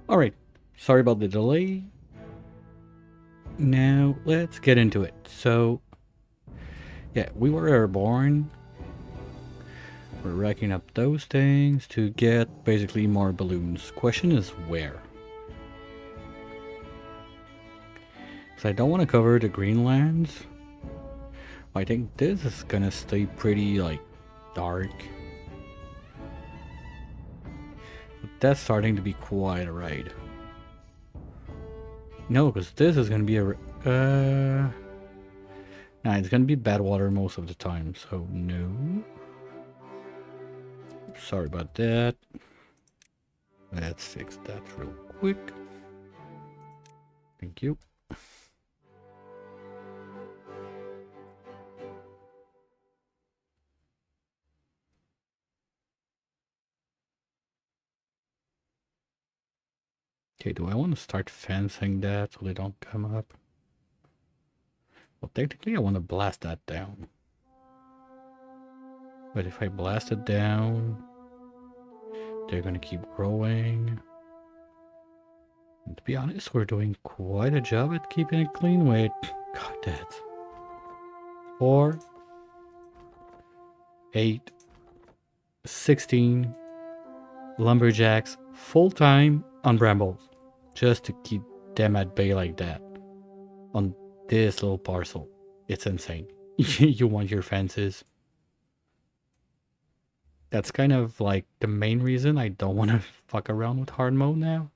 Alright, sorry about the delay. Now, let's get into it. So, yeah, we were airborne. We're racking up those things to get basically more balloons. Question is where? Because I don't want to cover the Greenlands. I think this is gonna stay pretty, like, dark. But that's starting to be quite a ride. No, because this is gonna be a... Nah, it's gonna be bad water most of the time, so no. Sorry about that. Let's fix that real quick. Thank you. Okay, do I want to start fencing that so they don't come up? Well, technically I want to blast that down. But if I blast it down, they're gonna keep growing. And to be honest, we're doing quite a job at keeping it clean. Wait, god, that's 4, 8, 16 lumberjacks full-time on brambles. Just to keep them at bay like that. On this little parcel. It's insane. You want your fences. That's kind of like the main reason I don't want to fuck around with hard mode now.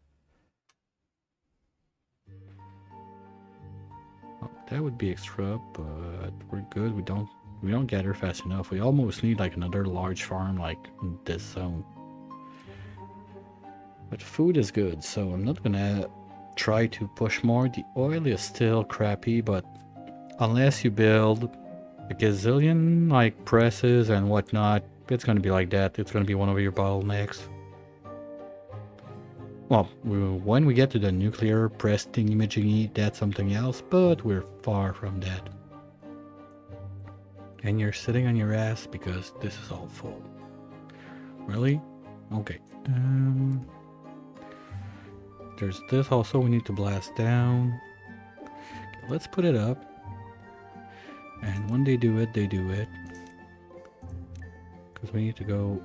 Oh, that would be extra, but we're good. We don't gather fast enough. We almost need like another large farm like in this zone. But food is good, so I'm not gonna try to push more. The oil is still crappy, but unless you build a gazillion like presses and whatnot, it's gonna be like that. It's gonna be one of your bottlenecks. Well, when we get to the nuclear press thingy-majiggy, that's something else, but we're far from that. And you're sitting on your ass because this is all full. Really? Okay. There's this also we need to blast down. Okay, let's put it up. And when they do it, they do it. Because we need to go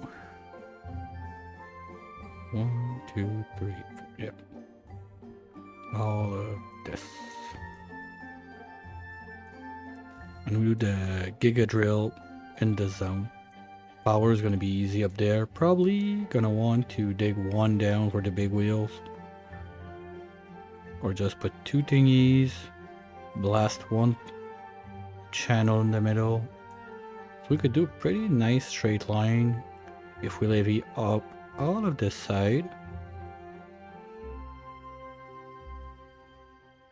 1, 2, 3, 4. Yep. All of this. And we do the Giga Drill in the zone. Power is going to be easy up there. Probably going to want to dig one down for the big wheels. Or just put 2 thingies. Blast one channel in the middle. So we could do a pretty nice straight line if we levy up all of this side.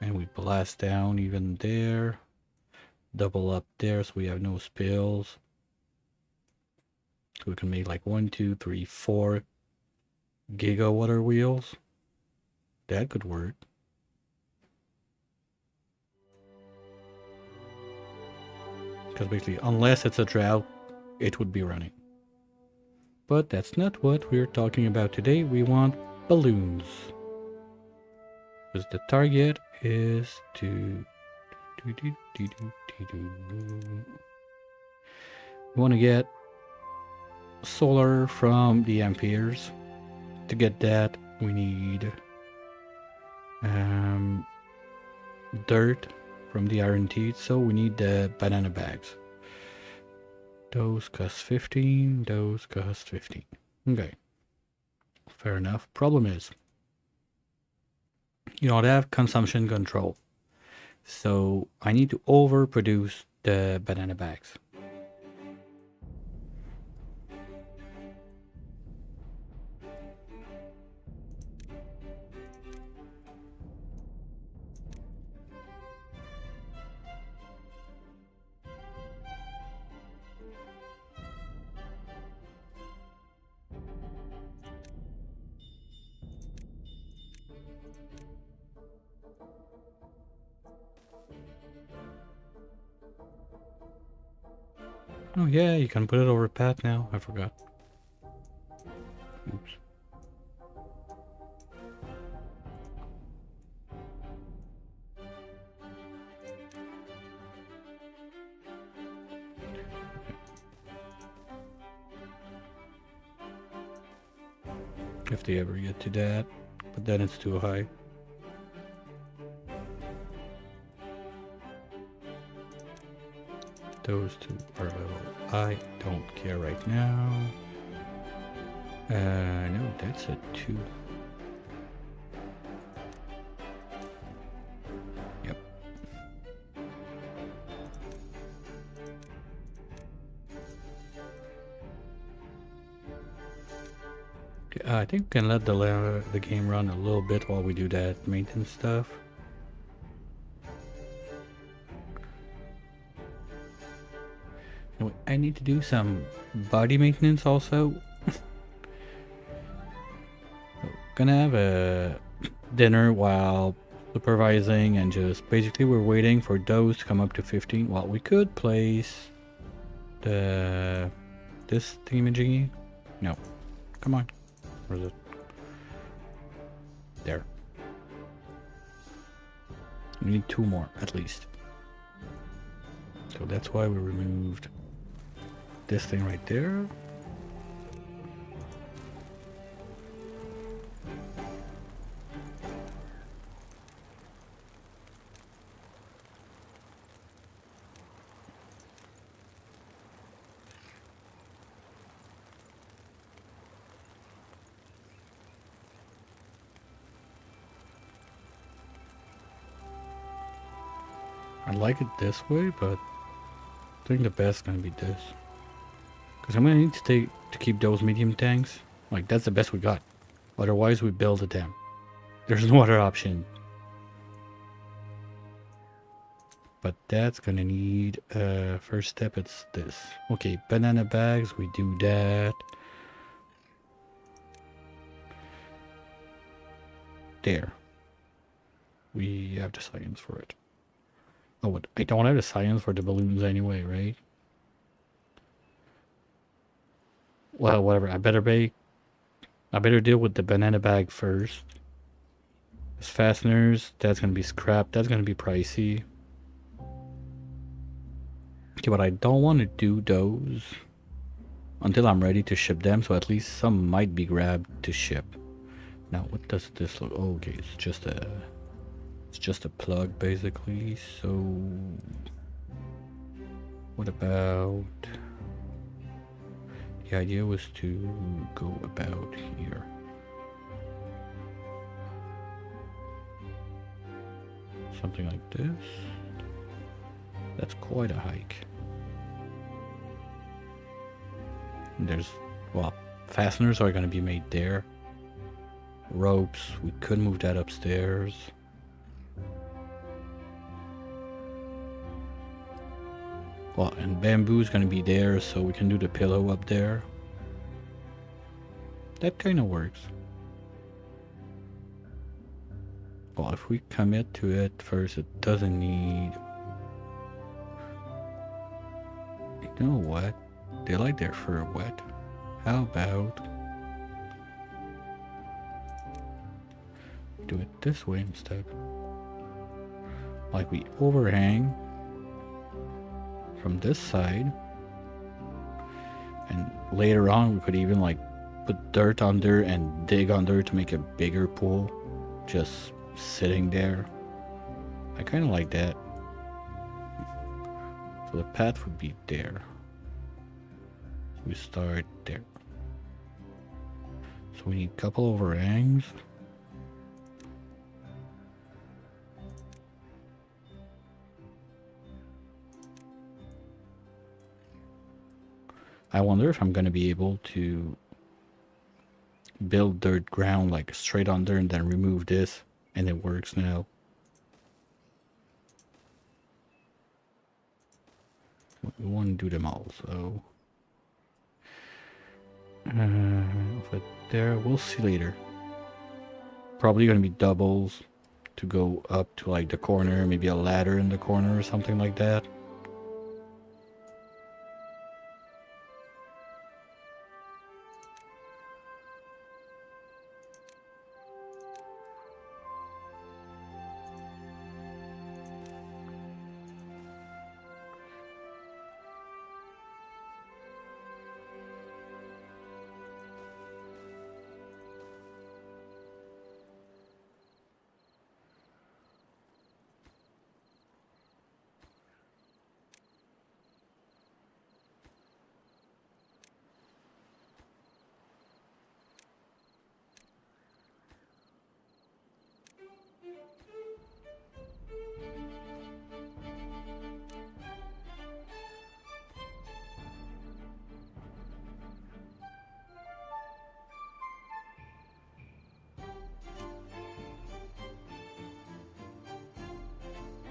And we blast down even there. Double up there so we have no spills. So we can make like 1, 2, 3, 4 giga water wheels. That could work. Because basically, unless it's a drought, it would be running. But that's not what we're talking about today. We want balloons. Because the target is to... We want to get solar from the amperes. To get that, we need dirt from the iron teeth, so we need the banana bags. Those cost 15, those cost 15. Okay. Fair enough. Problem is, you don't have consumption control. So I need to overproduce the banana bags. Oh yeah, you can put it over path now. I forgot. Oops. if they ever get to that, but then it's too high. Those two are level. I don't care right now. No, that's a 2. Yep. I think we can let the game run a little bit while we do that maintenance stuff. Anyway, I need to do some body maintenance also. Gonna have a dinner while supervising, and just basically we're waiting for those to come up to 15. Well, we could place this thingamajiggy. No, come on. Where is it? There. We need 2 more at least. So that's why we removed this thing right there. I like it this way, but I think the best is gonna be this. Because I'm gonna need to keep those medium tanks. Like, that's the best we got. Otherwise, we build a dam. There's no other option. But that's gonna need, first step, it's this. Okay, banana bags, we do that. There. We have the science for it. Oh, but I don't have the science for the balloons anyway, right? Well, whatever. I better deal with the banana bag first. As fasteners, that's gonna be scrap. That's gonna be pricey. Okay, but I don't want to do those until I'm ready to ship them, so at least some might be grabbed to ship. Now, what does this look? Oh, okay, it's just a plug basically. So, what about? The idea was to go about here. Something like this. That's quite a hike. And there's, well, fasteners are going to be made there. Ropes, we could move that upstairs. Well, and bamboo is going to be there, so we can do the pillow up there. That kind of works. Well, if we commit to it first, it doesn't need... You know what? They like their fur wet. How about... do it this way instead. Like we overhang from this side, and later on we could even like put dirt under and dig under to make a bigger pool, just sitting there. I kind of like that. So the path would be there. So we start there. So we need a couple overhangs. I wonder if I'm going to be able to build dirt ground like straight under and then remove this, and it works now. We want to do them all, so but there, we'll see later. Probably going to be doubles to go up to like the corner, maybe a ladder in the corner or something like that.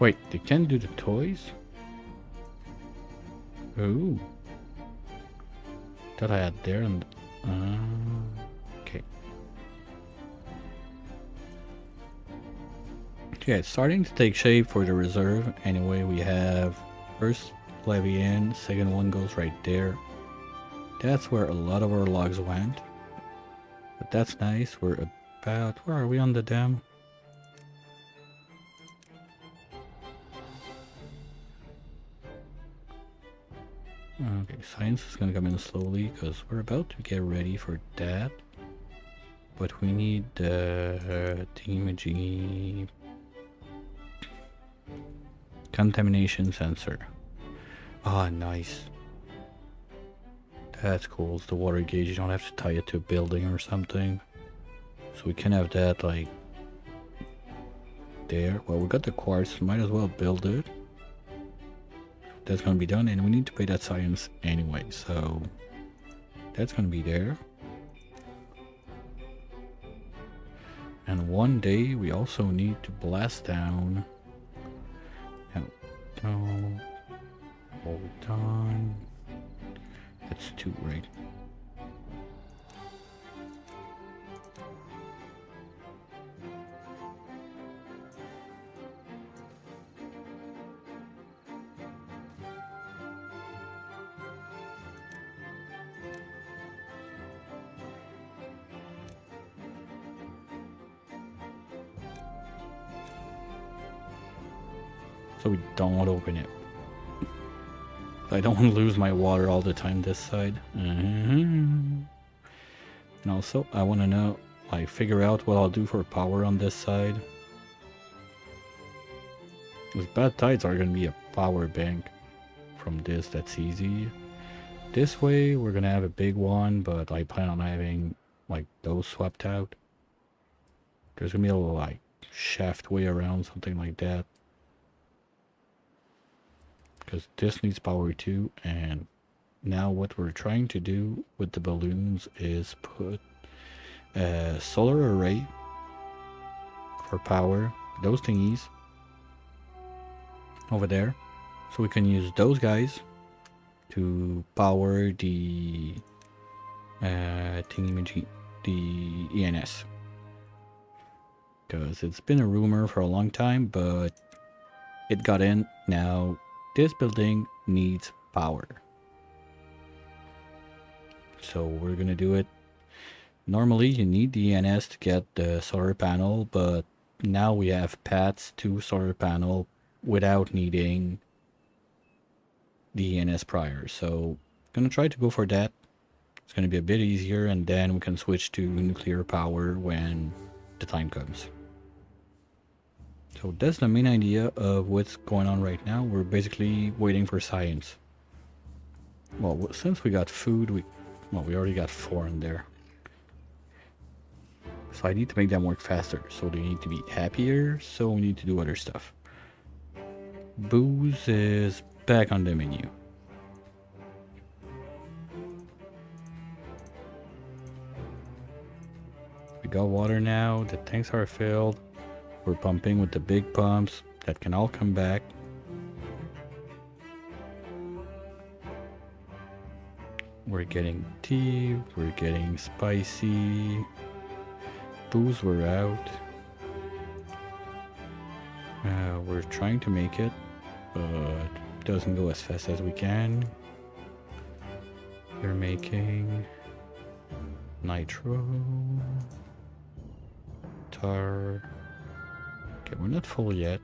Wait, they can do the toys? Ooh. That I had there and... okay. Okay, it's starting to take shape for the reserve. Anyway, we have first levy in, second one goes right there. That's where a lot of our logs went. But that's nice. We're about... where are we on the dam? Okay, science is gonna come in slowly because we're about to get ready for that. But we need the technologie contamination sensor. Ah, nice. That's cool. It's the water gauge. You don't have to tie it to a building or something. So we can have that like there. Well, we got the quartz. Might as well build it. That's gonna be done, and we need to pay that science anyway. So that's gonna be there. And one day we also need to blast down. No, hold on. That's 2, right? So we don't want to open it. I don't want to lose my water all the time this side. And also, I want to know, like, figure out what I'll do for power on this side. Because bad tides are going to be a power bank from this. That's easy. This way, we're going to have a big one, but I plan on having, like, those swapped out. There's going to be a little, like, shaft way around, something like that. Because this needs power too, and now what we're trying to do with the balloons is put a solar array for power, those thingies over there, so we can use those guys to power the thingy, the ENS. Because it's been a rumor for a long time, but it got in. Now this building needs power. So we're gonna do it. Normally you need the ENS to get the solar panel, but now we have paths to solar panel without needing the ENS prior. So gonna try to go for that. It's gonna be a bit easier, and then we can switch to nuclear power when the time comes. So that's the main idea of what's going on right now. We're basically waiting for science. Well, since we got food, we already got 4 in there. So I need to make them work faster. So they need to be happier. So we need to do other stuff. Booze is back on the menu. We got water now. The tanks are filled. We're pumping with the big pumps that can all come back. We're getting tea, we're getting spicy. Booze, we're out. We're trying to make it, but it doesn't go as fast as we can. We're making nitro, tar. Okay, we're not full yet.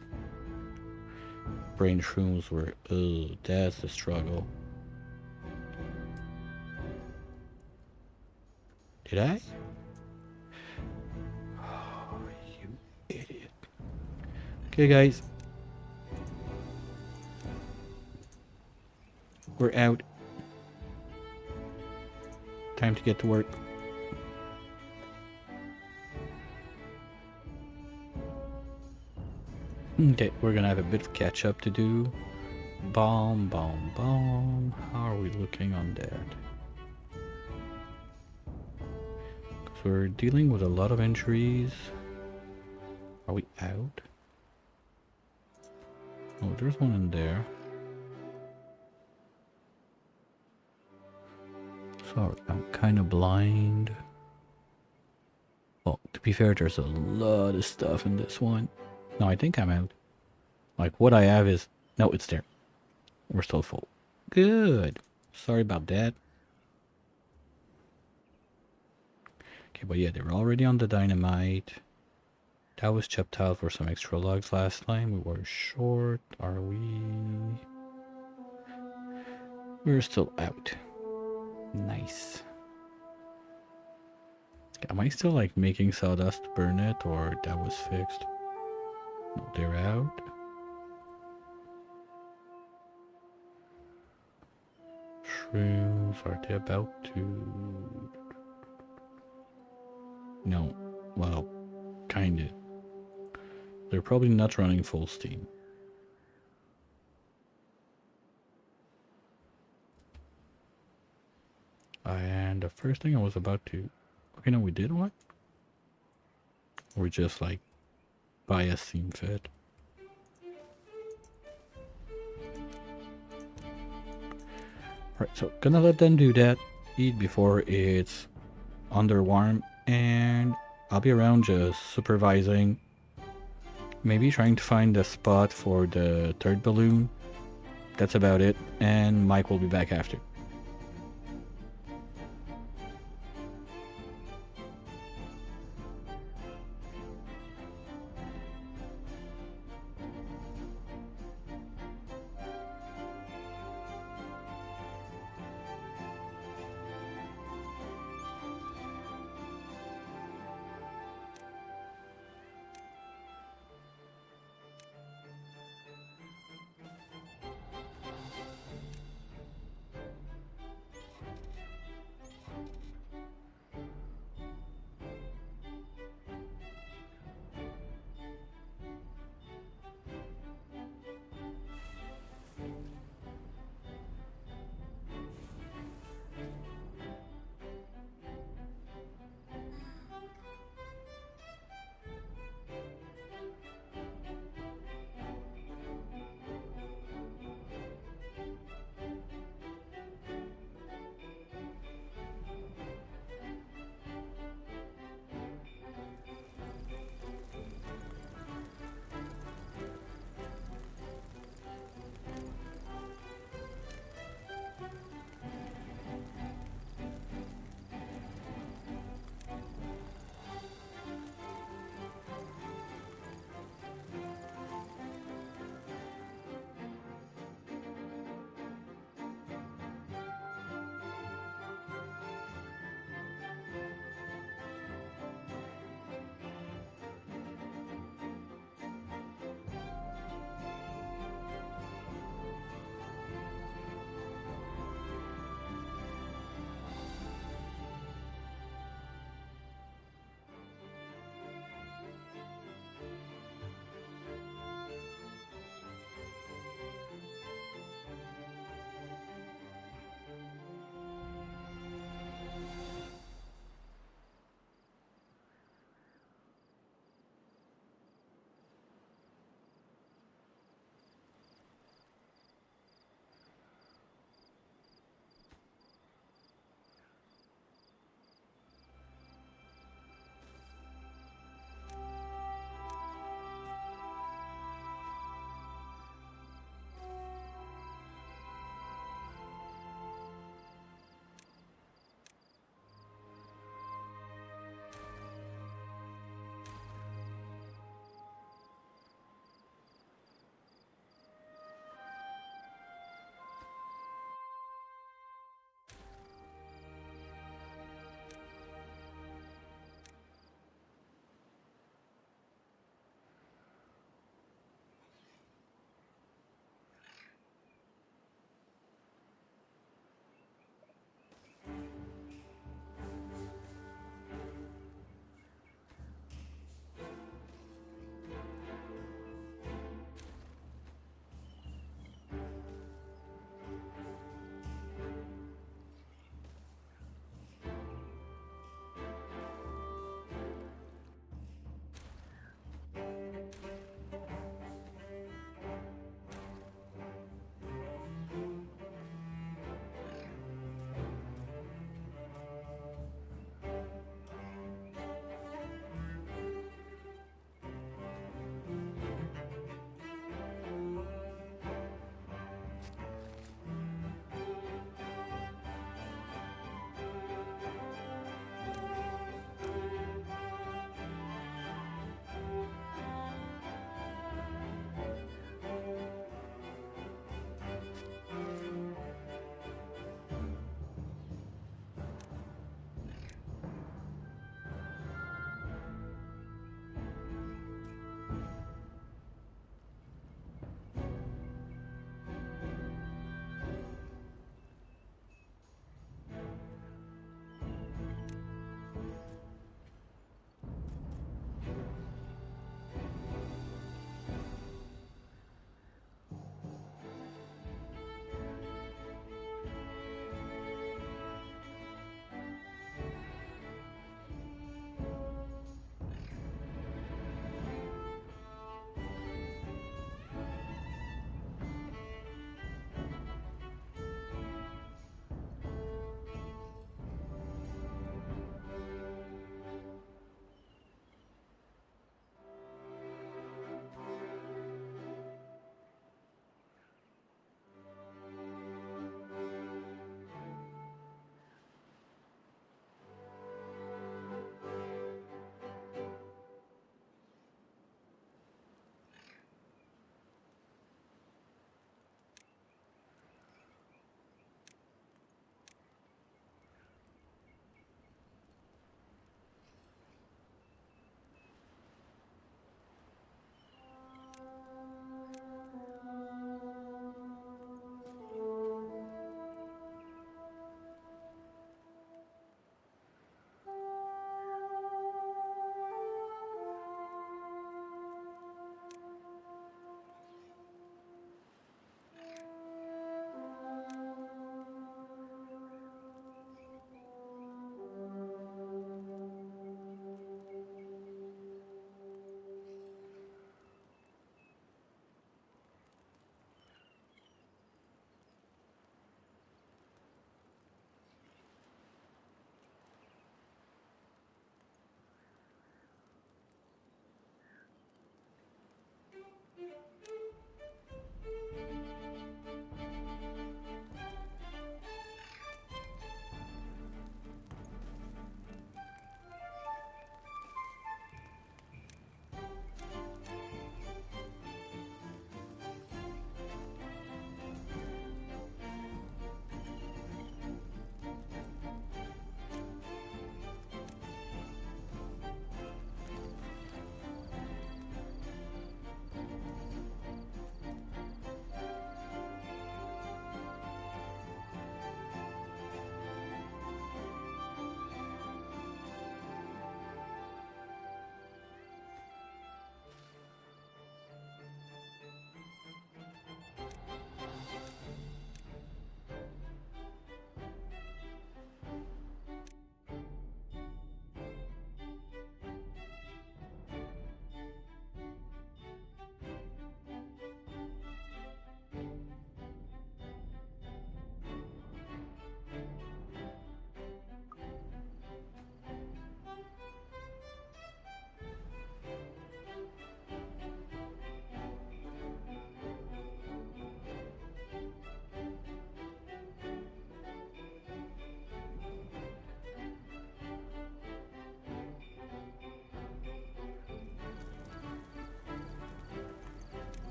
Brain shrooms were, that's the struggle. Did I? Oh, you idiot. Okay, guys. We're out. Time to get to work. Okay, we're gonna have a bit of catch up to do. Bomb. How are we looking on that? Because we're dealing with a lot of injuries. Are we out? Oh, there's one in there. Sorry, I'm kind of blind. Well, to be fair, there's a lot of stuff in this one. No, I think I'm out. Like, what I have is... No, it's there. We're still full. Good. Sorry about that. Okay, but yeah, they were already on the dynamite. That was chipped out for some extra logs last time. We were short. Are we? We're still out. Nice. Am I still like making sawdust to burn it, or that was fixed? No, they're out. Shrooms, are they about to... No. Well, kinda. They're probably not running full steam. And the first thing I was about to... Okay, no, we did what? Or just like buy a seam fit. Right, so gonna let them do that. Eat before it's underwarm, and I'll be around just supervising. Maybe trying to find a spot for the third balloon. That's about it, and Mike will be back after.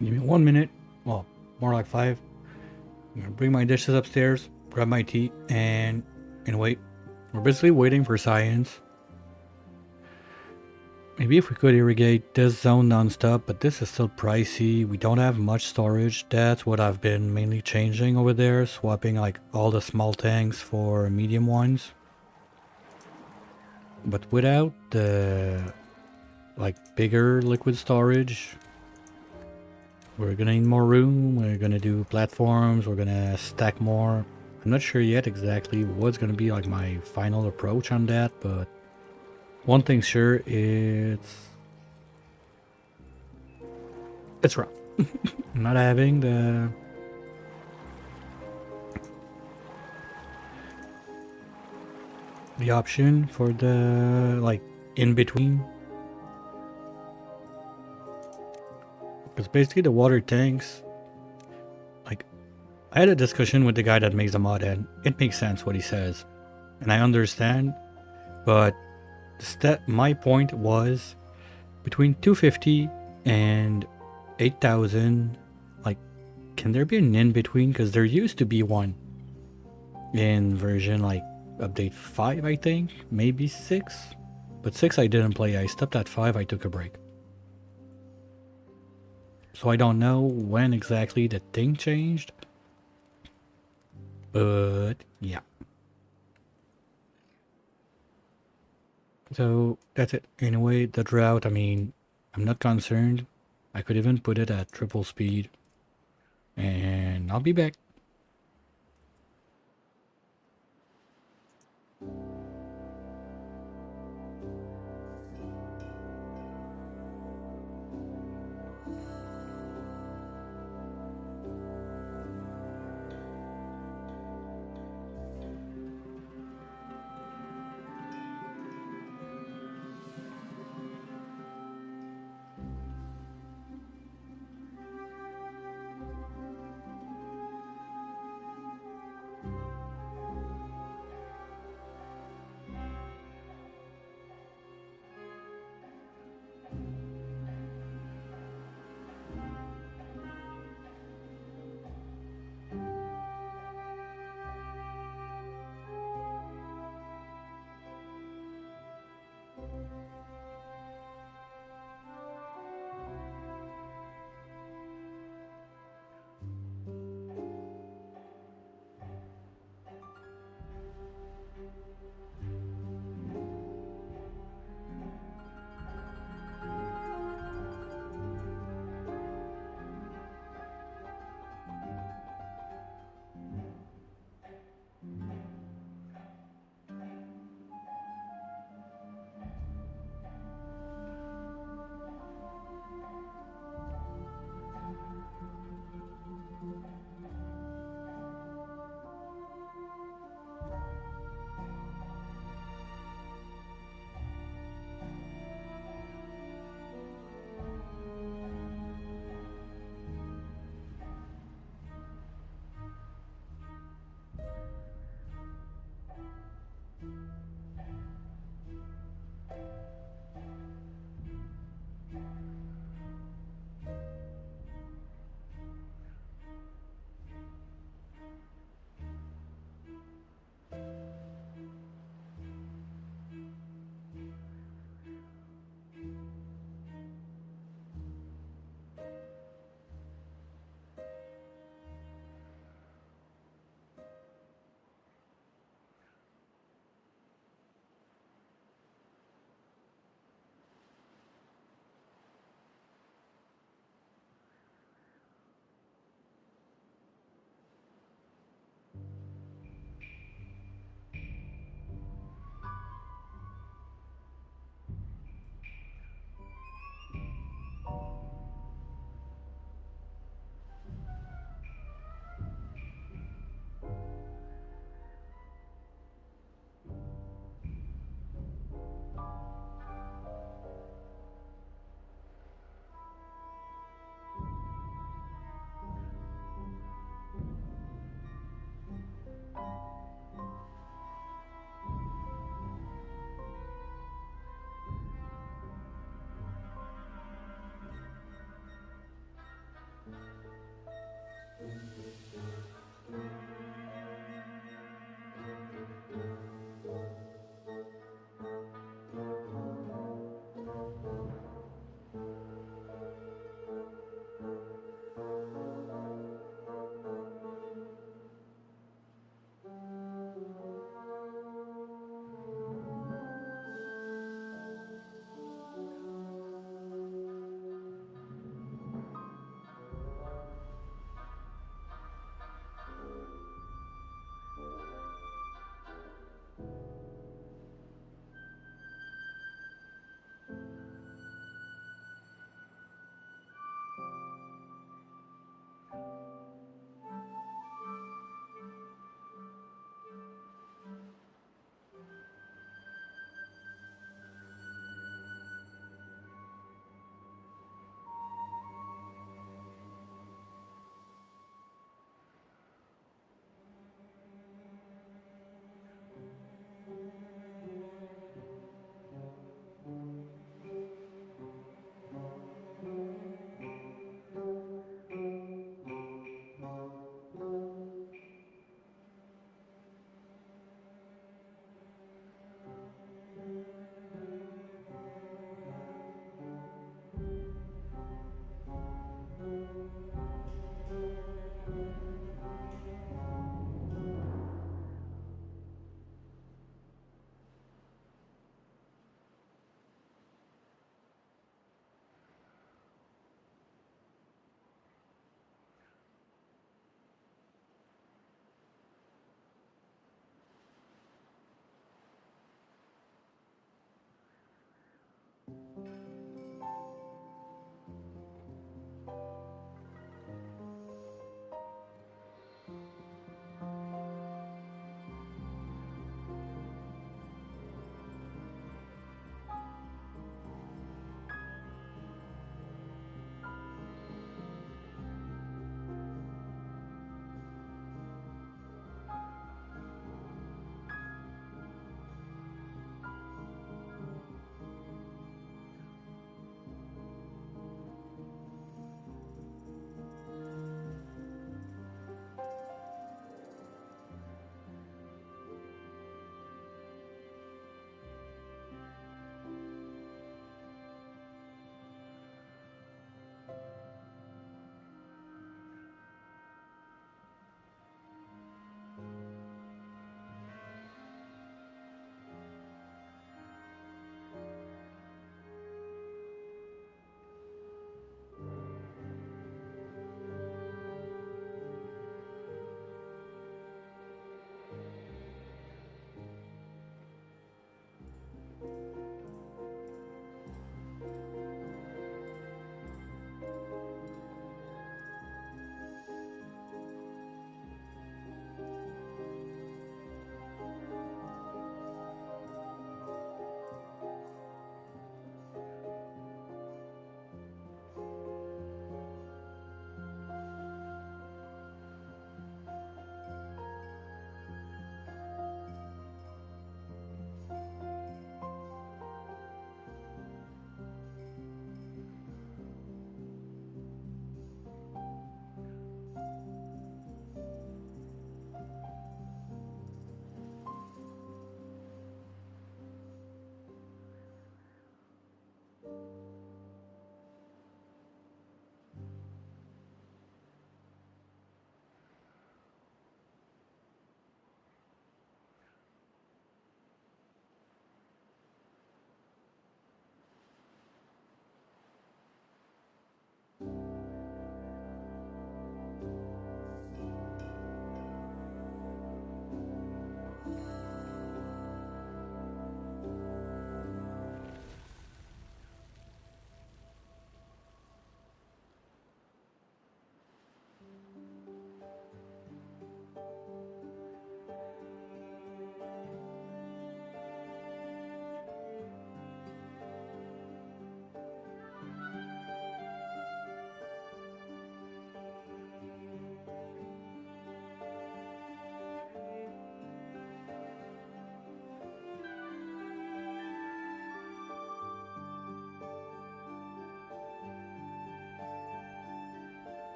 Give me 1 minute. Well, more like 5. I'm gonna bring my dishes upstairs, grab my tea, and wait. We're basically waiting for science. Maybe if we could irrigate this zone non-stop, but this is still pricey. We don't have much storage. That's what I've been mainly changing over there, swapping like all the small tanks for medium ones. But without the like bigger liquid storage, we're gonna need more room. We're gonna do platforms. We're gonna stack more. I'm not sure yet exactly what's gonna be like my final approach on that, but one thing's sure, it's rough. Not having the option for the like in between, because basically the water tanks, like I had a discussion with the guy that makes the mod, and it makes sense what he says, and I understand, but my point was between 250 and 8,000. Like, can there be an in between? Because there used to be one in version like update 5, I think, maybe 6, but 6 I didn't play. I stopped at 5. I took a break, so I don't know when exactly the thing changed, but yeah. So that's it. Anyway, the drought, I mean, I'm not concerned. I could even put it at triple speed, and I'll be back.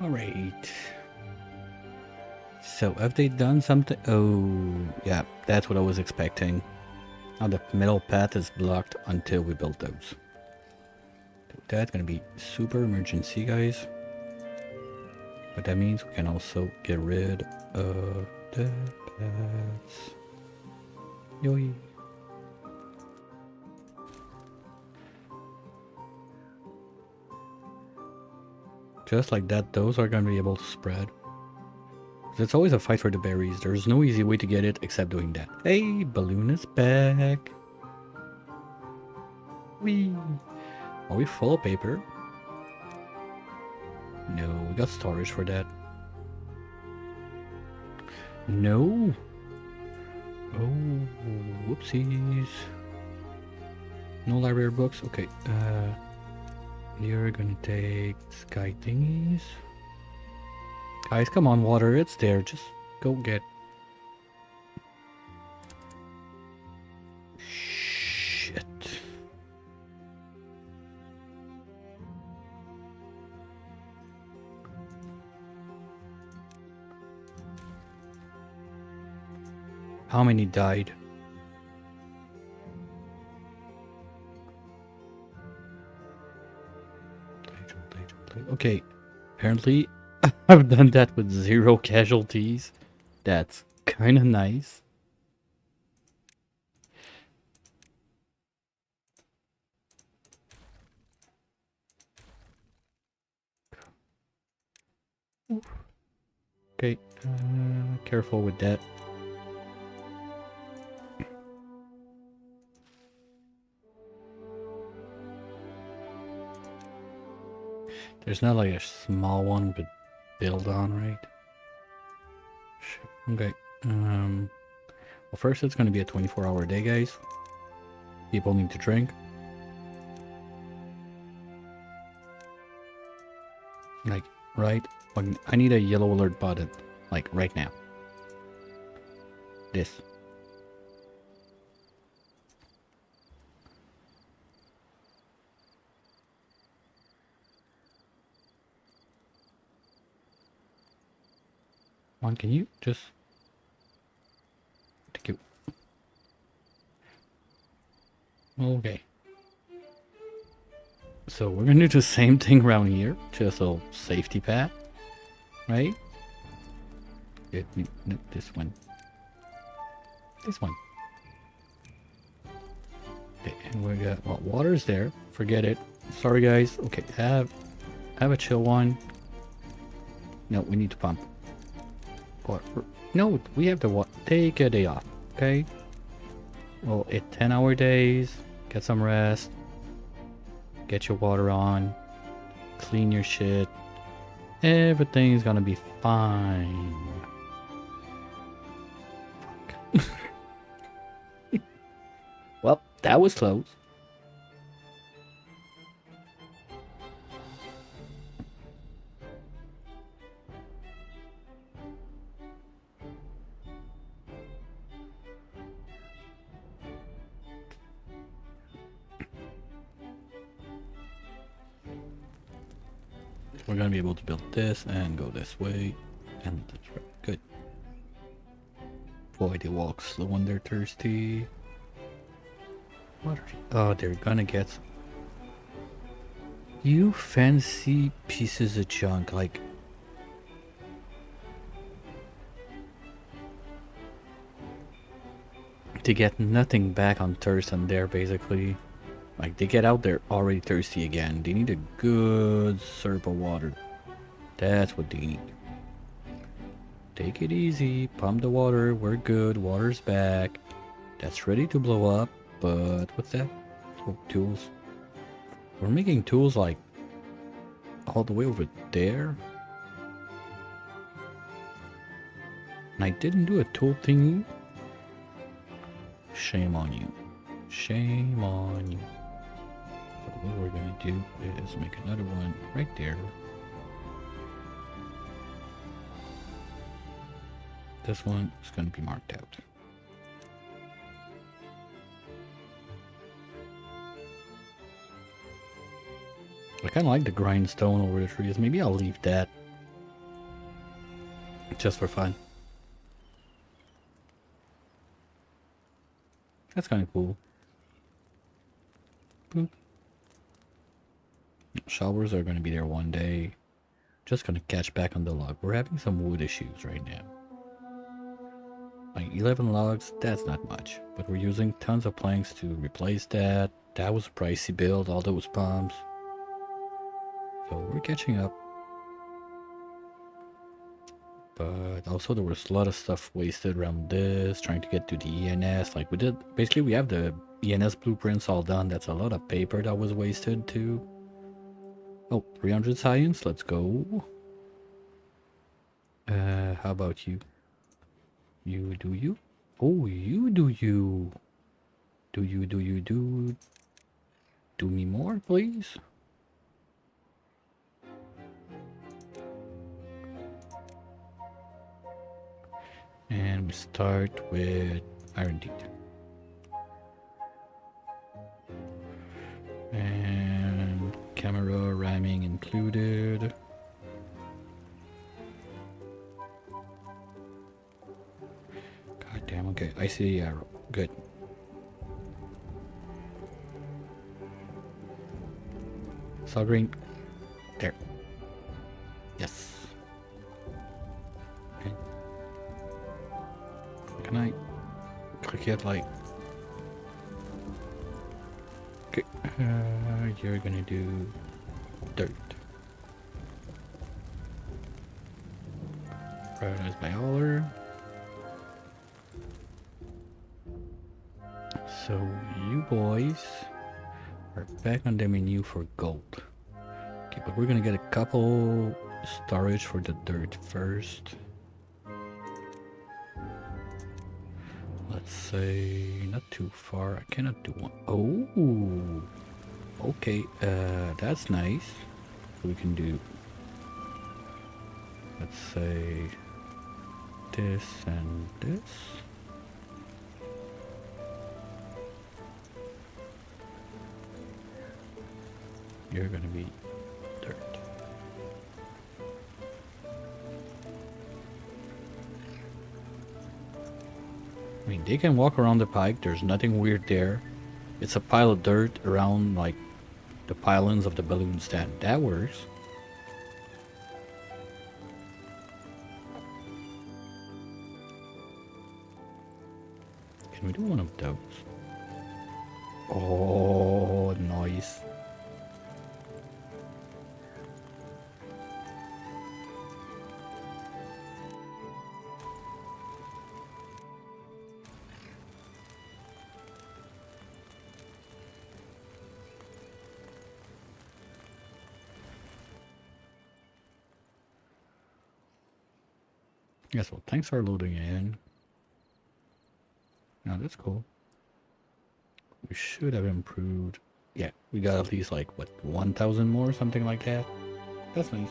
Alright. So, have they done something? Oh, yeah, that's what I was expecting. Now the middle path is blocked until we build those. That's gonna be super emergency, guys. But that means we can also get rid of the paths. Yoi. Just like that, those are gonna be able to spread. It's always a fight for the berries. There's no easy way to get it except doing that. Hey, balloon is back. Whee! Are we full of paper? No, we got storage for that. No. Oh, whoopsies. No library books? Okay, you're gonna take sky thingies. Guys, come on, water, it's there. Just go get. Shit. How many died? Okay, apparently I've done that with 0 casualties. That's kind of nice. Okay, careful with that. There's not like a small one to build on, right? Okay. Well, first it's gonna be a 24-hour day, guys. People need to drink. Like, right? I need a yellow alert button. Like, right now. This. One, can you just... Thank you. Okay. So we're gonna do the same thing around here. Just a little safety path. Right? No, this one. This one. Okay, and we got... Well, water's there. Forget it. Sorry, guys. Okay, have a chill one. No, we need to pump. Or, no, we have to take a day off, okay? Well, 10-hour days, get some rest, get your water on, clean your shit. Everything's gonna be fine. Fuck. Well, that was close. We're gonna be able to build this and go this way, and that's right. Good. Boy, they walk slow when they're thirsty. What are oh, they're gonna get some. You fancy pieces of junk, like... They get nothing back on thirst and there, basically. Like, they get out there already thirsty again. They need a good slurp of water. That's what they need. Take it easy. Pump the water. We're good. Water's back. That's ready to blow up. But what's that? Oh, tools. We're making tools like all the way over there. And I didn't do a tool thingy. Shame on you. Shame on you. So what we're gonna do is make another one right there. This one is gonna be marked out. I kind of like the grindstone over the trees. Maybe I'll leave that just for fun. That's kind of cool. Boop. Showers are going to be there one day. Just going to catch back on the log. We're having some wood issues right now. Like 11 logs, that's not much. But we're using tons of planks to replace that. That was a pricey build, all those bombs. So we're catching up. But also there was a lot of stuff wasted around this, trying to get to the ENS. Like basically we have the ENS blueprints all done. That's a lot of paper that was wasted too. Oh, 300 science, let's go. How about you? You do you? Oh, you do you. Do you do? Do me more, please? And we start with iron teeth. And camera ramming included. God damn, okay, I see the arrow. Good. Saw green. There. Yes. Okay. Can I click it like... Okay. You're gonna do dirt. Prioritize by hauler. So you boys are back on the menu for gold. Okay, but we're gonna get a couple storage for the dirt first. Let's say not too far. I cannot do one. Oh, okay. That's nice. We can do, let's say, this and this. You're gonna be dirt. I mean, they can walk around the pike. There's nothing weird there. It's a pile of dirt around, like, the pylons of the balloon stand. That works. Can we do one of those? Oh, nice. Yes, well, tanks are loading in. Now that's cool. We should have improved. Yeah, we got at least like, what, 1,000 more, something like that. That's nice.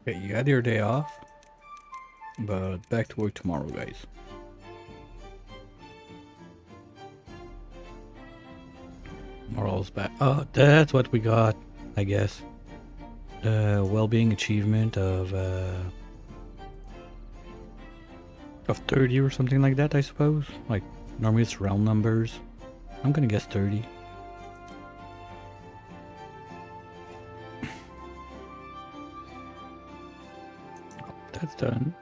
Okay, you had your day off, but back to work tomorrow, guys. Morals back. Oh, that's what we got, I guess. Well-being achievement of 30 or something like that, I suppose. Like, normally it's round numbers. I'm gonna guess 30. That's done.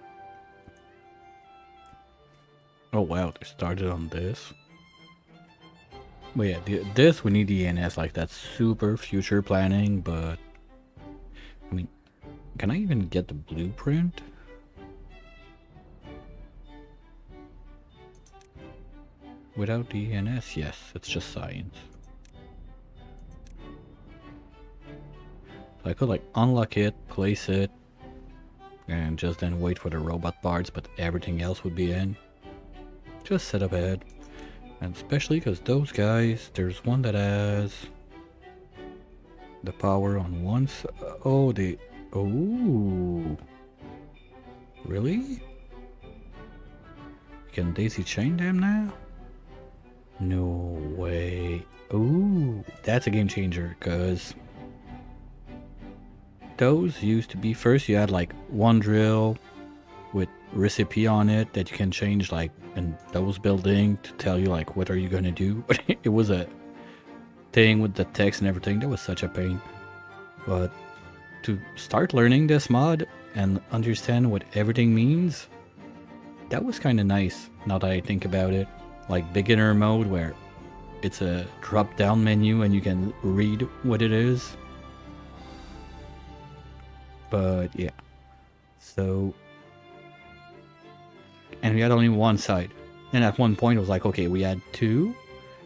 Oh wow, they started on this. But yeah, this we need the ENS, like that's super future planning, but I mean, can I even get the blueprint? Without the ENS, yes, it's just science. So I could like unlock it, place it, and just then wait for the robot parts, but everything else would be in. Just set up ahead. And especially because those guys, there's one that has the power on one side. Oh, they... Oh. Really? You can daisy chain them now? No way. Ooh, that's a game changer, because those used to be, first you had like one drill with recipe on it that you can change like in those building to tell you like what are you gonna do. But it was a thing with the text and everything. That was such a pain. But to start learning this mod and understand what everything means, that was kind of nice now that I think about it. Like beginner mode where it's a drop down menu and you can read what it is. But yeah, so, and we had only one side, and at one point it was like, okay, we had two,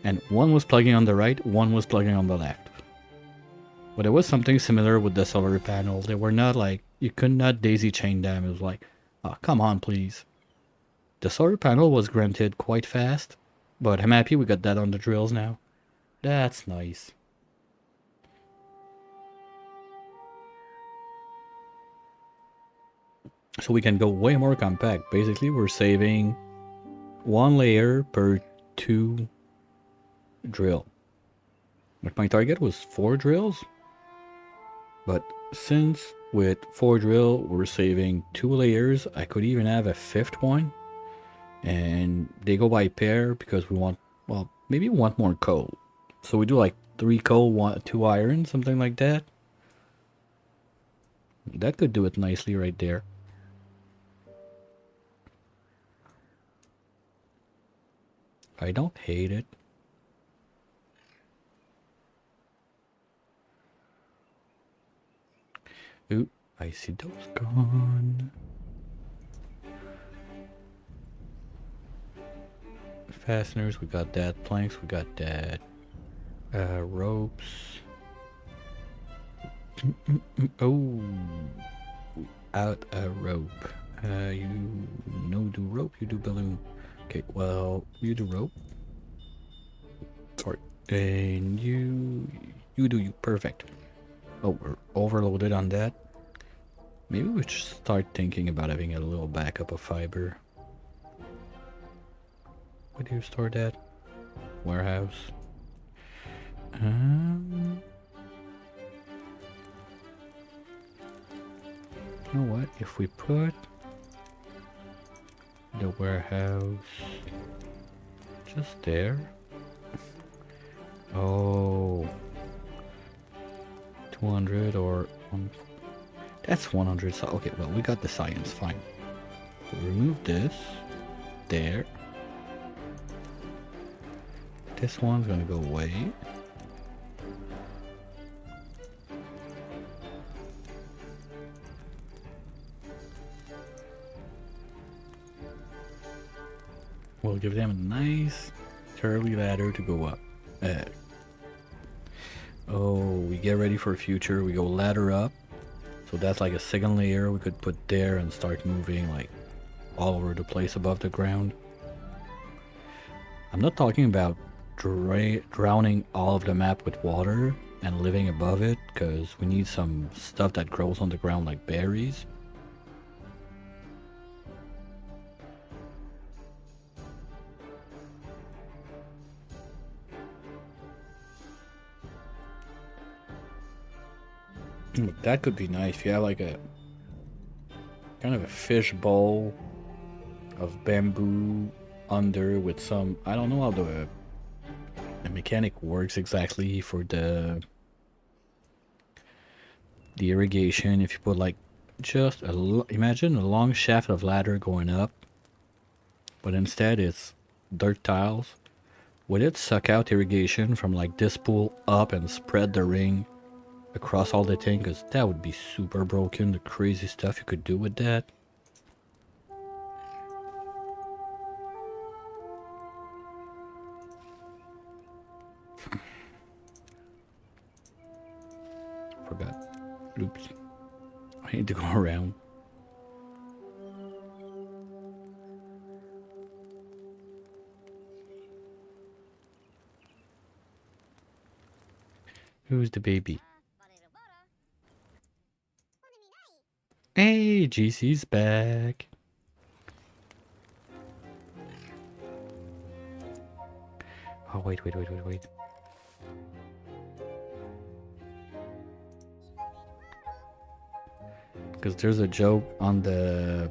and one was plugging on the right, one was plugging on the left. But it was something similar with the solar panel. They were not like, you could not daisy chain them. It was like, oh, come on, please. The solar panel was granted quite fast, but I'm happy we got that on the drills now. That's nice. So we can go way more compact. Basically, we're saving one layer per 2 drill. Like my target was 4 drills, but since with 4 drill we're saving 2 layers, I could even have a 5th one, and they go by pair because we want, well, maybe we want more coal. So we do like 3 coal, 2 iron, something like that. That could do it nicely right there. I don't hate it. Ooh, I see those gone. Fasteners, we got that. Planks, we got that. Ropes. Oh, out a rope. You no do rope, you do balloon. Okay, well, you do rope. Sorry. And you do you. Perfect. Oh, we're overloaded on that. Maybe we should start thinking about having a little backup of fiber. Where do you store that? Warehouse. You know what? If we put the warehouse just there. Oh, 200 or that's 100. So okay, well, we got the science. Fine. We'll remove this there. This one's gonna go away. We'll give them a nice curly ladder to go up. Oh, we get ready for future. We go ladder up. So that's like a second layer we could put there and start moving like all over the place above the ground. I'm not talking about drowning all of the map with water and living above it, because we need some stuff that grows on the ground like berries. That could be nice if you have like a kind of a fish bowl of bamboo under with some, I don't know how the mechanic works exactly for the irrigation. If you put like just imagine a long shaft of ladder going up, but instead it's dirt tiles Would it suck out irrigation from like this pool up and spread the ring across all the thing? Because that would be super broken, the crazy stuff you could do with that. Forgot. Oops. I need to go around. Who's the baby? Hey, GC's back. Oh, wait. Because there's a joke on the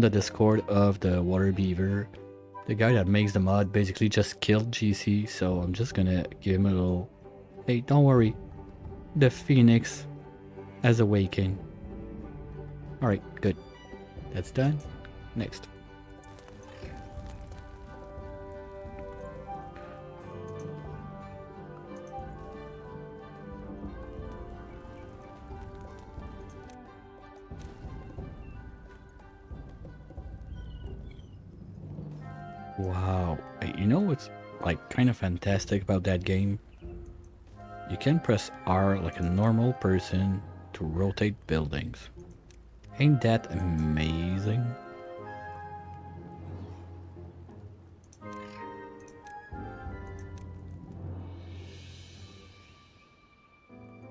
Discord of the water beaver. The guy that makes the mod basically just killed GC, so I'm just gonna give him a little... Hey, don't worry. The phoenix has awakened. Alright, good. That's done. Next. Wow. You know what's like kind of fantastic about that game? You can press R like a normal person to rotate buildings. Ain't that amazing?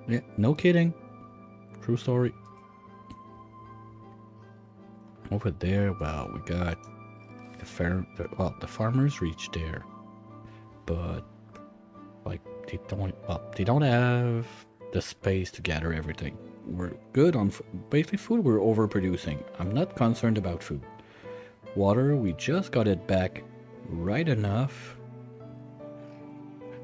Yeah, no kidding. True story. Over there, well, we got the farmers reached there, but like they don't have the space to gather everything. We're good on basically food. We're overproducing. I'm not concerned about food. Water, we just got it back right enough.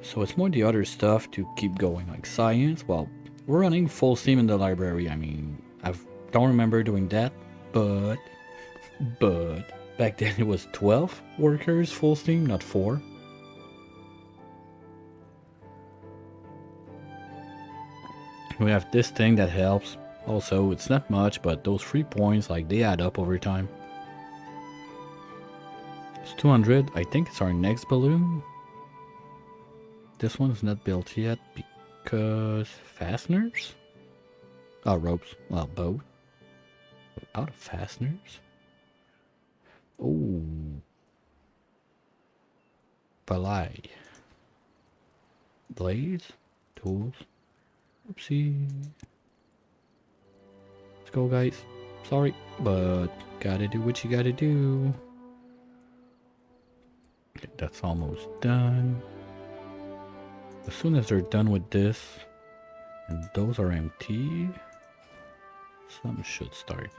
So it's more the other stuff to keep going, like science. Well, we're running full steam in the library. I mean, I don't remember doing that, but back then it was 12 workers full steam, not 4. We have this thing that helps. Also, it's not much, but those 3 points, like, they add up over time. It's 200. I think it's our next balloon. This one's not built yet because fasteners? Oh, ropes. Well, both. Out of fasteners? Oh. Balai. Blades? Tools? Oopsie. Let's go, guys. Sorry, but gotta do what you gotta do. Okay, that's almost done. As soon as they're done with this, and those are empty, some should start.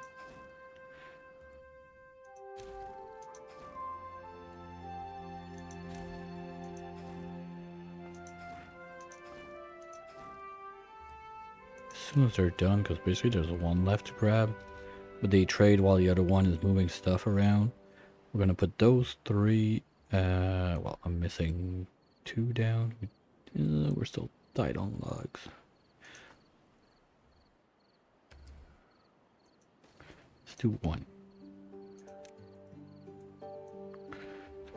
As soon as they're done, because basically there's one left to grab, but they trade while the other one is moving stuff around. We're gonna put those 3, well, I'm missing 2 down. We're still tight on logs. Let's do 1. So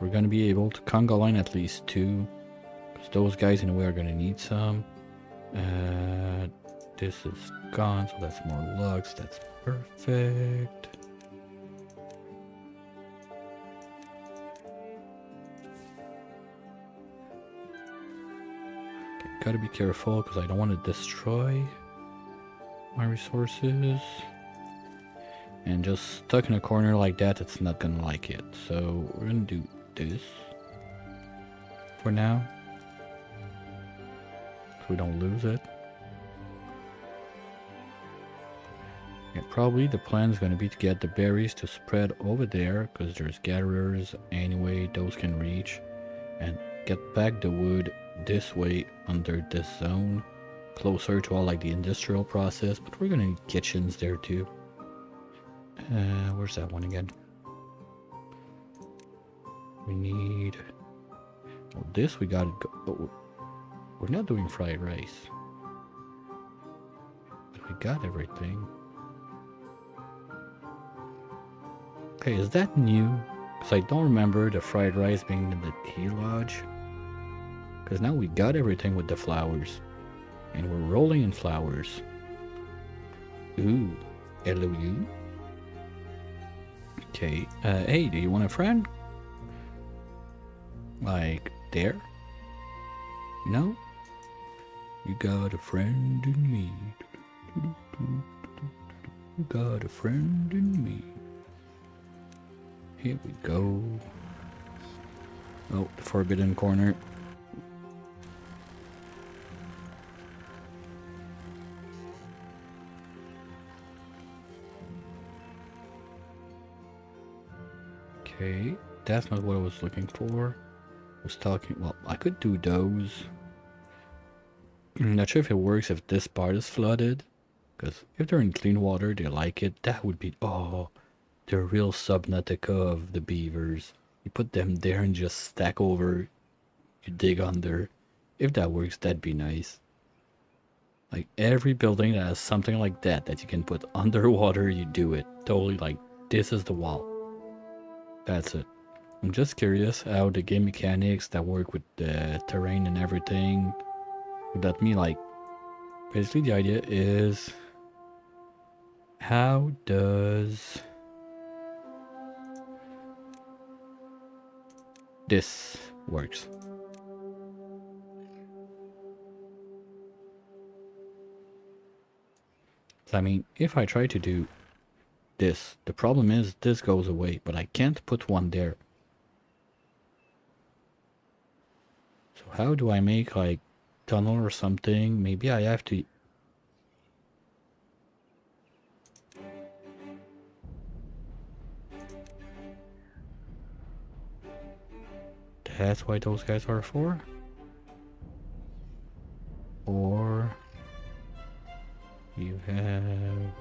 we're gonna be able to conga line at least 2, because those guys in a way are gonna need some. This is gone, so that's more logs. That's perfect. Okay, gotta be careful because I don't want to destroy my resources. And just stuck in a corner like that, it's not gonna like it. So we're gonna do this for now, so we don't lose it. Yeah, probably the plan is going to be to get the berries to spread over there, because there's gatherers anyway, those can reach, and get back the wood this way under this zone, closer to all like the industrial process, but we're going to need kitchens there too. Where's that one again? We need... Oh, this we gotta go... Oh, we're not doing fried rice. But we got everything. Okay, is that new? Because I don't remember the fried rice being in the tea lodge. Because now we got everything with the flowers. And we're rolling in flowers. Ooh. Hello, you. Okay. Hey, do you want a friend? Like, there? No? You got a friend in me. You got a friend in me. Here we go. Oh, the forbidden corner. Okay, that's not what I was looking for. I was talking, well, I could do those. I'm not sure if it works if this part is flooded. Because if they're in clean water, they like it. That would be, oh, the real Subnautica of the beavers. You put them there and just stack over. You dig under. If that works, that'd be nice. Like every building that has something like that that you can put underwater, you do it. Totally like, this is the wall. That's it. I'm just curious how the game mechanics that work with the terrain and everything would let me like... Basically the idea is... How does... this works? I mean, if I try to do this, the problem is this goes away, but I can't put one there. So how do I make like tunnel or something? Maybe I have to... That's why those guys are for? Or... You have...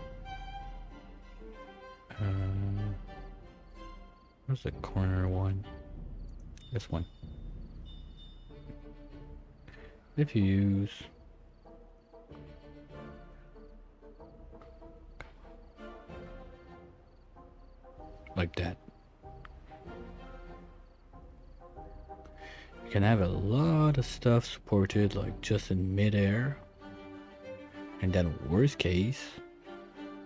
Where's the corner one? This one. If you use... like that. You can have a lot of stuff supported like just in midair. And then worst case,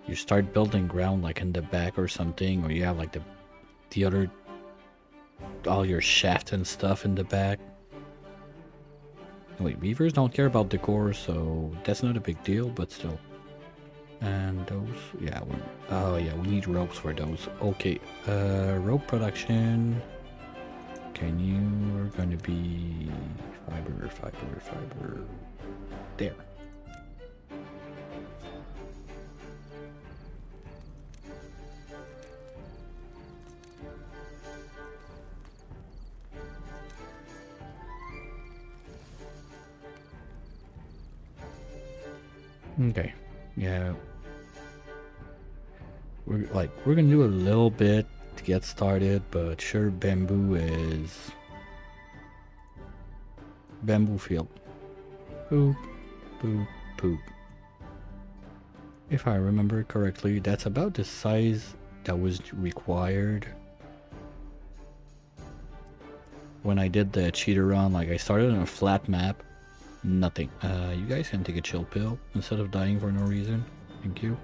you start building ground like in the back or something, or you have like the other, all your shaft and stuff in the back. Wait, beavers don't care about decor, so that's not a big deal, but still. And those, yeah, oh yeah, we need ropes for those. Okay, rope production. Can you are gonna be fiber. There. Okay, yeah. We're gonna do a little bit to get started, but sure, bamboo is bamboo field. Poop, poop, poop. If I remember correctly, that's about the size that was required when I did the cheater run. Like I started on a flat map. Nothing. You guys can take a chill pill instead of dying for no reason. Thank you.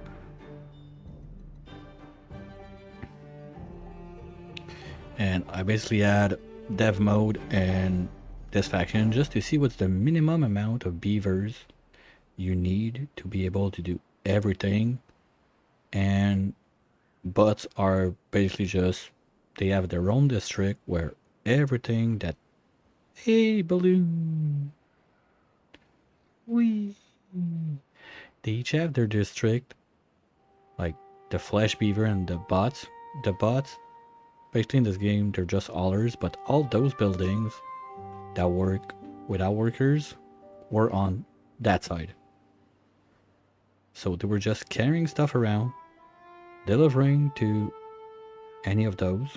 And I basically add dev mode and this faction just to see what's the minimum amount of beavers you need to be able to do everything. And bots are basically just, they have their own district where everything that... Hey, balloon! Wee! They each have their district, like the flesh beaver and the bots. The bots, basically in this game, they're just allers, but all those buildings that work without workers were on that side. So they were just carrying stuff around, delivering to any of those.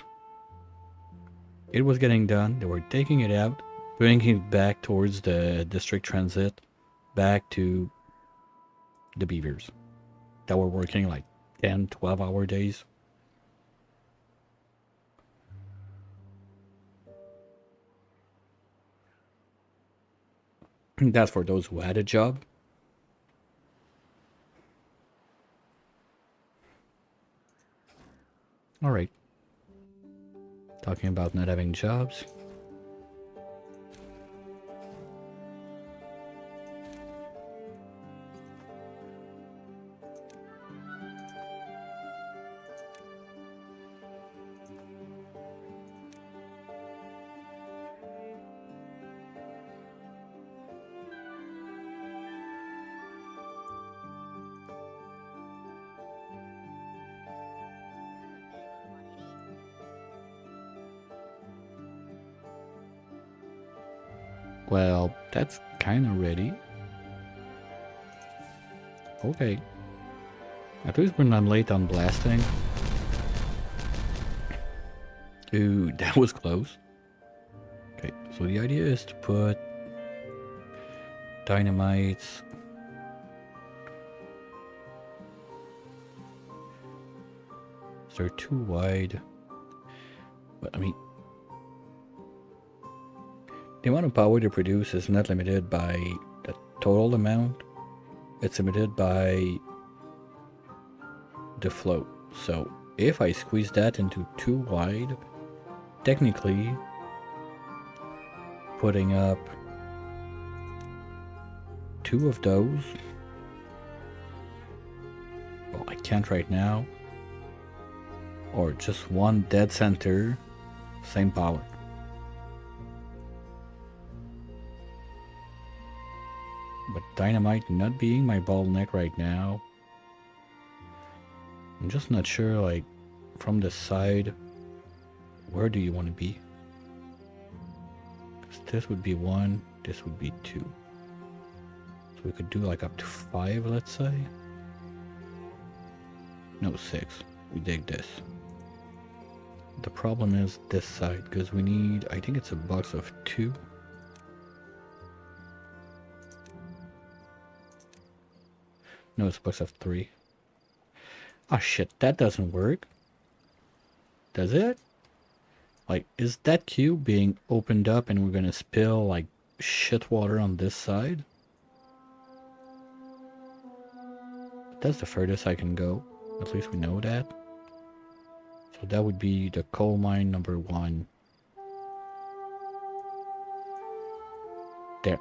It was getting done. They were taking it out, bringing it back towards the district transit, back to the beavers that were working like 10, 12-hour days. That's for those who had a job. All right. Talking about not having jobs. Well, that's kind of ready. Okay. At least we're not late on blasting. Ooh, that was close. Okay, so the idea is to put dynamites. They're too wide. But I mean, the amount of power they produce is not limited by the total amount. It's limited by the flow. So if I squeeze that into too wide, technically putting up 2 of those, well, I can't right now, or just 1 dead center, same power. But dynamite not being my bottleneck right now, I'm just not sure, like, from the side, where do you want to be? Because this would be 1, this would be 2. So we could do like up to 5, let's say. No, 6. We dig this. The problem is this side, because we need, I think it's a box of 2. No, it's a box of 3. Ah, shit, that doesn't work. Does it? Like, is that cube being opened up and we're gonna spill, like, shit water on this side? That's the furthest I can go. At least we know that. So that would be the coal mine number 1. There.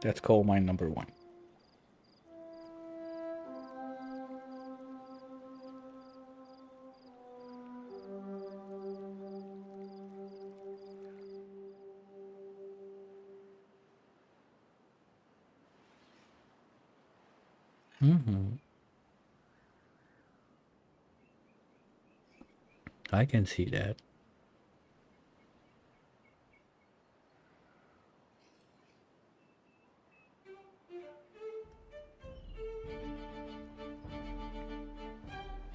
That's coal mine number 1. Mm-hmm. I can see that.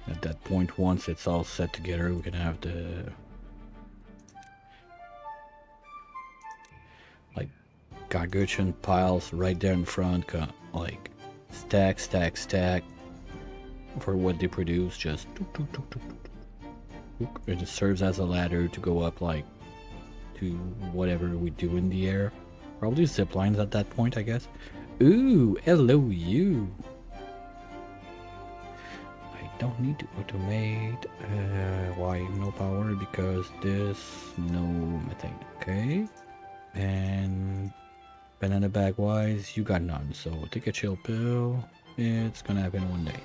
At that point, once it's all set together, we can have the, like, gargantuan piles right there in front, like, stack, stack, stack, for what they produce, just and it serves as a ladder to go up, like, to whatever we do in the air. Probably zip lines at that point, I guess. Ooh, hello you. I don't need to automate. Why no power? Because this, no methane. Okay. And banana bag wise, you got none. So take a chill pill. It's gonna happen one day.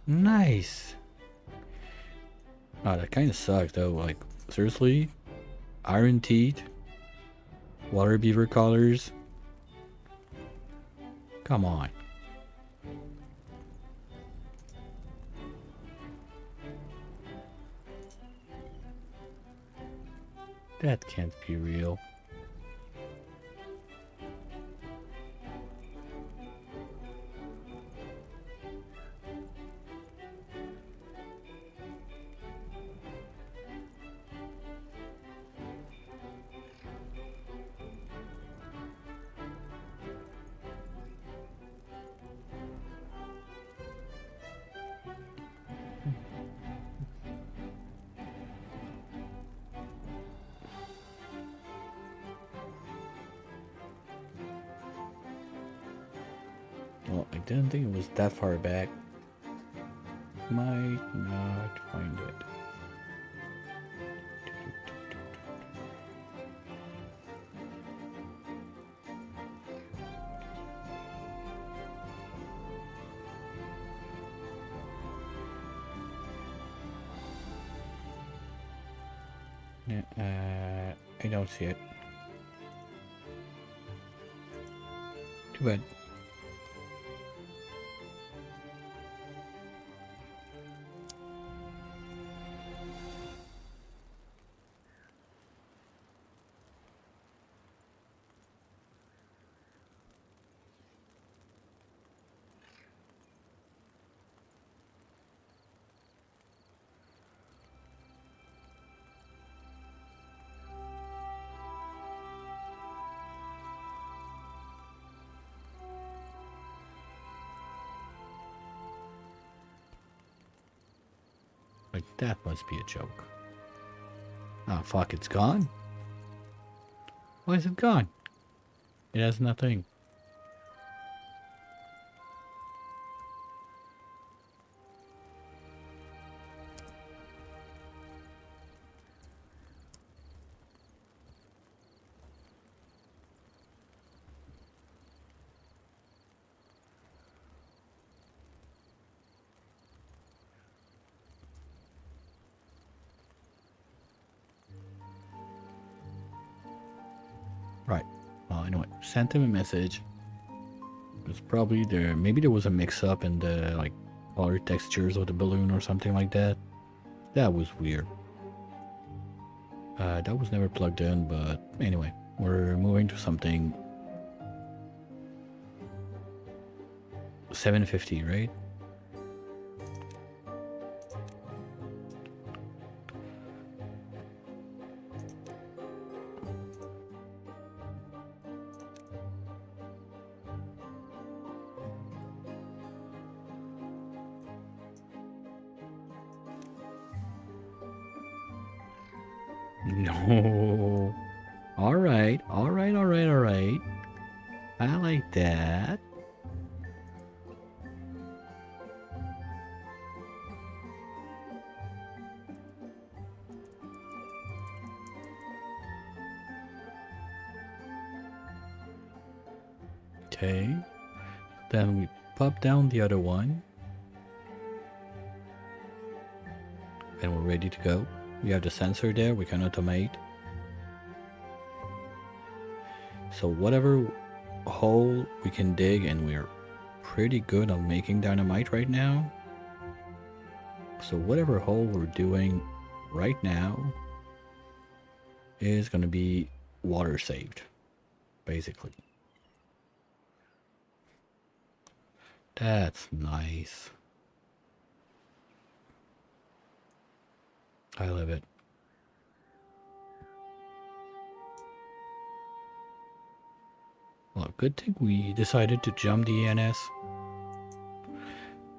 Nice. Oh, that kind of sucks though. Like, seriously? Iron teeth? Water beaver collars? Come on. That can't be real. Well, I didn't think it was that far back. Might not find it. I don't see it. Too bad. Like, that must be a joke. Oh, fuck, it's gone? Why is it gone? It has nothing. Right. Well, anyway, sent him a message. It's probably there. Maybe there was a mix-up in the like color textures of the balloon or something like that. That was weird. That was never plugged in, but anyway, we're moving to something 750, right? No. All right, all right, all right, all right. I like that. Okay. Then we pop down the other one. And we're ready to go. We have the sensor there, we can automate. So whatever hole we can dig, and we're pretty good on making dynamite right now. So whatever hole we're doing right now is going to be water saved, basically. That's nice. I love it. Well, good thing we decided to jump the ENS.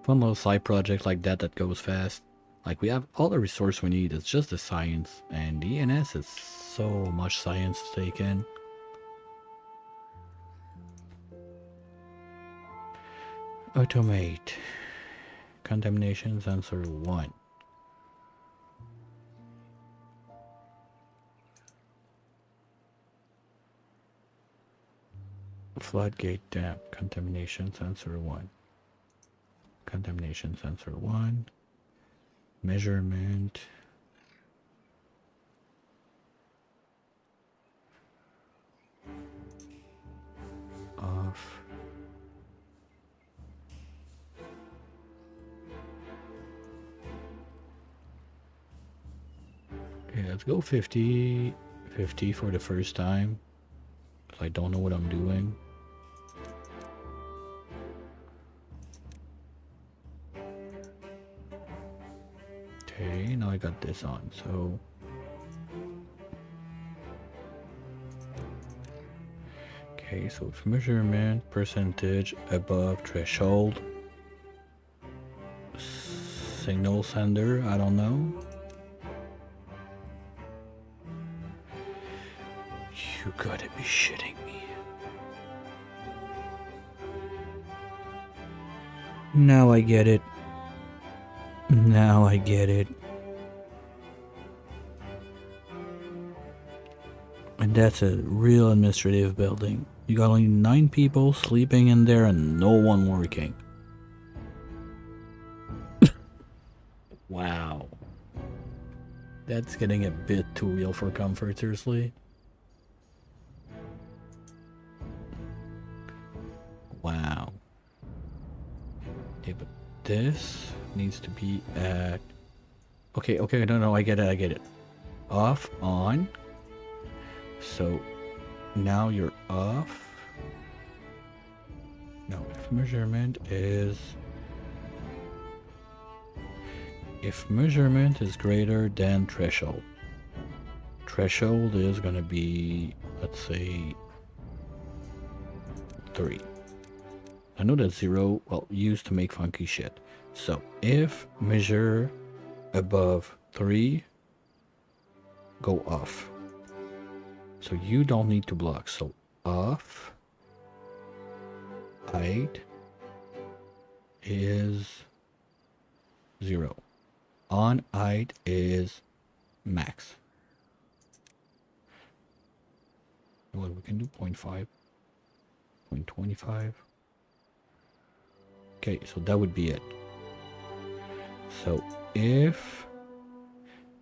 Fun little side project like that goes fast. Like, we have all the resource we need, it's just the science. And the ENS is so much science to take in. Automate. Contamination sensor 1. Floodgate dam. Contamination sensor 1. Contamination sensor 1. Measurement. Off. Okay, let's go 50. 50 for the first time. Because I don't know what I'm doing. Okay, now I got this on, so... Okay, so it's measurement, percentage above threshold. Signal sender, I don't know. You gotta be shitting me. Now I get it. Now I get it. And that's a real administrative building. You got only 9 people sleeping in there and no one working. Wow. That's getting a bit too real for comfort, seriously. Wow. Okay, but this needs to be at... Okay, no, I get it. Off, on. So, now you're off. No, if measurement is greater than threshold. Threshold is gonna be, let's say, 3. I know that 0, well, used to make funky shit. So if measure above 3, go off. So you don't need to block. So off height is 0. On height is max. Well, we can do 0.5, 0.25. Okay, so that would be it. So if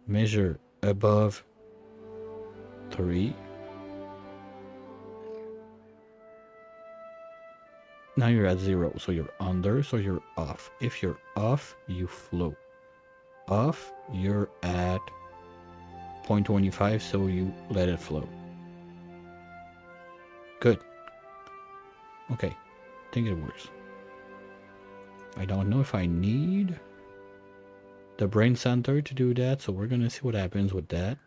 measure above 3, now you're at 0, so you're under, so you're off. If you're off, you flow. Off, you're at 0.25, so you let it flow. Good. Okay, I think it works. I don't know if I need the brain center to do that, so we're gonna see what happens with that.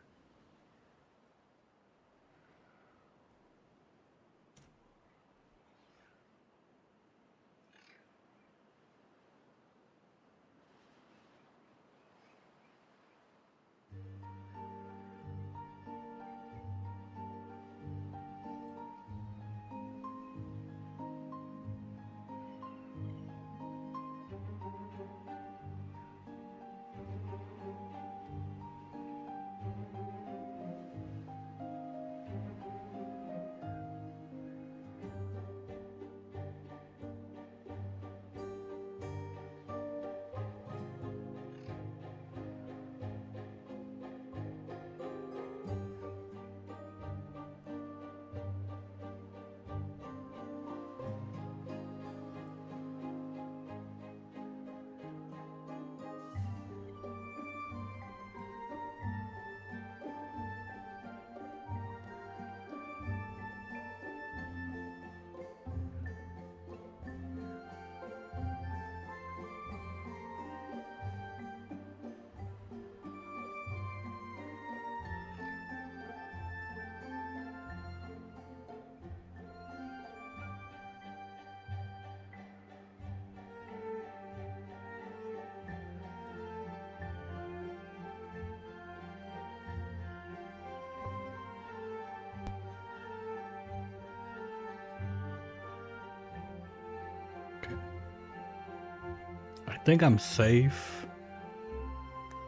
I think I'm safe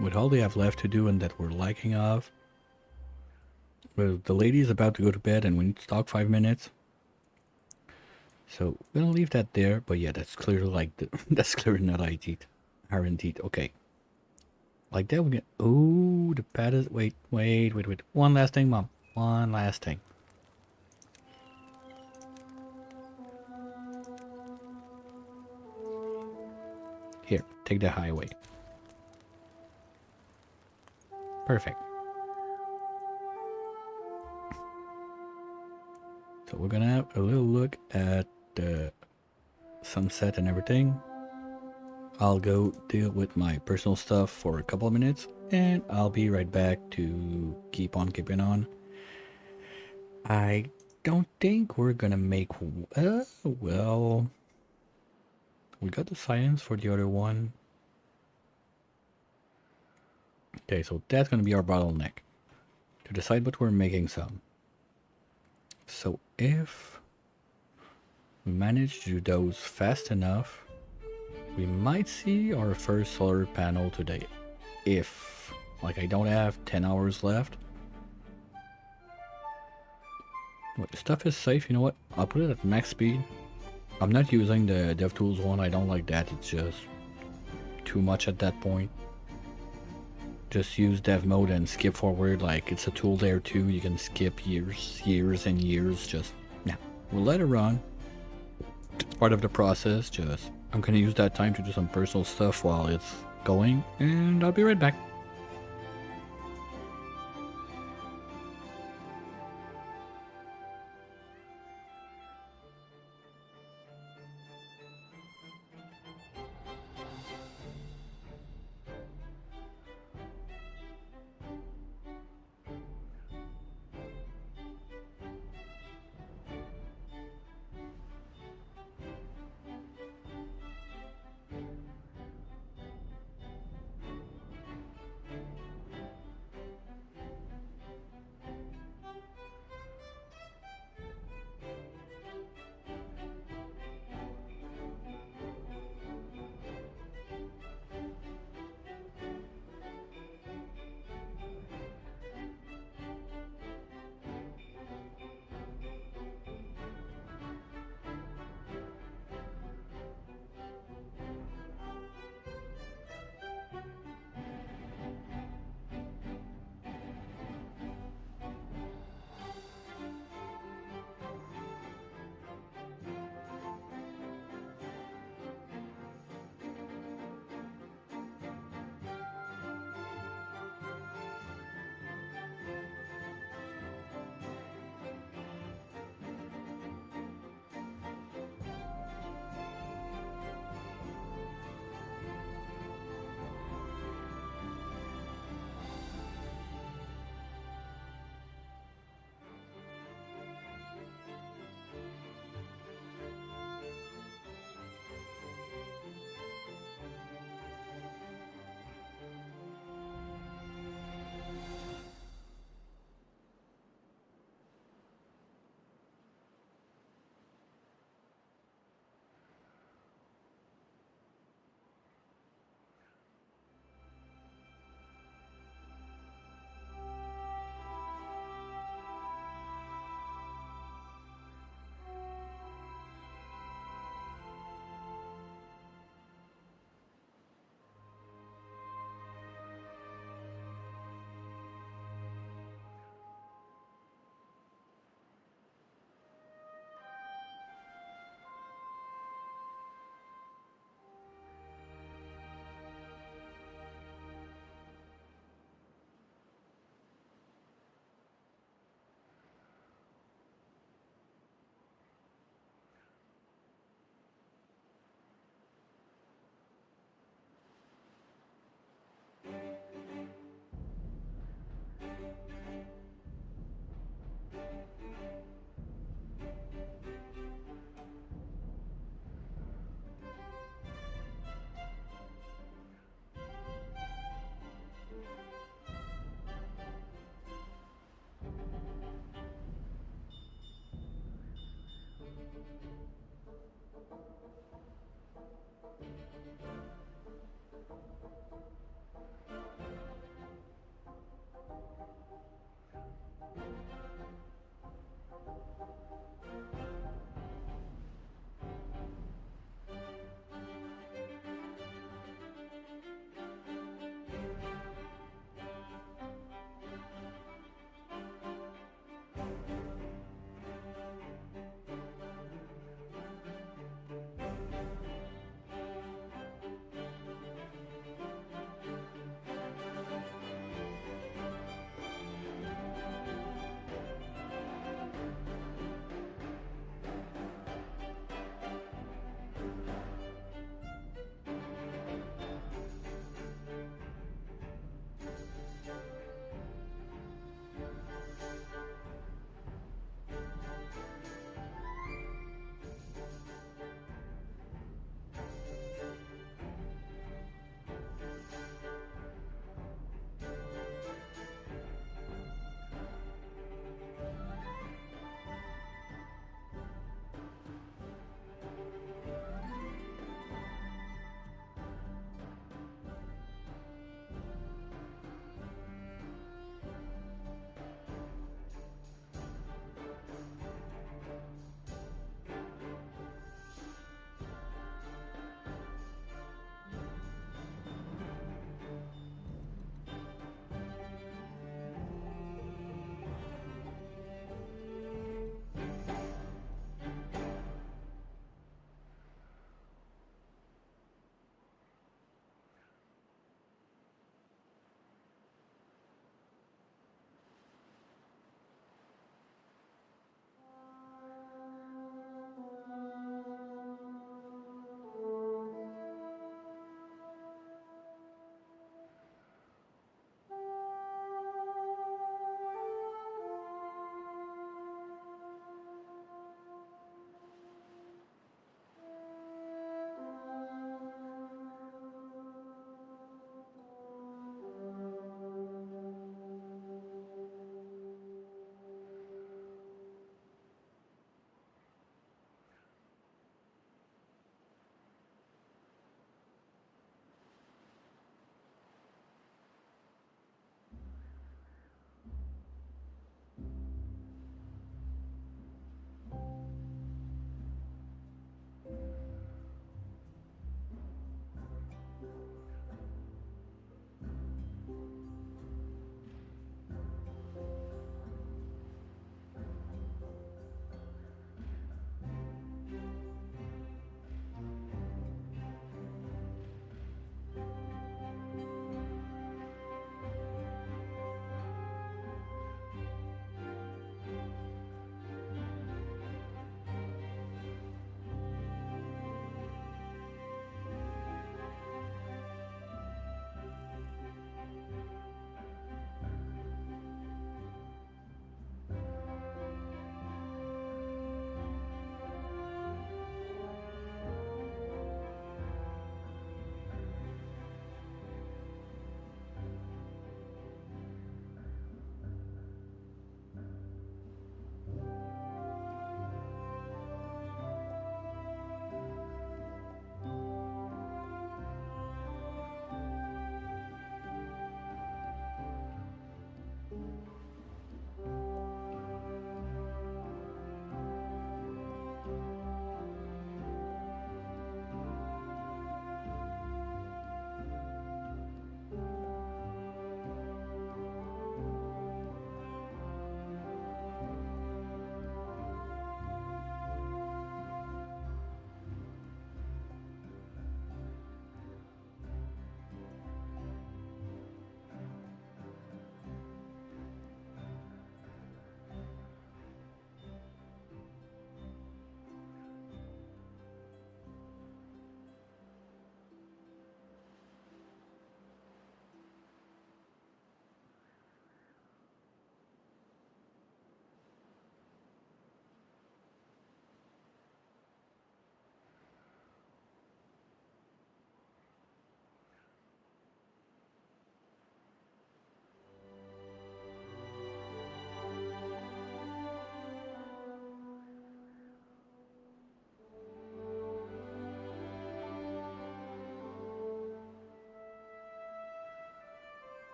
with all they have left to do and that we're liking of. Well, the lady is about to go to bed and we need to talk 5 minutes. So we're gonna leave that there, but yeah, that's clearly like that's clearly not our teeth. Okay. Like that we get ooh, the pad is wait. One last thing, Mom. One last thing. Here, take the highway. Perfect. So we're gonna have a little look at the sunset and everything. I'll go deal with my personal stuff for a couple of minutes and I'll be right back to keep on keeping on. I don't think we're gonna make well, we got the science for the other one. Okay, so that's gonna be our bottleneck to decide what we're making some. So if we manage to do those fast enough, we might see our first solar panel today. If, like, I don't have 10 hours left. What, the stuff is safe, you know what? I'll put it at max speed. I'm not using the DevTools one, I don't like that, it's just too much at that point. Just use dev mode and skip forward, like it's a tool there too, you can skip years and years, just, yeah. We'll let it run. It's part of the process, just, I'm gonna use that time to do some personal stuff while it's going, and I'll be right back.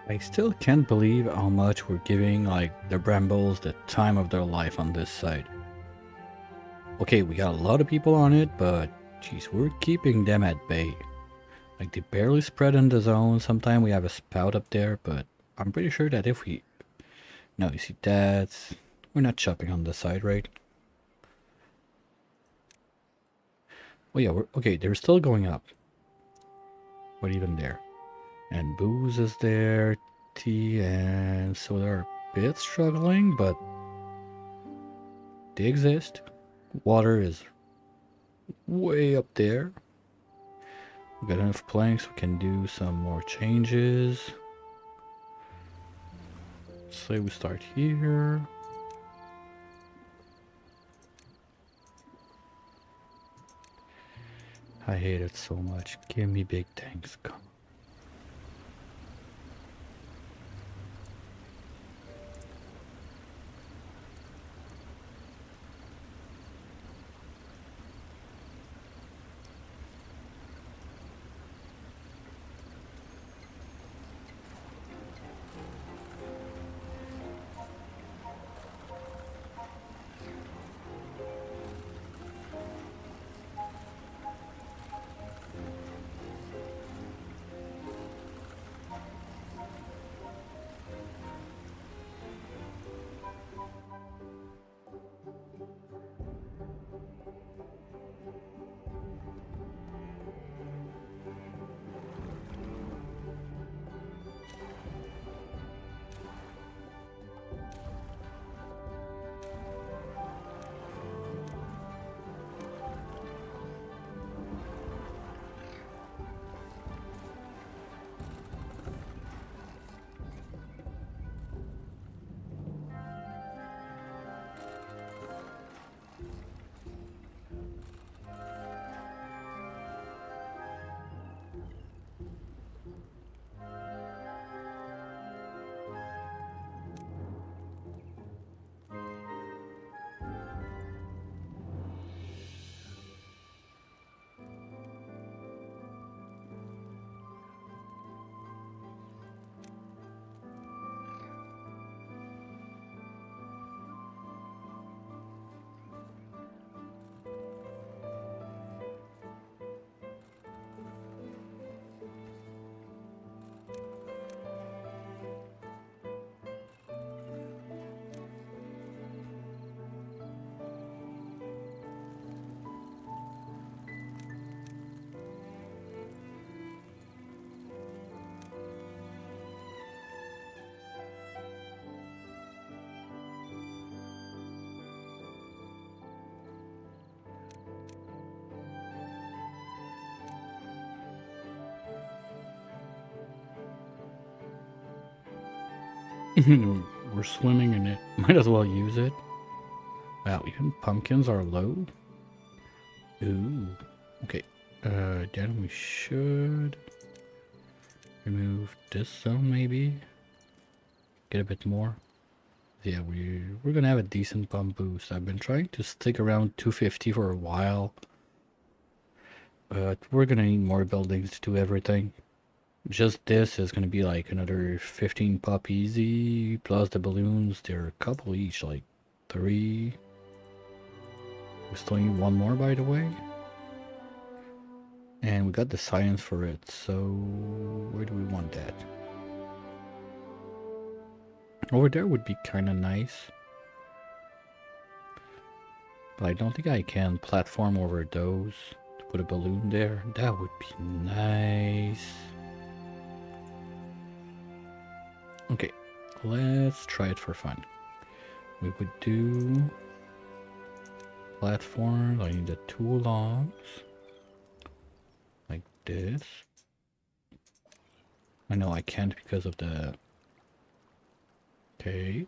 I still can't believe how much we're giving like the brambles the time of their life on this side. Okay, we got a lot of people on it, but geez, we're keeping them at bay. Like they barely spread in the zone. Sometimes we have a spout up there, but I'm pretty sure that if we... No, you see that's... We're not chopping on the side, right? Oh yeah, we're... Okay, they're still going up. But even there. And booze is there, tea, and so they're a bit struggling, but they exist. Water is way up there. We got enough planks, we can do some more changes. Say we start here. I hate it so much. Give me big tanks. Come. We're swimming in it. Might as well use it. Wow, even pumpkins are low. Ooh. Okay. Then we should remove this zone maybe. Get a bit more. Yeah, we're gonna have a decent pump boost. I've been trying to stick around 250 for a while. But we're gonna need more buildings to do everything. Just this is gonna be like another 15 pop easy, plus the balloons. They're a couple each, like 3. We still need one more, by the way. And we got the science for it, so where do we want that? Over there would be kind of nice. But I don't think I can platform over those to put a balloon there. That would be nice. Okay, let's try it for fun. We would do platforms. I need the 2 logs. Like this. I know I can't because of the... Okay.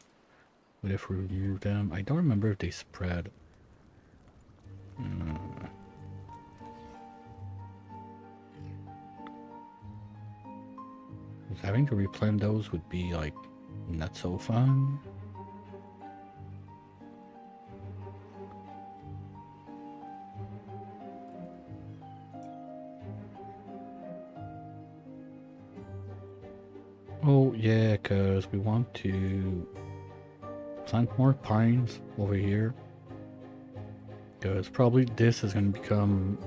But if we remove them... I don't remember if they spread. Having to replant those would be like not so fun. Oh yeah, because we want to plant more pines over here. Because probably this is going to become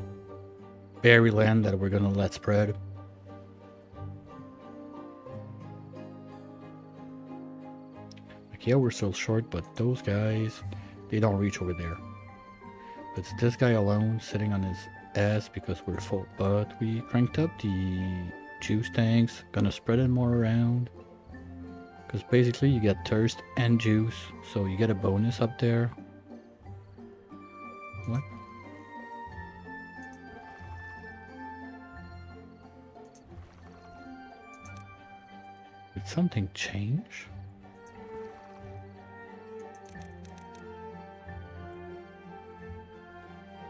berry land that we're going to let spread. Like, yeah, we're still short, but those guys, they don't reach over there. It's this guy alone sitting on his ass because we're full. But we cranked up the juice tanks, gonna spread it more around. Because basically you get thirst and juice, so you get a bonus up there. What? Did something change?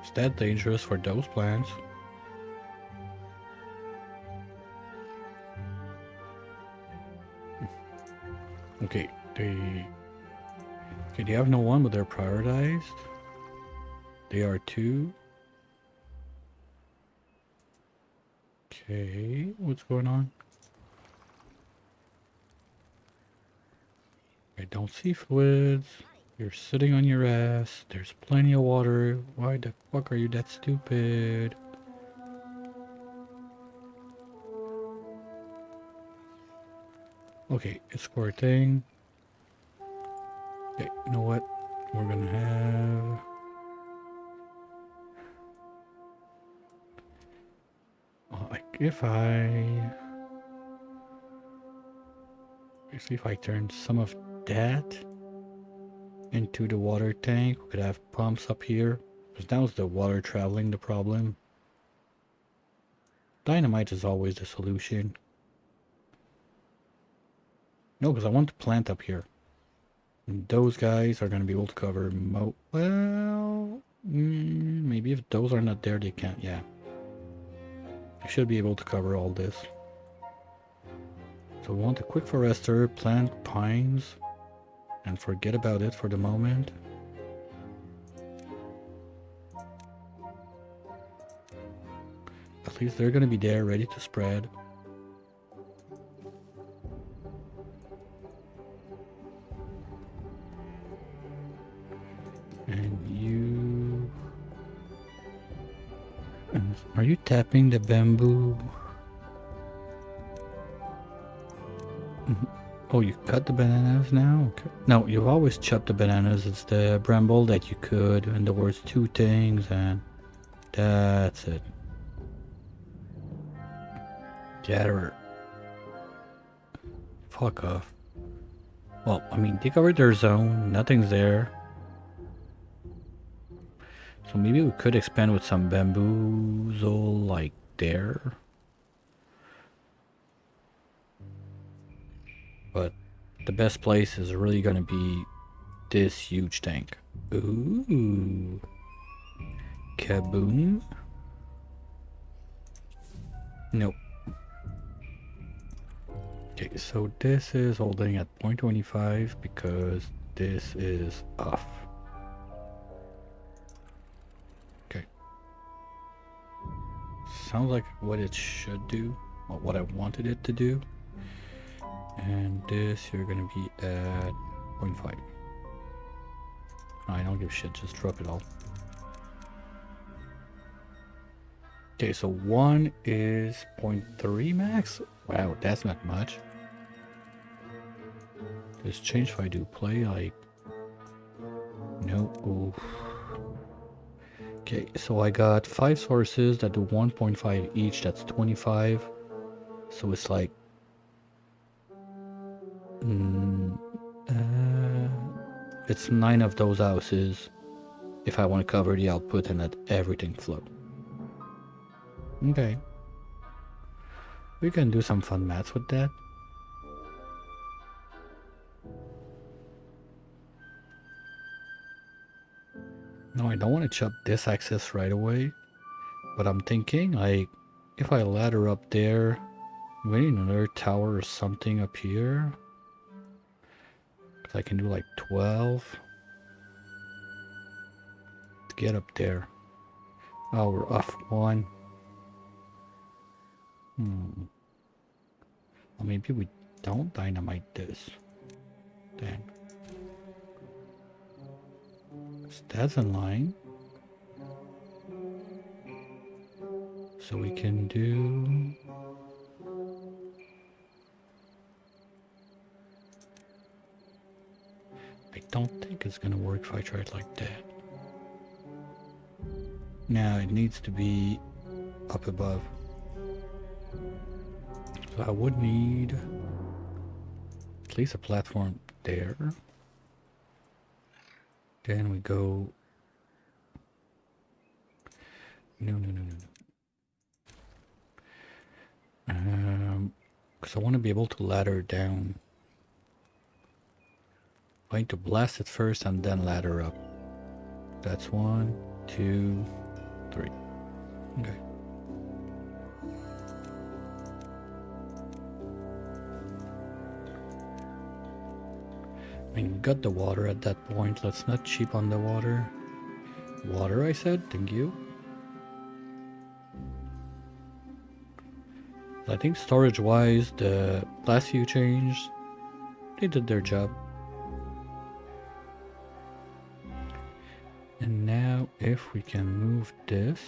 Is that dangerous for those plants? Okay, they have no one, but they're prioritized. They are two. Okay, what's going on? I don't see fluids. You're sitting on your ass. There's plenty of water. Why the fuck are you that stupid? Okay, it's squirting. Okay, you know what? We're gonna have... like, if I... let's see if I turn some of that into the water tank. We could have pumps up here. Because now is the water traveling the problem. Dynamite is always the solution. No, because I want to plant up here. And those guys are going to be able to cover well, maybe if those are not there, they can't. Yeah. I should be able to cover all this. So we want a quick forester, plant pines, and forget about it for the moment. At least they're going to be there, ready to spread. And you... are you tapping the bamboo? Oh, you cut the bananas now? Okay. No, you've always chopped the bananas. It's the bramble that you could, and there was two things, and that's it. Gather. Fuck off. Well, I mean, they covered their zone. Nothing's there. So maybe we could expand with some bamboozle, like there. But the best place is really gonna be this huge tank. Ooh. Kaboom. Nope. Okay, so this is holding at 0.25 because this is off. Okay. Sounds like what it should do, or what I wanted it to do. And this, you're gonna be at 0.5. I don't give a shit, just drop it all. Okay, so one is 0.3 max. Wow, that's not much. This change if I do play, like... no. Oof. Okay, so I got 5 sources that do 1.5 each, that's 25. So it's like... it's 9 of those houses if I want to cover the output and let everything flow. Okay. We can do some fun maths with that. No, I don't want to chop this axis right away. But I'm thinking, like, if I ladder up there, we need another tower or something up here. Cause I can do like 12 to get up there. Oh, we're off 1. Well, maybe we Don't dynamite this. Then. So that's in line. So we can do... I don't think it's gonna work if I try it like that. Now it needs to be up above. So I would need at least a platform there. Then we go... No. Because I want to be able to ladder down. I need to blast it first and then ladder up. That's 1, 2, 3. Okay. I mean, we got the water at that point. Let's not cheap on the water. Water, I said. Thank you. I think storage-wise, the last few changes, they did their job. And now, if we can move this...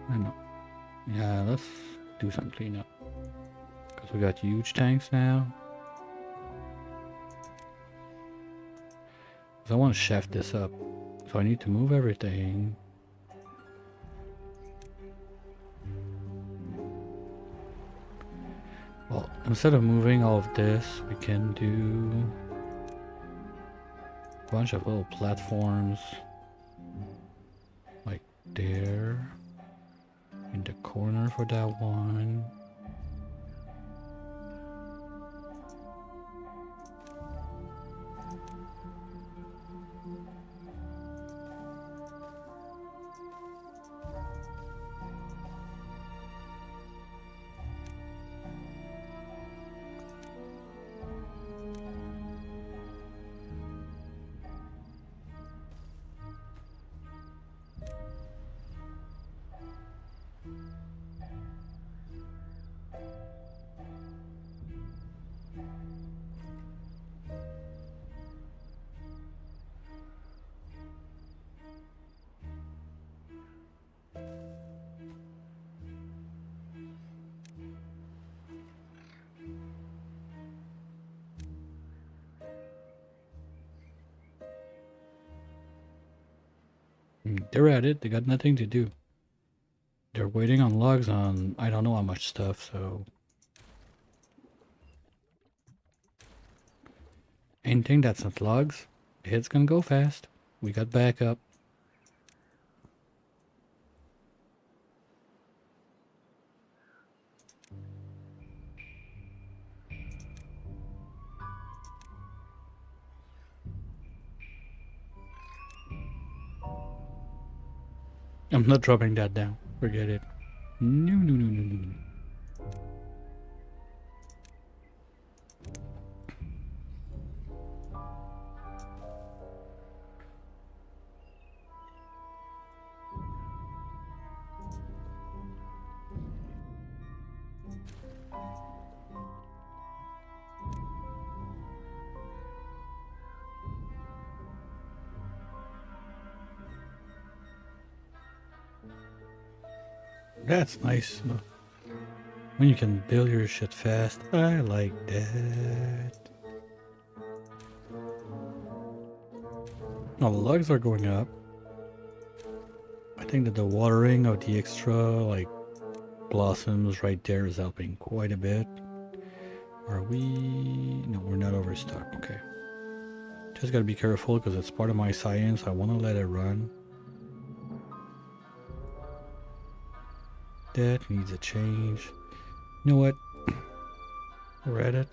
I know. Yeah, let's do some cleanup. Because we got huge tanks now. Because I want to shaft this up. So I need to move everything. Well, instead of moving all of this, we can do a bunch of little platforms. Like there. In the corner for that one. They're at it. They got nothing to do. They're waiting on logs on I don't know how much stuff, so... Anything that's not logs, it's gonna go fast. We got backup. I'm not dropping that down. Forget it. No. That's nice. When you can build your shit fast. I like that. Oh, the logs are going up. I think that the watering of the extra, like, blossoms right there is helping quite a bit. Are we... No, we're not overstocked. Okay. Just gotta be careful because it's part of my science. I want to let it run. That needs a change. You know what? We're at it.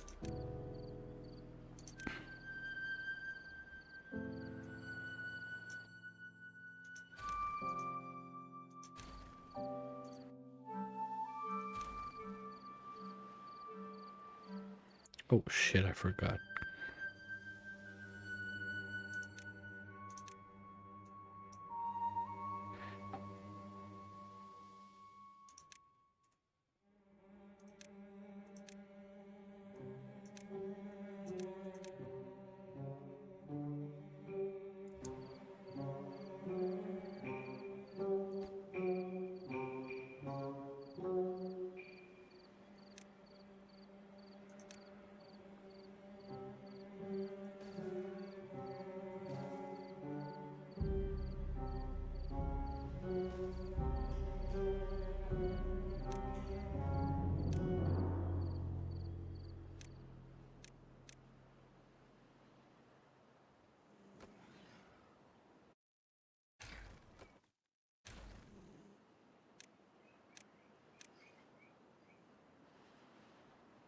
Oh shit, I forgot.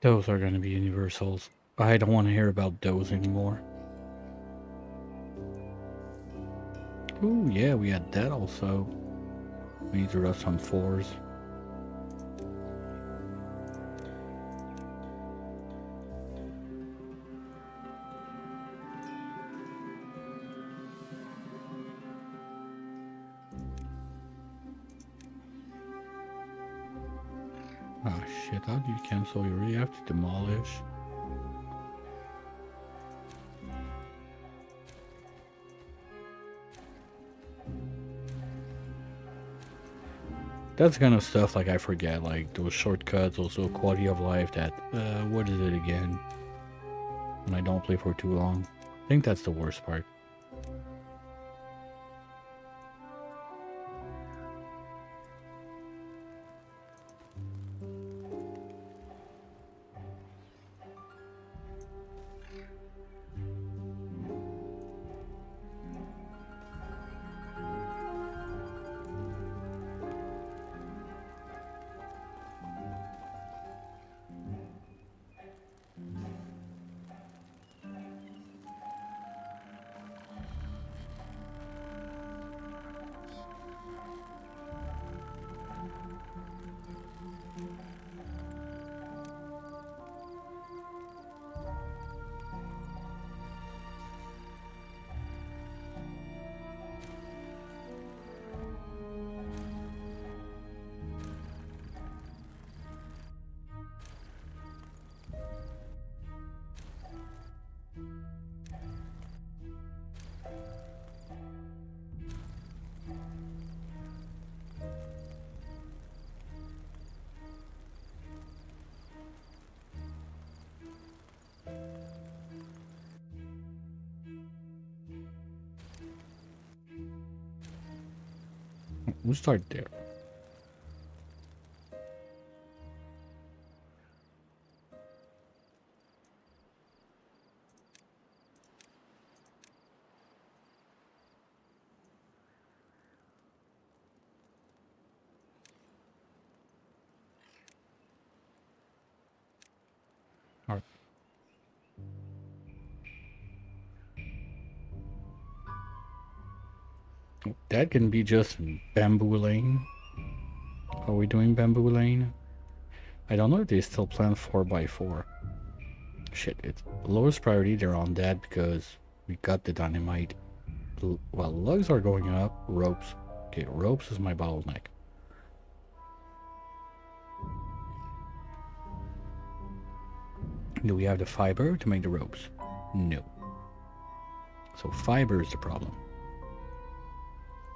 Those are gonna be universals. I don't want to hear about those anymore. Ooh, yeah, we had that also. We need to rush some fours. Oh shit, how do you cancel? You really have to demolish. That's kind of stuff like I forget, like those shortcuts, also quality of life that, what is it again? When I don't play for too long. I think that's the worst part. We'll start there. Alright. That can be just bamboo lane. Are we doing bamboo lane? I don't know if they still plan 4x4. Shit, it's lowest priority, they're on that because we got the dynamite. Well, lugs are going up. Ropes. Okay, ropes is my bottleneck. Do we have the fiber to make the ropes? No. So fiber is the problem.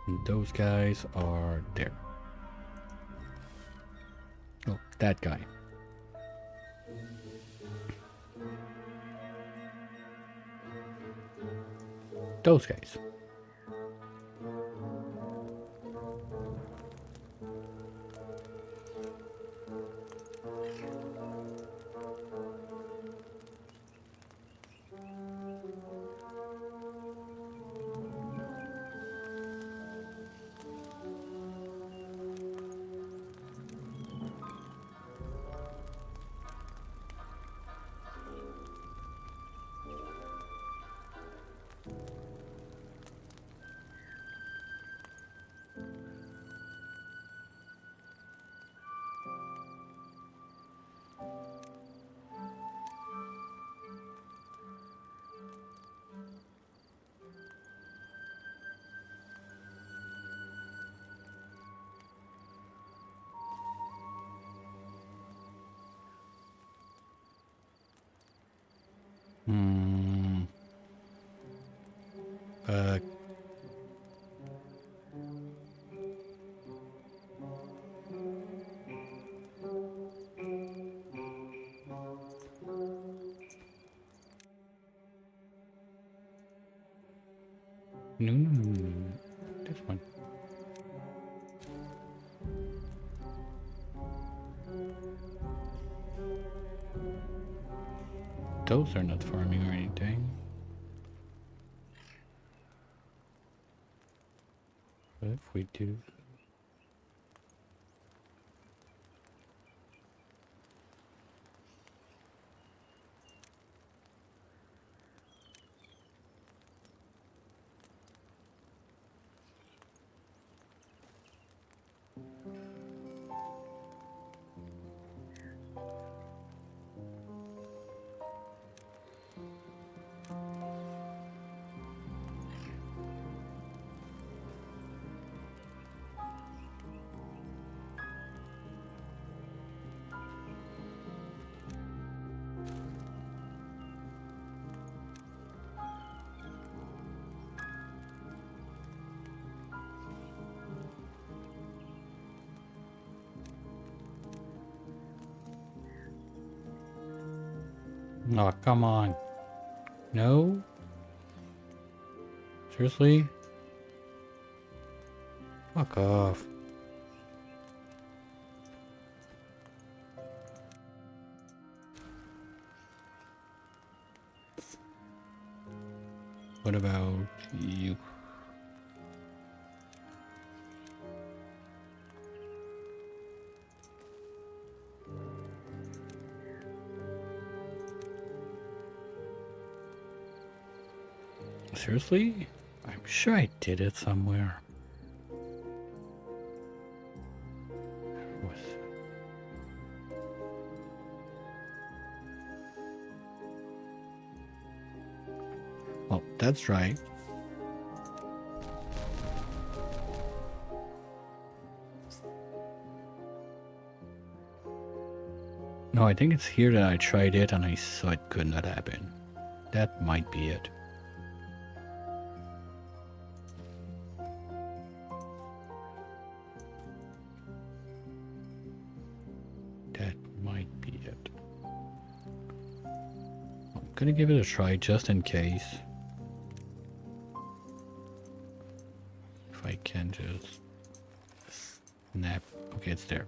And those guys are there. Oh, that guy. Those guys. Hmm. Uh. No, no, no, no, no. This one. Those are not farming or anything. But if we do... Oh, come on. No? Seriously? Fuck off. What about you? Seriously? I'm sure I did it somewhere. Well, that's right. No, I think it's here that I tried it and I saw it could not happen. That might be it. That might be it. I'm gonna give it a try just in case. If I can just snap. Okay, it's there.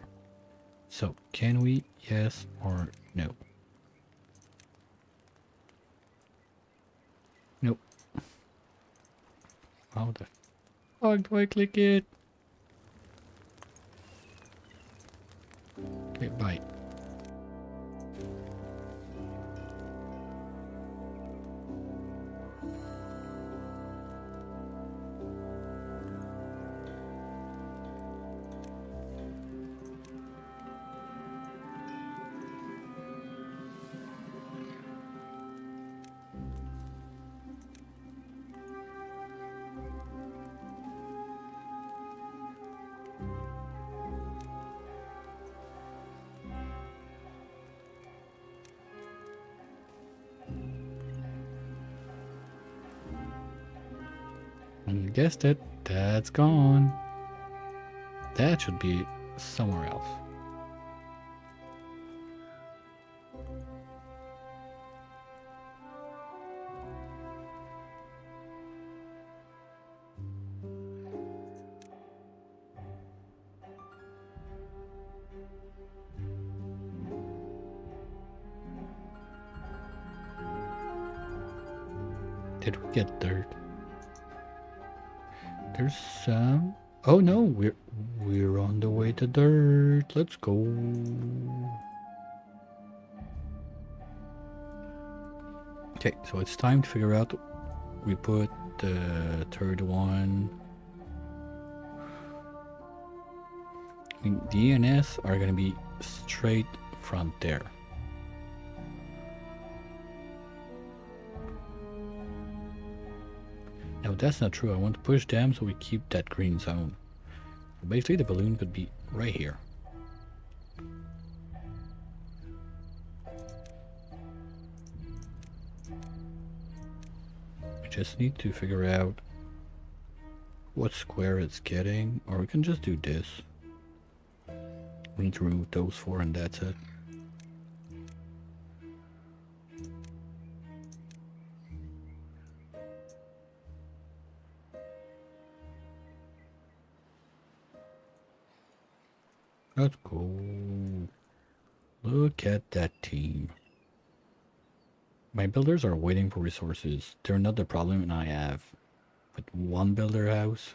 So, can we? Yes or no? Nope. How the fuck do I click it? Okay, bye. And guessed it, that's gone. That should be somewhere else. Did we get dirt? There's some. Oh no, we're on the way to dirt. Let's go. Okay, so it's time to figure out. We put the third one. I mean, the E and S are gonna be straight from there. No, that's not true. I want to push them so we keep that green zone. Basically, the balloon could be right here. We just need to figure out what square it's getting, or we can just do this. We need to remove those four and that's it. Let's go. Look at that team. My builders are waiting for resources. They're not the problem I have. With one builder house.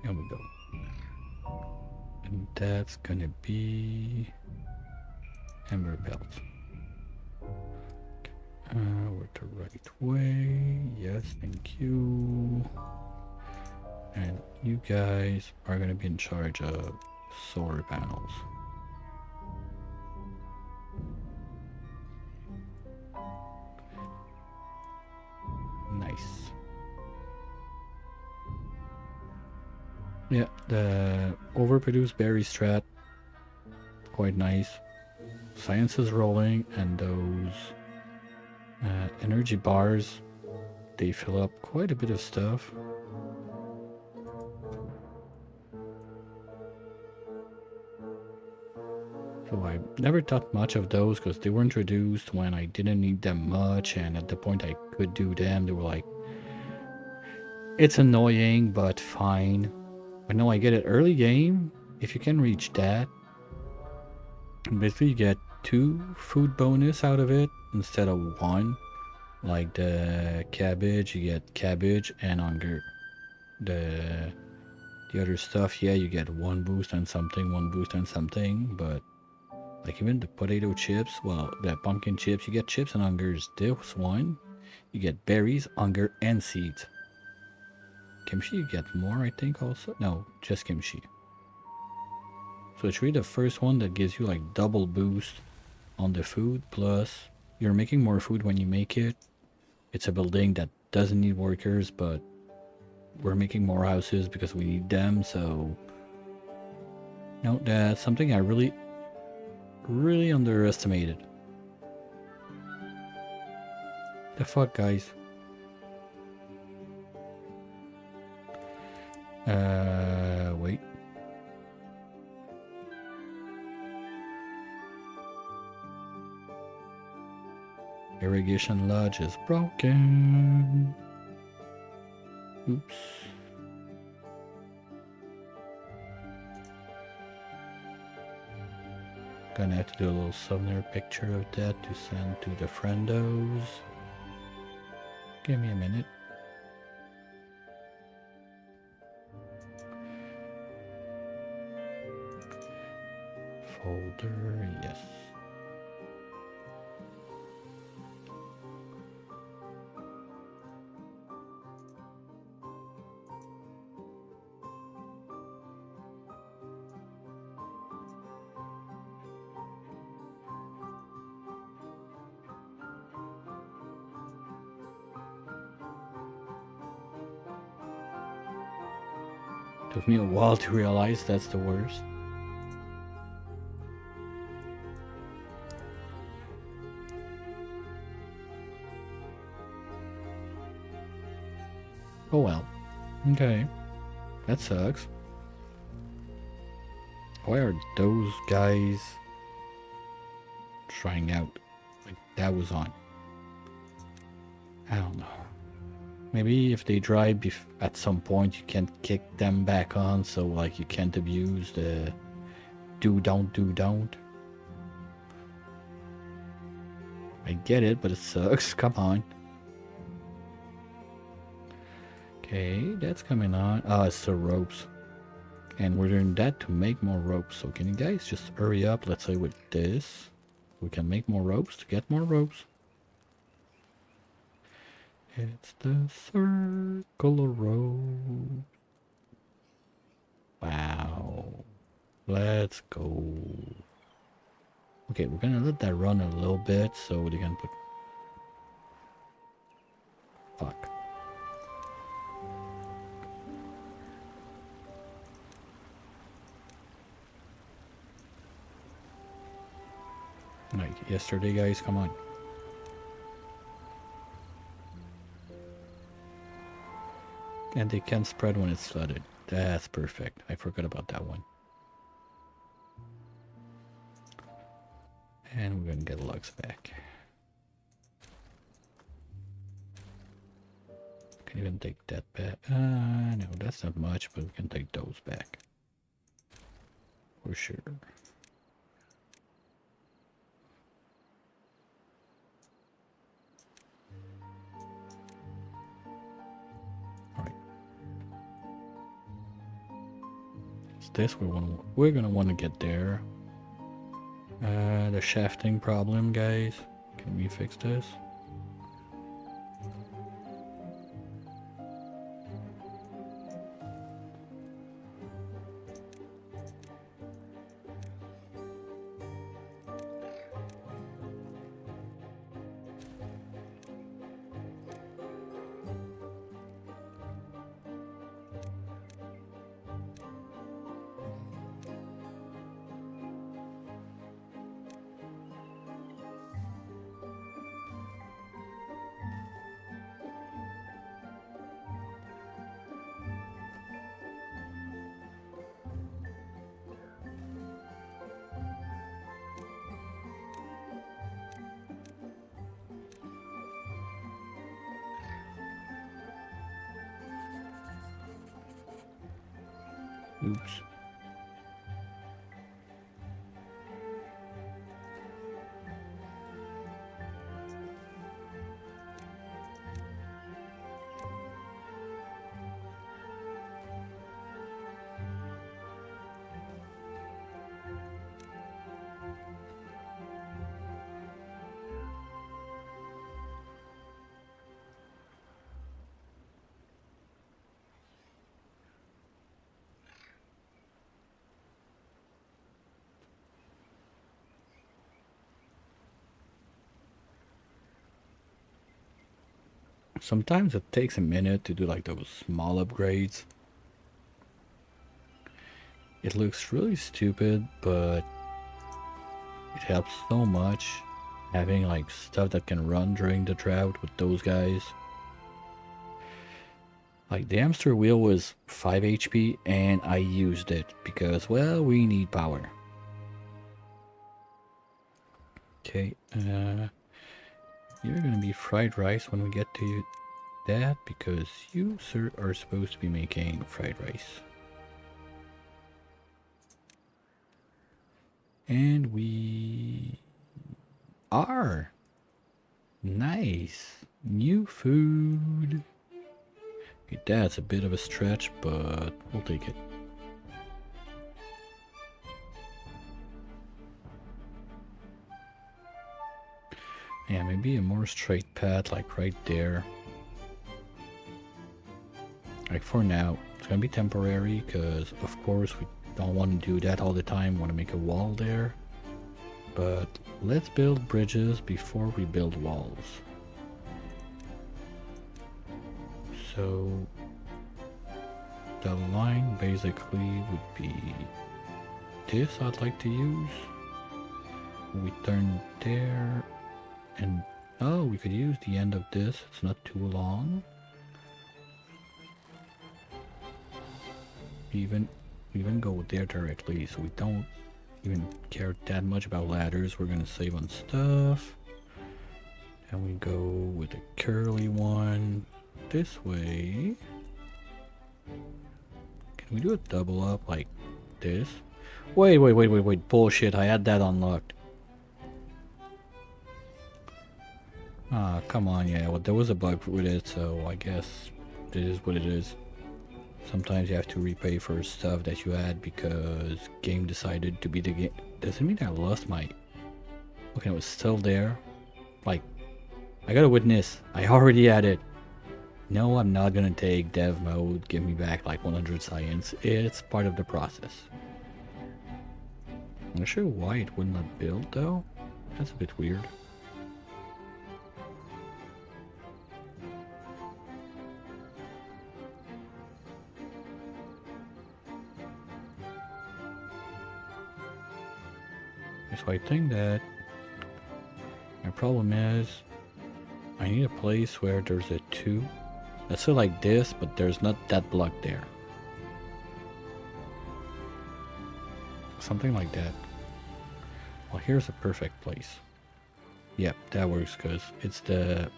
There we go. And that's gonna be Ember Belt. We're the right way. Yes, thank you. And you guys are gonna be in charge of solar panels. Nice. Yeah, the overproduced berry strat, quite nice. Science is rolling, and those energy bars they fill up quite a bit of stuff. So I never thought much of those because they were introduced when I didn't need them much, and at the point I could do them, they were like, it's annoying, but fine. But no, I get it early game. If you can reach that, basically you get 2 food bonus out of it instead of 1. Like the cabbage, you get cabbage and hunger. The other stuff, yeah, you get 1 boost and something, 1 boost and something, but like even the potato chips, well, the pumpkin chips, you get chips and hungers. This one, you get berries, hunger, and seeds. Kimchi, you get more, I think, also. No, just kimchi. So it's really the first one that gives you like double boost on the food, plus you're making more food when you make it. It's a building that doesn't need workers, but we're making more houses because we need them, so... No, that's something I really underestimated. The fuck, guys? Wait. Irrigation lodge is broken. Oops. Gonna have to do a little souvenir picture of that to send to the friendos. Give me a minute. Folder, yes. Took me a while to realize that's the worst. Oh well. Okay. That sucks. Why are those guys trying out? Like that was on. I don't know. Maybe if they dry at some point you can't kick them back on, so like you can't abuse the don't. I get it, but it sucks. Come on. Okay, that's coming on. Oh, it's the ropes. And we're doing that to make more ropes. So can you guys just hurry up? Let's say with this, we can make more ropes to get more ropes. It's the circle of road. Wow. Let's go. Okay, we're gonna let that run a little bit so they can put... Fuck. Like yesterday, guys, come on. And they can spread when it's flooded. That's perfect. I forgot about that one. And we're gonna get lugs back. Can even take that back. No, that's not much, but we can take those back. For sure. Alright. It's this we're gonna want to get there. The shafting problem, guys. Can we fix this? Oops. Sometimes it takes a minute to do like those small upgrades. It looks really stupid, but it helps so much having like stuff that can run during the drought with those guys. Like the hamster wheel was 5 HP and I used it because, well, we need power. Okay, you're gonna be fried rice when we get to that because you, sir, are supposed to be making fried rice. And we are. Nice. New food. Okay, that's a bit of a stretch, but we'll take it. Yeah, maybe a more straight path, like right there. Like for now, it's gonna be temporary, because of course we don't want to do that all the time. Want to make a wall there. But let's build bridges before we build walls. So the line basically would be this I'd like to use. We turn there and oh, we could use the end of this. It's not too long. Even go there directly, so we don't even care that much about ladders. We're gonna save on stuff. And we go with a curly one this way. Can we do a double up like this? Wait, bullshit, I had that unlocked. Ah, come on, yeah, well there was a bug with it, so I guess it is what it is. Sometimes you have to repay for stuff that you had because game decided to be the game. Doesn't mean I lost my... Okay, it was still there. Like, I got a witness. I already had it. No, I'm not gonna take dev mode. Give me back like 100 science. It's part of the process. I'm not sure why it would not build though. That's a bit weird. So I think that my problem is I need a place where there's a 2. Let's say like this, but there's not that block there. Something like that. Well, here's a perfect place. Yep, that works because it's the...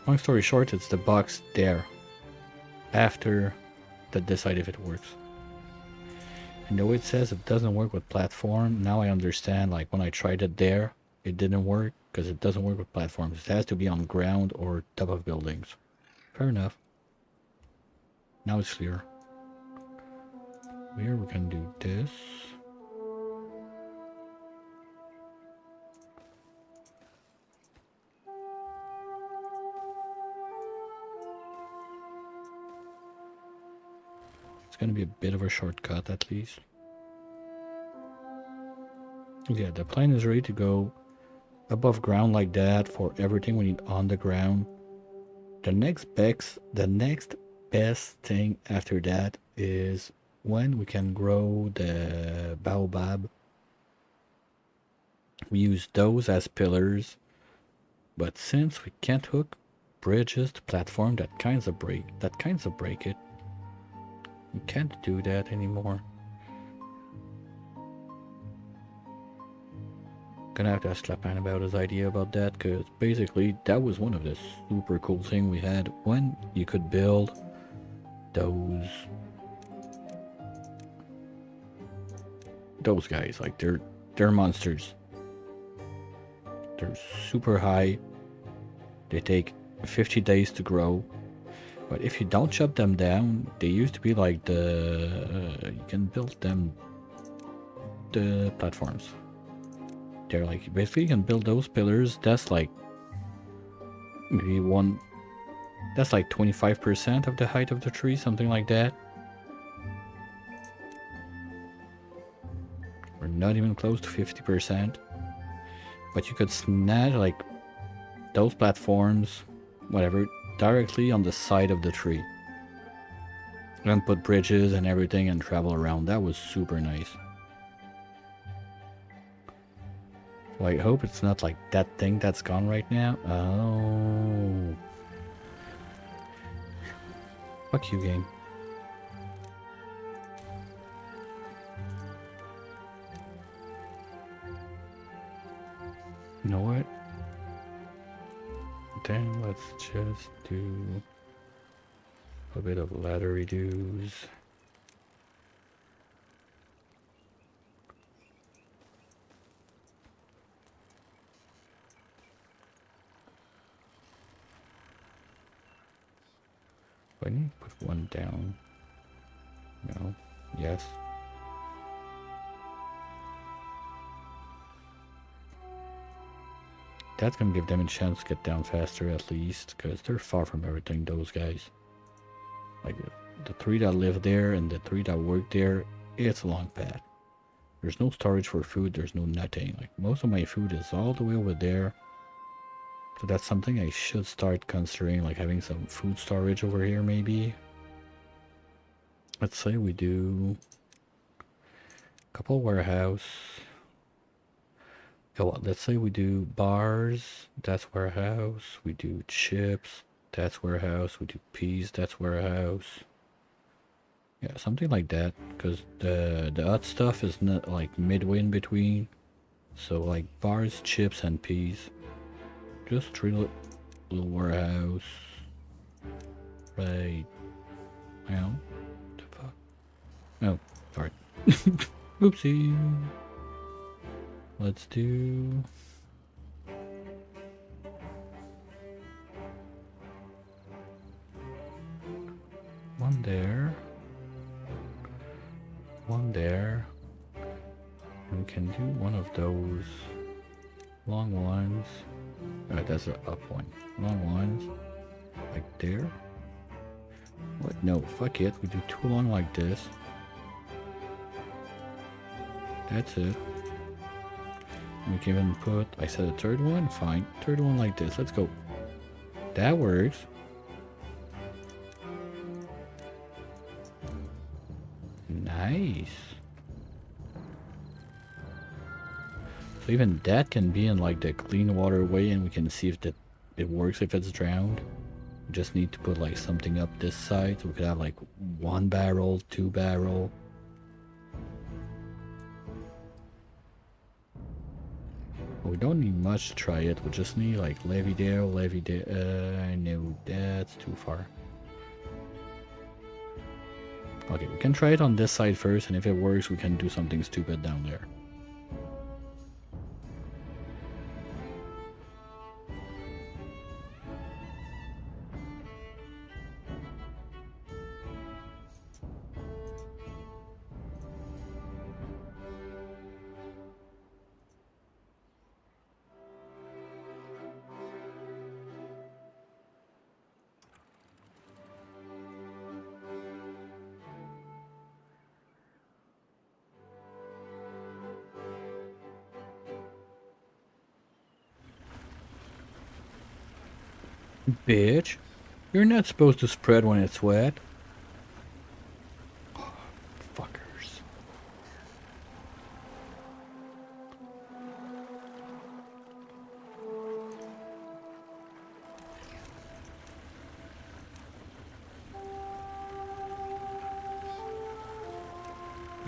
Long story short, it's the box there. After that decide if it works. And the way it says it doesn't work with platform, now I understand, like when I tried it there, it didn't work because it doesn't work with platforms. It has to be on ground or top of buildings. Fair enough. Now it's clear. Here we can do this. It's gonna be a bit of a shortcut at least. Yeah, the plan is ready to go above ground like that for everything we need on the ground. The next best thing after that is when we can grow the baobab. We use those as pillars, but since we can't hook bridges to platform, that kinds of break it. We can't do that anymore. Gonna have to ask Clapan about his idea about that, because basically that was one of the super cool things we had when you could build those guys. Like they're monsters. They're super high. They take 50 days to grow. But if you don't chop them down, they used to be like you can build them the platforms. They're like, basically you can build those pillars. That's like maybe that's like 25% of the height of the tree, something like that. We're not even close to 50%. But you could snag like those platforms, whatever, directly on the side of the tree. And put bridges and everything and travel around. That was super nice. So I hope it's not like that thing that's gone right now. Oh. Fuck you, game. You know what? Then let's just do a bit of ladder reduce. I need to put one down. No. Yes. That's gonna give them a chance to get down faster at least, because they're far from everything, those guys. Like the 3 that live there and the 3 that work there, it's a long path. There's no storage for food, there's no nothing. Like most of my food is all the way over there. So that's something I should start considering, like having some food storage over here maybe. Let's say we do a couple warehouse. Oh, let's say we do bars, that's warehouse. We do chips, that's warehouse. We do peas, that's warehouse. Yeah, something like that, because the hot stuff is not like midway in between. So like bars, chips, and peas. Just 3 little warehouse. Right. Now, the fuck? Oh, sorry. Oopsie. Let's do one there, one there, and we can do one of those long ones. Alright, that's an up one. Long ones, like there. What? No, fuck it. We do 2 long like this. That's it. We can even put, I said a 3rd one? Fine. 3rd one like this. Let's go. That works. Nice. So even that can be in like the clean water way, and we can see if it works if it's drowned. We just need to put like something up this side so we could have like 1 barrel, 2 barrel. We don't need much to try it. We just need like levy there. No, that's too far. Okay, we can try it on this side first, and if it works, we can do something stupid down there. Bitch, you're not supposed to spread when it's wet. Oh, fuckers.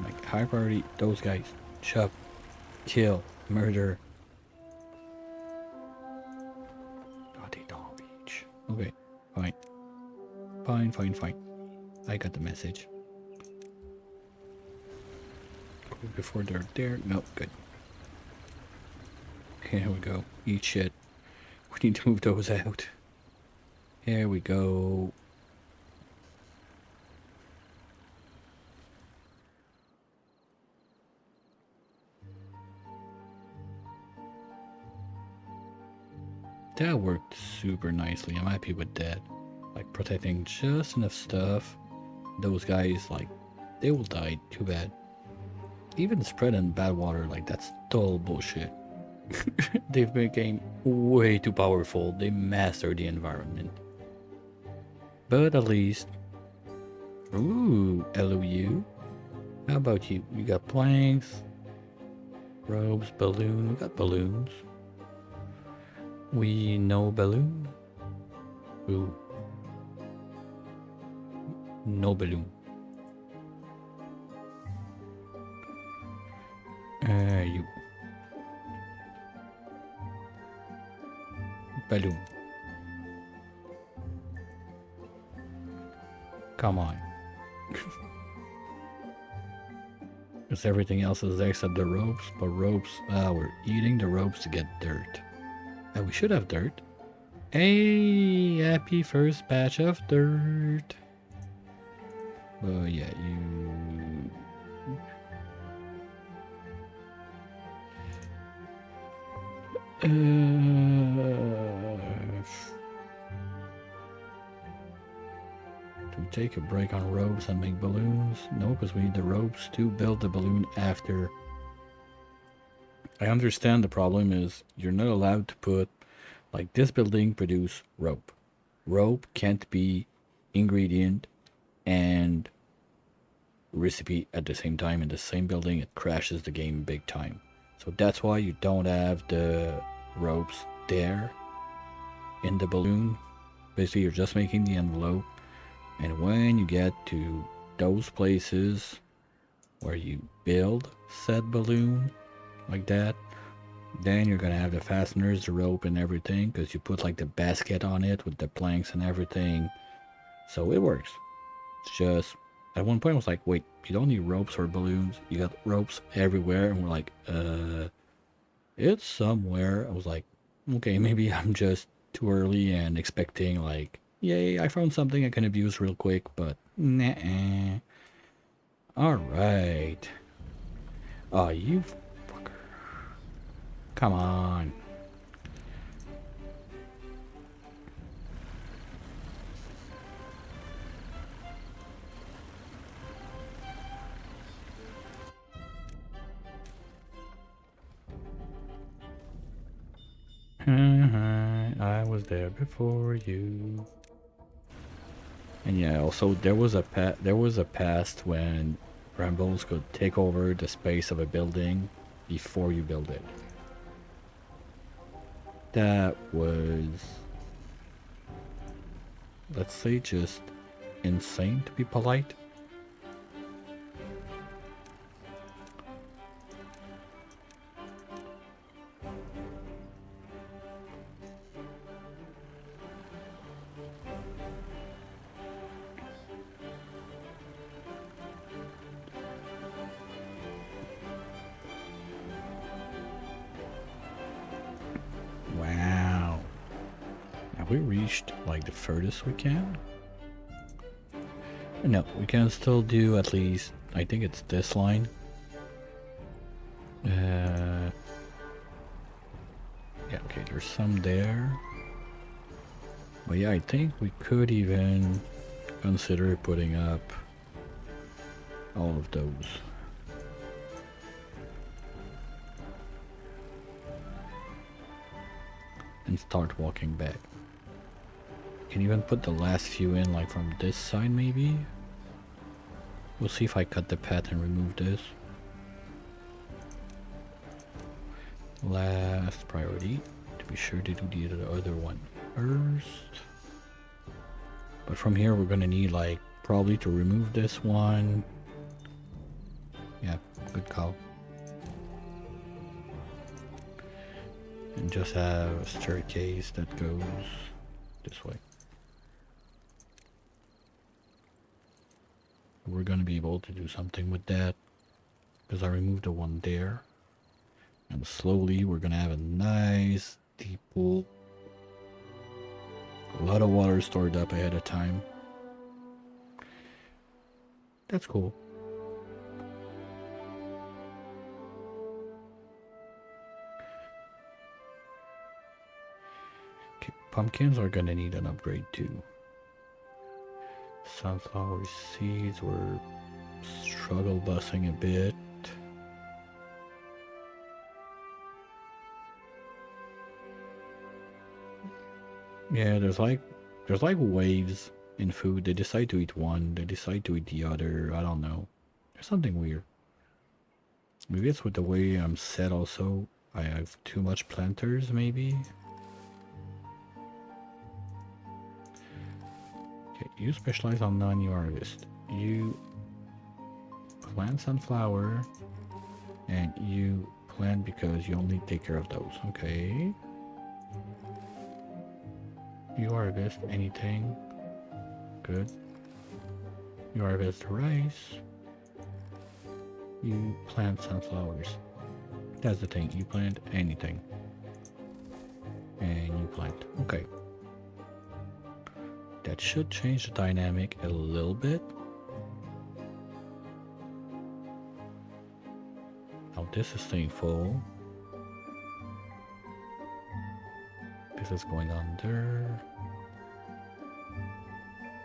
Like, high priority, those guys. Chop, kill, murder. Oh, they don't reach. Okay, fine. Fine. I got the message. Before they're there. No, good. Here we go. Eat shit. We need to move those out. Here we go. That worked super nicely. I'm happy with that. Like protecting just enough stuff. Those guys, like, they will die. Too bad. Even spreading bad water, like, that's total bullshit. They've become way too powerful. They master the environment. But at least... Ooh, LOU. How about you? You got planks, ropes, balloon. We got balloons. We know balloon. Ooh. No balloon. You. Balloon. Come on. Because everything else is there except the ropes. But ropes, we're eating the ropes to get dirt. And we should have dirt. Hey, happy first batch of dirt. Oh yeah, you... Do we take a break on ropes and make balloons? No, because we need the ropes to build the balloon after. I understand the problem is you're not allowed to put, like, this building produce rope. Rope can't be ingredient and recipe at the same time in the same building. It crashes the game big time. So that's why you don't have the ropes there in the balloon. Basically, you're just making the envelope. And when you get to those places where you build said balloon like that, then you're gonna have the fasteners, the rope and everything, because you put like the basket on it with the planks and everything. So it works. It's just at one point I was like, wait, you don't need ropes or balloons. You got ropes everywhere. And we're like, it's somewhere. I was like, okay, maybe I'm just too early and expecting like, yay, I found something I can abuse real quick, but nah. Alright. Oh, you fucker. Come on. I was there before you. And yeah, also there was a past when Brambles could take over the space of a building before you build it. That was, let's say, just insane to be polite. Wow. Have we reached like the furthest we can? No, we can still do at least, I think it's this line. Yeah, okay, there's some there. But yeah, I think we could even consider putting up all of those. And start walking back. Can even put the last few in like from this side maybe? We'll see if I cut the path and remove this. Last priority, to be sure to do the other one first. But from here we're gonna need like probably to remove this one. Yeah, good call. And just have a staircase that goes this way. we're gonna be able to do something with that because I removed the one there. And slowly we're gonna have a nice deep pool. A lot of water stored up ahead of time. That's cool. Okay, pumpkins are gonna need an upgrade too. Sunflower seeds were struggle busing a bit. Yeah, there's like waves in food. They decide to eat one, they decide to eat the other. I don't know. There's something weird. Maybe it's with the way I'm set also. I have too much planters maybe. Okay, you specialize on non-new harvest. You plant sunflower and you plant because you only take care of those. Okay. You harvest anything. Good. You harvest rice. You plant sunflowers. That's the thing. You plant anything. And you plant. Okay. That should change the dynamic a little bit. Now this is staying full. This is going under.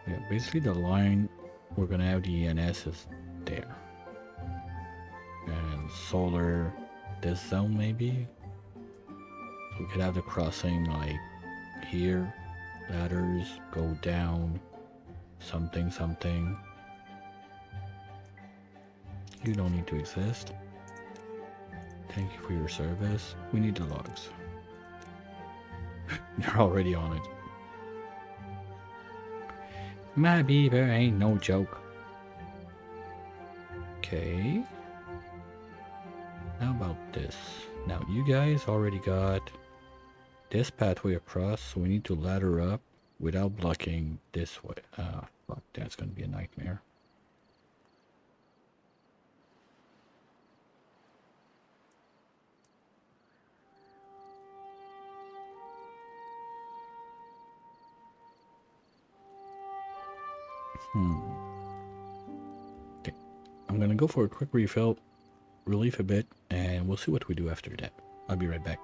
Yeah, basically the line we're gonna have the ENS is there. And solar this zone maybe. So we could have the crossing like here. Ladders go down. Something, something. You don't need to exist. Thank you for your service. We need the logs. You're already on it. My beaver ain't no joke. Okay. How about this? Now you guys already got this pathway across, so we need to ladder up without blocking this way. Fuck, that's gonna be a nightmare. Okay, I'm gonna go for a quick refill, relief a bit, and we'll see what we do after that. I'll be right back.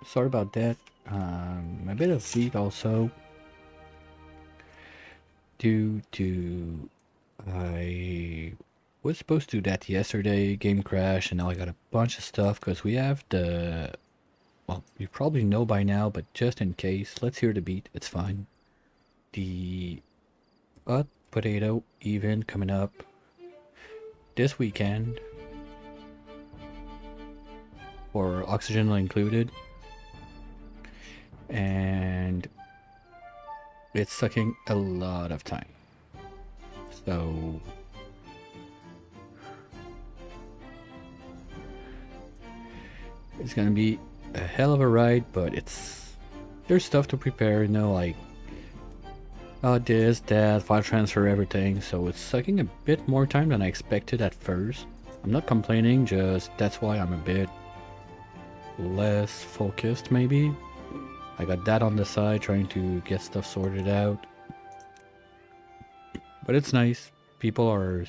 Sorry about that. A bit of sleep also due to I was supposed to do that yesterday, game crash, and now I got a bunch of stuff because we have the, well, you probably know by now, but just in case, let's hear the beat, it's fine. The hot potato event coming up this weekend for oxygen included, and it's sucking a lot of time. So it's gonna be a hell of a ride, but there's stuff to prepare, you know, like this, that, file transfer, everything. So it's sucking a bit more time than I expected at first. I'm not complaining, just that's why I'm a bit less focused maybe. I got that on the side trying to get stuff sorted out. But it's nice. People are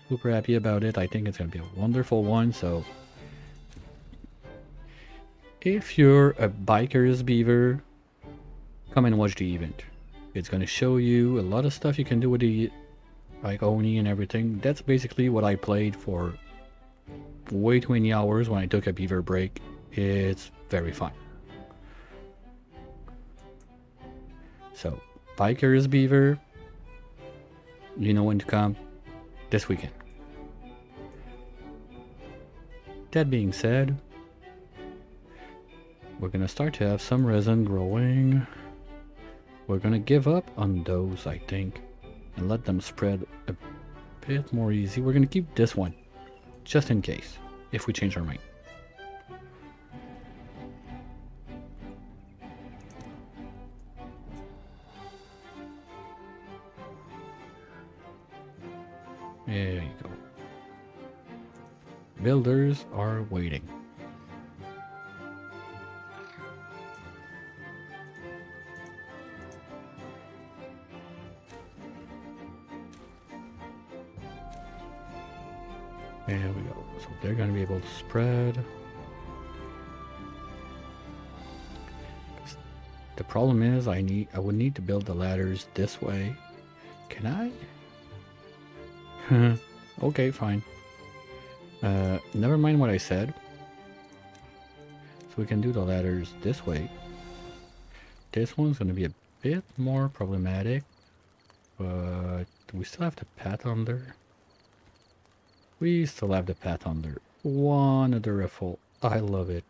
super happy about it. I think it's gonna be a wonderful one, so if you're a biker's beaver, come and watch the event. It's gonna show you a lot of stuff you can do with the like Oni and everything. That's basically what I played for way too many hours when I took a beaver break. It's very fun. So, biker's beaver, you know when to come this weekend. That being said, we're gonna start to have some resin growing. We're gonna give up on those, I think, and let them spread a bit more easy. We're gonna keep this one, just in case, if we change our mind. There you go. Builders are waiting. There we go. So they're going to be able to spread. The problem is I would need to build the ladders this way. Can I? Okay, fine. Never mind what I said. So we can do the ladders this way. This one's going to be a bit more problematic. But we still have the path under. We still have the path under. Wonderful. I love it.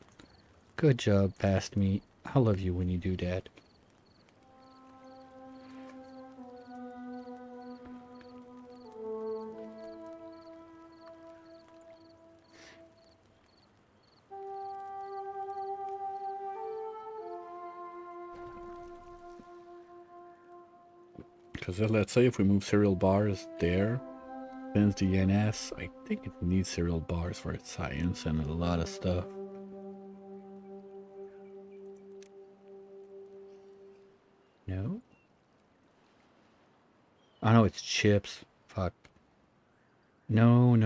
Good job, past me. I love you when you do that. Because let's say if we move serial bars there, since the NS, I think it needs serial bars for its science and a lot of stuff. No? Oh no, it's chips. Fuck. No.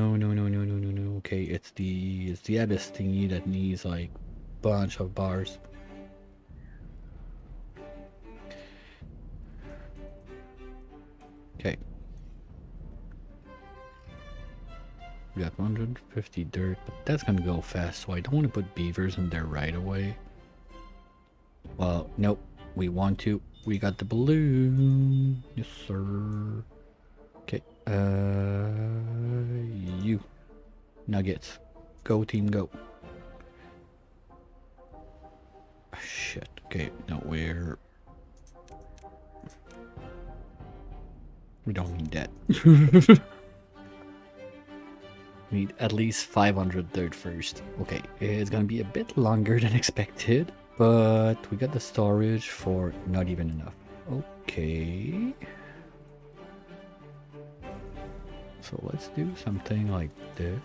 Okay, it's the Abyss thingy that needs like bunch of bars. Okay. We got 150 dirt, but that's gonna go fast, so I don't want to put beavers in there right away. Well, nope. We want to. We got the balloon. Yes, sir. Okay. You. Nuggets. Go, team, go. Shit. Okay, no, we don't need that. We need at least 500 dirt first. Okay, it's gonna be a bit longer than expected, but we got the storage for not even enough. Okay. So let's do something like this.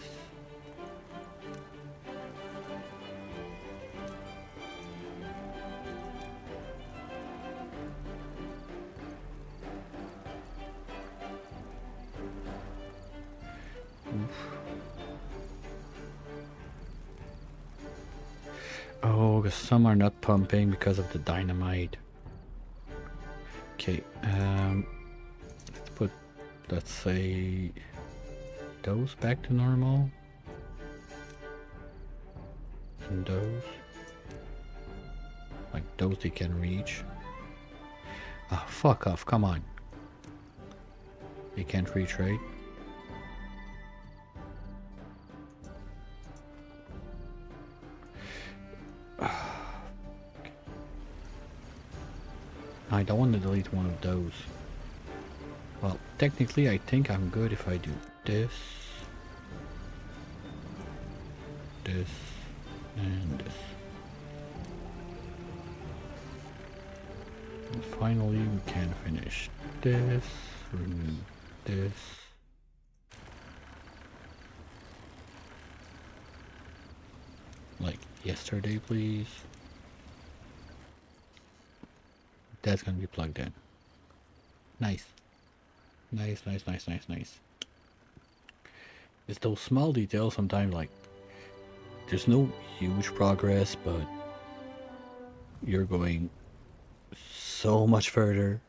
Oh, because some are not pumping because of the dynamite. Okay, let's put, let's say, those back to normal. And those. Like those they can reach. Ah, fuck off, come on. They can't reach, right? I don't want to delete one of those. Well, technically I think I'm good if I do this, this, and this. And finally we can finish this, remove this. Like yesterday, please. That's gonna be plugged in. Nice. Nice, nice, nice, nice, nice. It's those small details sometimes, like, there's no huge progress, but you're going so much further.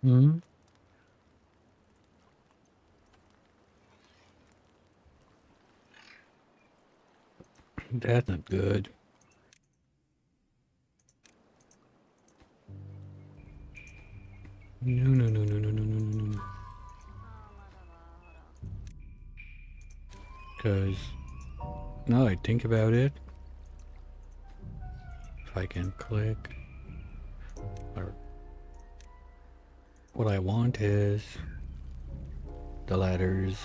Hmm? That's not good. No, no, no, no, no, no, no, no, no. Because now I think about it, if I can click, or what I want is the ladders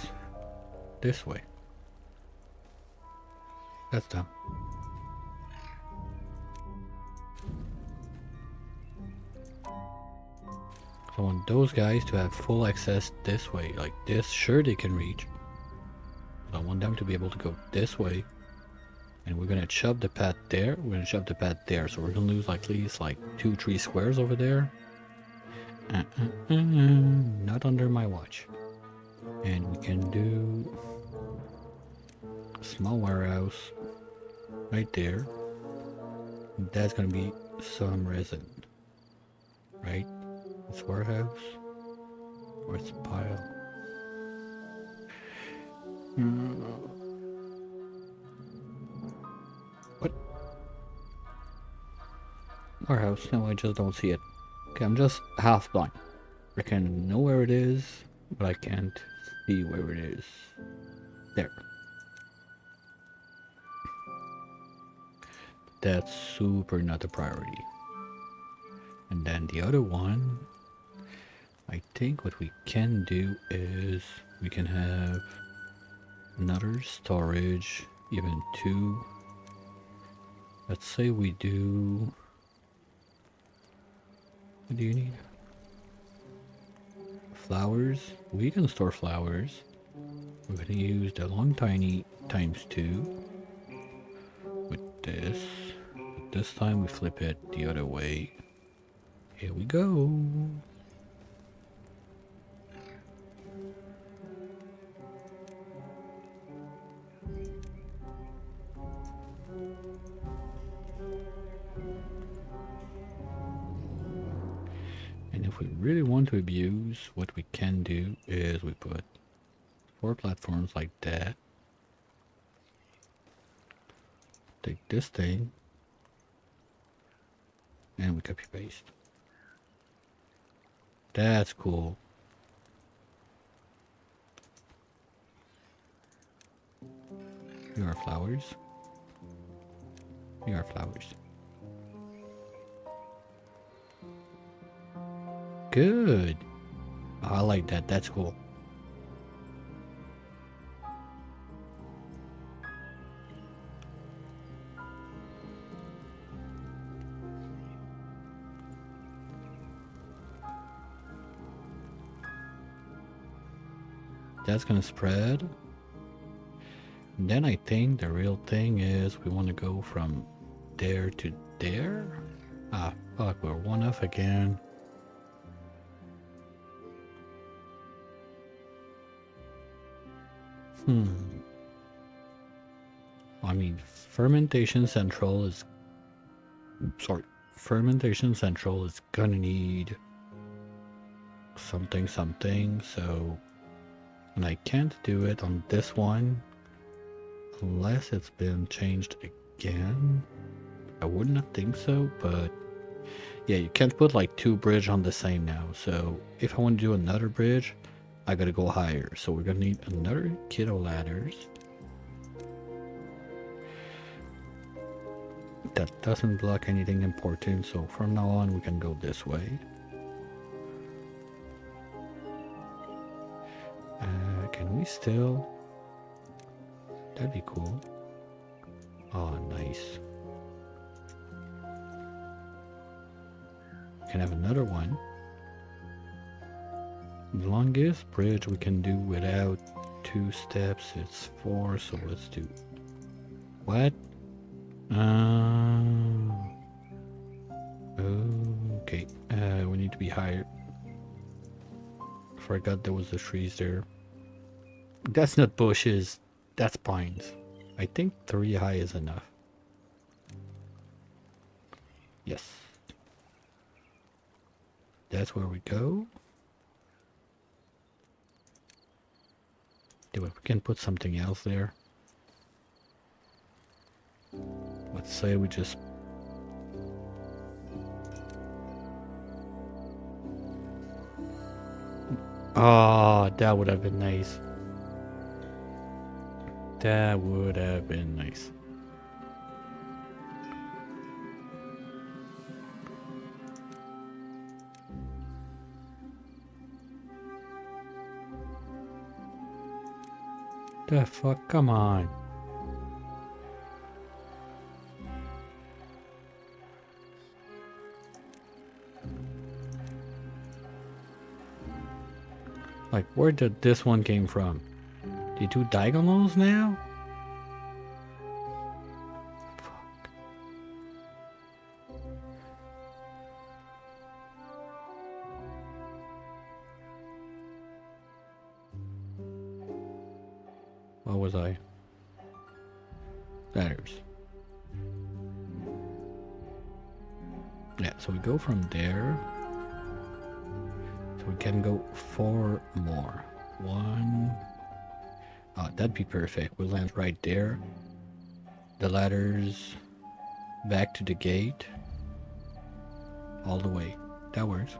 this way. That's dumb. I want those guys to have full access this way. Like this, sure they can reach. I want them to be able to go this way. And we're gonna chop the path there. We're gonna chop the path there. So we're gonna lose like at least like 2-3 squares over there. Not under my watch. And we can do a small warehouse right there. That's gonna be some resin, right? It's warehouse or it's pile. What? Warehouse? No, I just don't see it. Okay, I'm just half blind. I can know where it is, but I can't see where it is. There. That's super not a priority. And then the other one, I think what we can do is we can have another storage, even two. Let's say we do... What do you need? Flowers. We can store flowers. We're going to use the long tiny ×2 with this. But this time we flip it the other way. Here we go. And if we really want to abuse, what we can do is we put 4 platforms like that. Take this thing and we copy paste. That's cool. Here are flowers. Here are flowers. Good. Oh, I like that. That's cool. That's gonna spread. And then I think the real thing is we want to go from there to there. Ah, fuck, we're one off again. I mean, Fermentation Central is gonna need something, so, and I can't do it on this one unless it's been changed again. I would not think so, but yeah, you can't put like 2 bridge on the same now. So if I want to do another bridge, I gotta go higher. So we're gonna need another kiddo ladders. That doesn't block anything important, so from now on we can go this way. Can we still? That'd be cool. Oh, nice. Can have another one. The longest bridge we can do without 2 steps, it's 4, so let's do... What? Okay, we need to be higher. Forgot there was the trees there. That's not bushes, that's pines. I think 3 high is enough. Yes. That's where we go. We can put something else there. Let's say we just... Oh, that would have been nice. That would have been nice. The fuck? Come on. Like, where did this one came from? Do you do diagonals now? Fuck. What was I? Ladders. Yeah, so we go from there. So we can go 4 more. 1. Oh, that'd be perfect. We'll land right there. The ladders back to the gate. All the way. That works.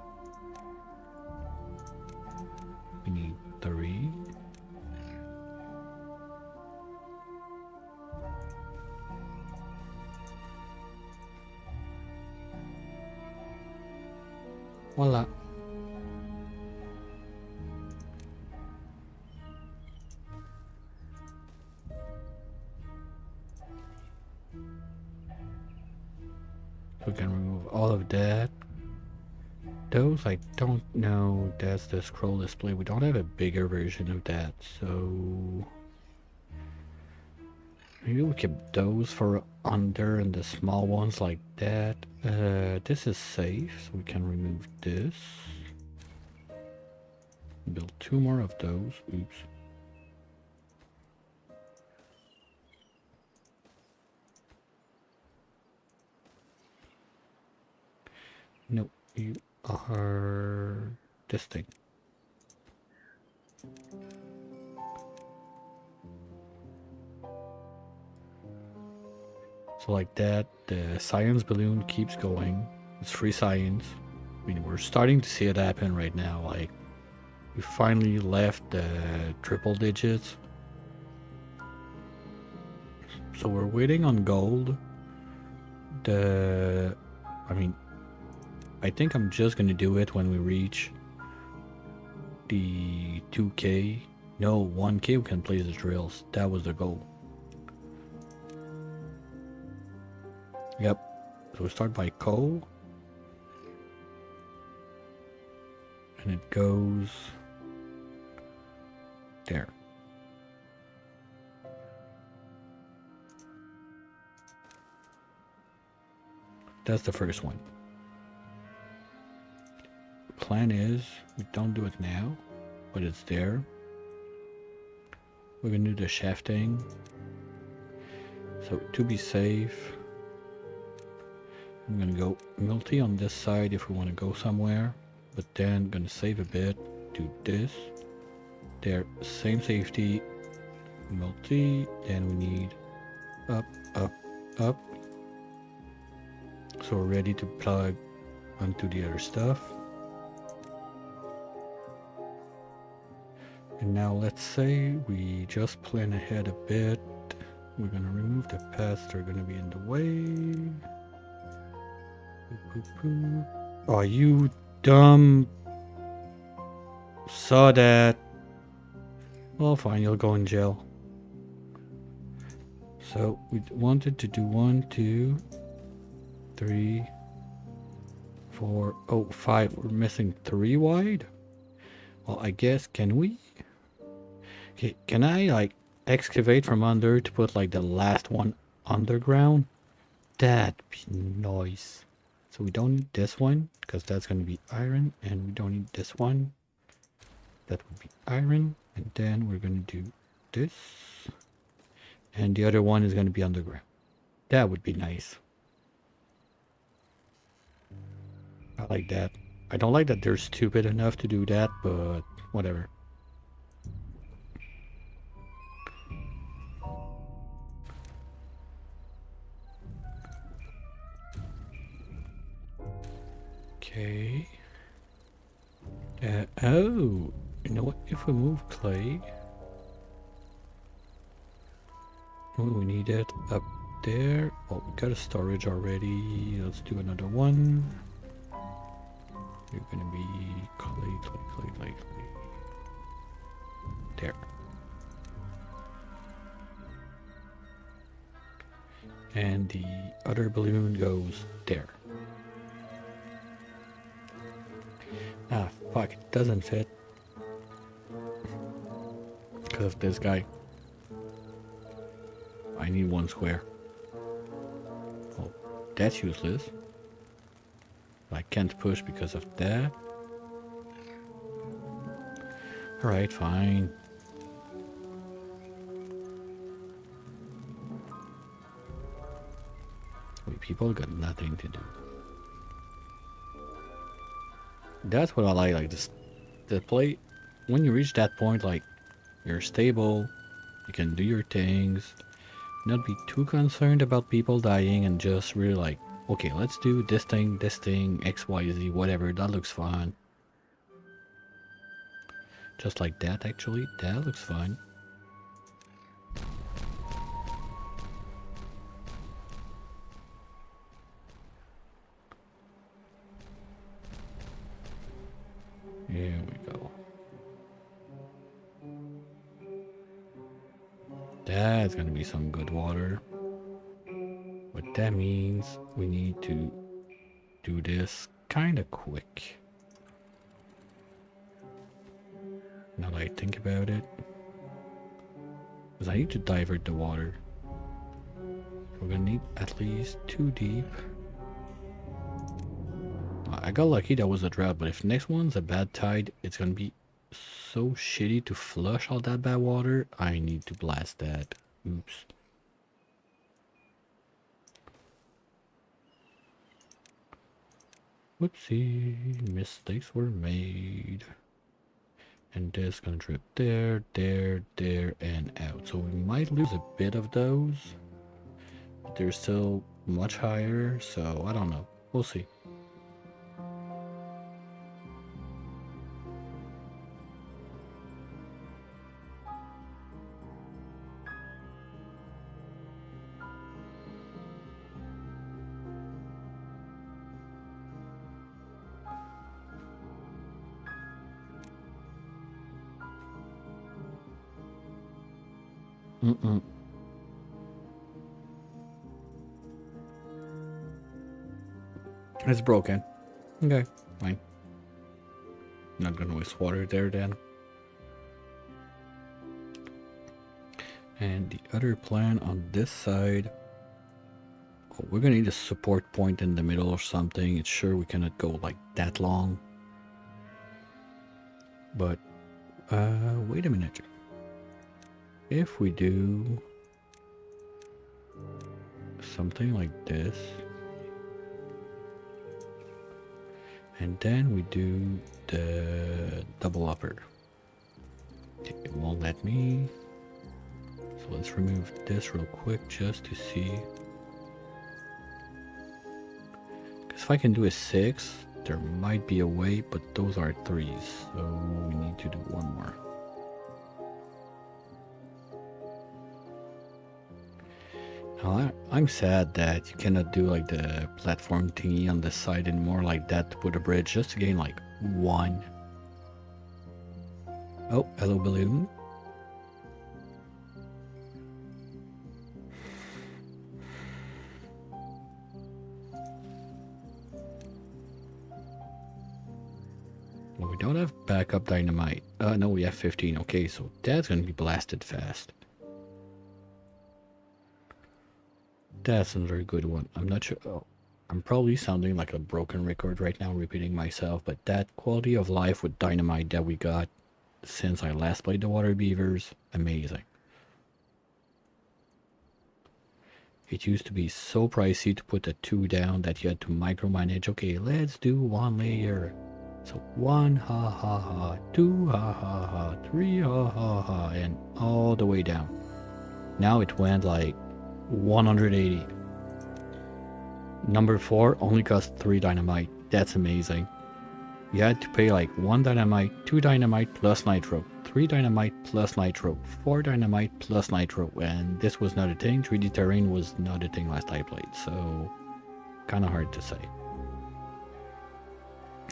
Voila. We can remove all of that. Those I don't know. That's the scroll display. We don't have a bigger version of that, so maybe we keep those for under and the small ones like that. This is safe, so we can remove this. Build 2 more of those. Oops. No, you are this thing. So like that, the science balloon keeps going. It's free science. I mean, we're starting to see it happen right now. Like, we finally left the triple digits. So we're waiting on gold. I mean, I think I'm just gonna do it when we reach the 2K. No, 1K we can place the drills. That was the goal. Yep. So we start by coal. And it goes there. That's the first one. Plan is we don't do it now, but it's there. We're gonna do the shafting. So to be safe, I'm gonna go multi on this side if we want to go somewhere, but then gonna save a bit, do this. There, same safety, multi, then we need up, up, up. So we're ready to plug onto the other stuff. And now let's say we just plan ahead a bit. We're gonna remove the paths that are gonna be in the way. Oh, you dumb. Saw that. Well, fine, you'll go in jail. So we wanted to do 1, 2, 3, 4, oh, 5. We're missing 3 wide. Well, I guess, can we? Okay, can I like excavate from under to put like the last one underground? That'd be nice. So we don't need this one because that's going to be iron, and we don't need this one. That would be iron, and then we're going to do this, and the other one is going to be underground. That would be nice. I like that. I don't like that they're stupid enough to do that, but whatever. Okay. Oh, you know what? If we move clay, we need it up there. Oh, we got a storage already. Let's do another one. You're gonna be clay, clay, clay, clay, clay. There. And the other balloon goes there. Ah, fuck, it doesn't fit. Because of this guy. I need 1 square. Oh, that's useless. I can't push because of that. Alright, fine. People got nothing to do. That's what I like this. The play, when you reach that point, like, you're stable, you can do your things, not be too concerned about people dying, and just really like, okay, let's do this thing, X, Y, Z, whatever, that looks fun. Just like that, actually, that looks fun. That's gonna be some good water. But that means we need to do this kind of quick. Now that I think about it, because I need to divert the water. We're gonna need at least 2 deep. I got lucky that was a drought, but if next one's a bad tide, it's gonna be so shitty to flush all that bad water. I need to blast that. Oops. Whoopsie, mistakes were made. And this gonna drip there, there, there, and out. So we might lose a bit of those. But they're still much higher, so I don't know. We'll see. It's broken. Okay, fine. Not gonna waste water there then. And the other plan on this side, oh, we're gonna need a support point in the middle or something. It's sure we cannot go like that long. But wait a minute. If we do something like this, and then we do the double upper. It won't let me. So let's remove this real quick just to see. Because if I can do a 6, there might be a way, but those are 3s. So we need to do one more. Now, I'm sad that you cannot do like the platform thingy on the side anymore like that to put a bridge just to gain like 1. Oh, hello balloon. Well, we don't have backup dynamite. No, we have 15. Okay, so that's gonna be blasted fast. That's another good one. I'm not sure. Oh, I'm probably sounding like a broken record right now, repeating myself, but that quality of life with dynamite that we got since I last played the water beavers, amazing. It used to be so pricey to put a 2 down that you had to micromanage. Okay, let's do 1 layer. So 1 ha ha ha, 2 ha ha ha, 3 ha ha ha, and all the way down. Now it went like 180. Number 4 only cost 3 dynamite. That's amazing. You had to pay like 1 dynamite, 2 dynamite plus nitro, 3 dynamite plus nitro, 4 dynamite plus nitro, and this was not a thing. 3D terrain was not a thing last I played, so kind of hard to say.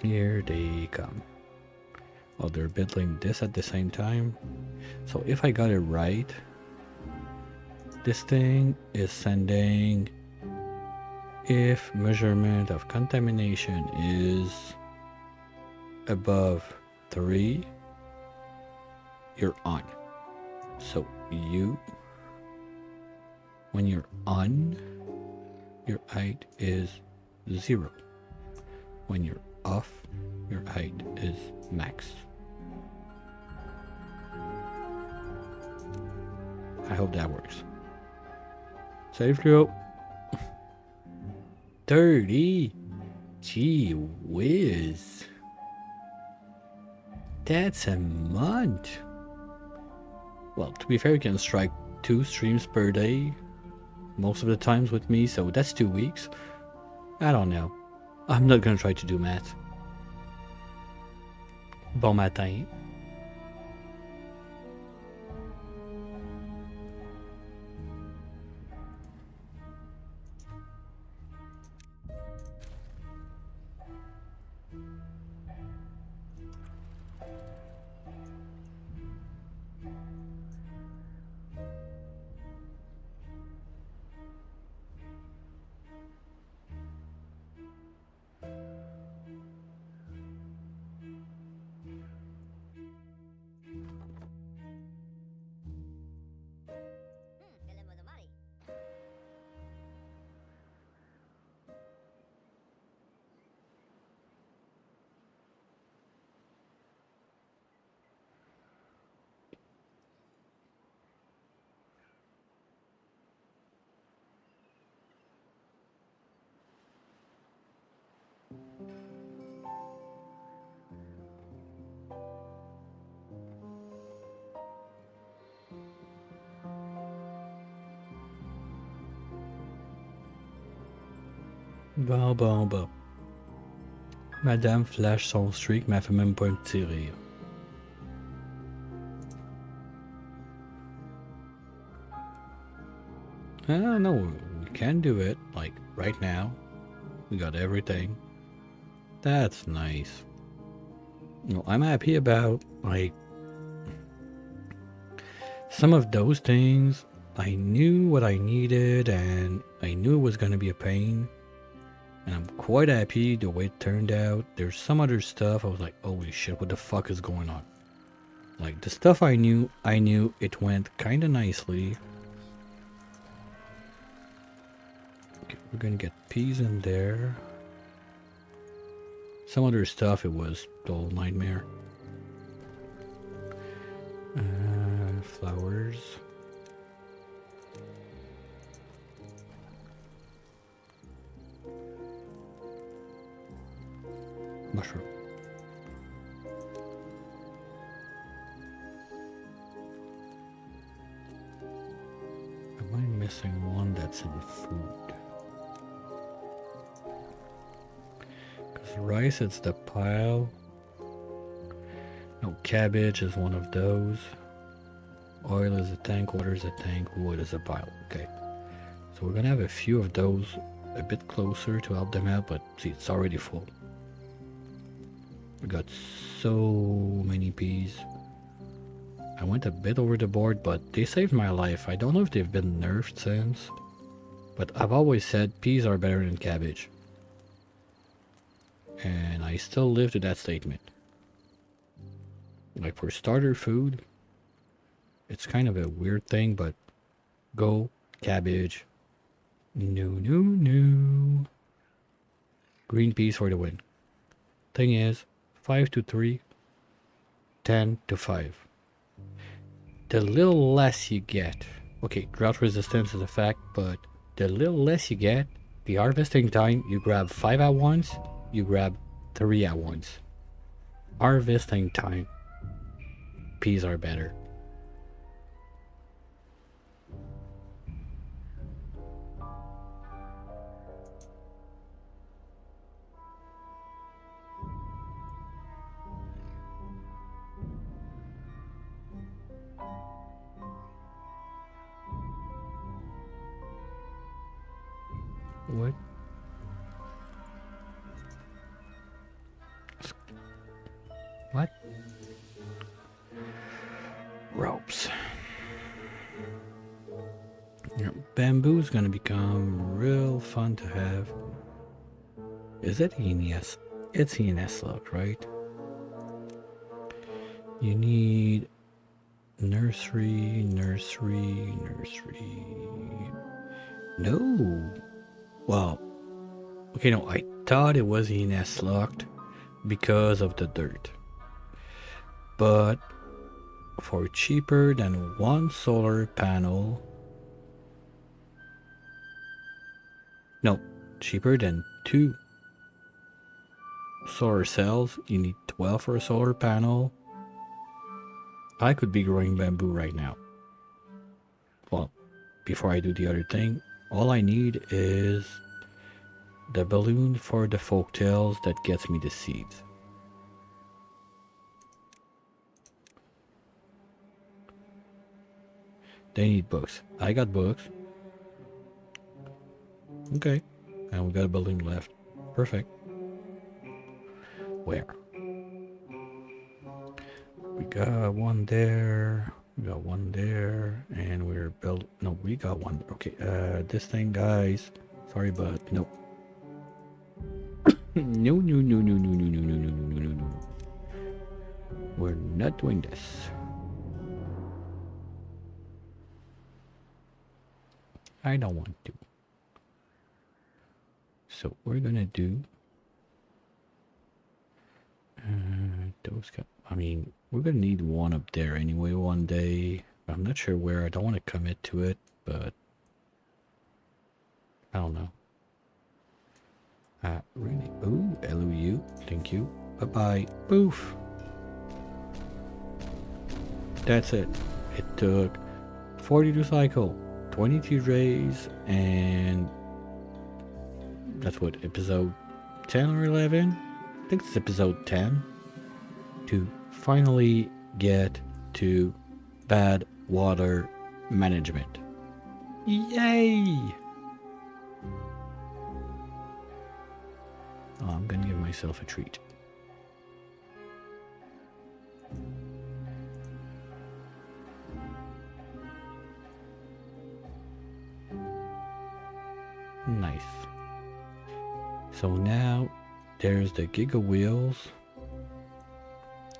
Here they come. Oh, they're building this at the same time. So if I got it right, this thing is sending, if measurement of contamination is above 3, you're on. So when you're on, your height is 0. When you're off, your height is max. I hope that works. Save throw. 30. Gee whiz. That's a month. Well, to be fair, you can strike 2 streams per day most of the times with me, so that's 2 weeks. I don't know. I'm not gonna try to do math. Bon matin. Bon. Madame Flash son streak m'a fait même pas un petit rire. No, we can do it, like, right now. We got everything. That's nice. No, I'm happy about, like, some of those things. I knew what I needed, and I knew it was gonna be a pain. And I'm quite happy the way it turned out. There's some other stuff I was like, holy shit, what the fuck is going on? Like, the stuff I knew it went kinda nicely. Okay, we're gonna get peas in there. Some other stuff, it was the whole nightmare. Flowers. Mushroom. Am I missing one that's in food? Because rice, it's the pile. No, cabbage is one of those. Oil is a tank, water is a tank, wood is a pile. Okay. So we're gonna have a few of those a bit closer to help them out, but see, it's already full. We got so many peas. I went a bit over the board, but they saved my life. I don't know if they've been nerfed since, but I've always said peas are better than cabbage. And I still live to that statement. Like, for starter food, it's kind of a weird thing, but go cabbage. No. Green peas for the win. Thing is, 5 to 3, 10 to 5. The little less you get. Okay, drought resistance is a fact, but the little less you get, the harvesting time, you grab 5 at once, you grab 3 at once. Harvesting time, peas are better. What? What? Ropes. Yeah, bamboo is gonna become real fun to have. Is it ENS? It's ENS luck, right? You need nursery. No. Well, okay, no, I thought it was ENS locked because of the dirt. But for cheaper than 1 solar panel, no, cheaper than 2 solar cells, you need 12 for a solar panel. I could be growing bamboo right now. Well, before I do the other thing, all I need is the balloon for the folktales that gets me the seeds. They need books. I got books. Okay. And we got a balloon left. Perfect. Where? We got one there. We got one there. And we're built. No, we got one. Okay. This thing, guys. Sorry, but no. No. We're not doing this. I don't want to. So we're gonna do those guys. I mean, we're gonna need one up there anyway one day. I'm not sure where. I don't want to commit to it, but I don't know. Really? Ooh, LOU. Thank you. Bye bye. Poof. That's it. It took 42 cycle, 22 days, and That's what, episode 10 or 11? I think it's episode 10. To finally get to bad water management. Yay! Oh, I'm gonna give myself a treat. Nice. So now there's the Giga Wheels.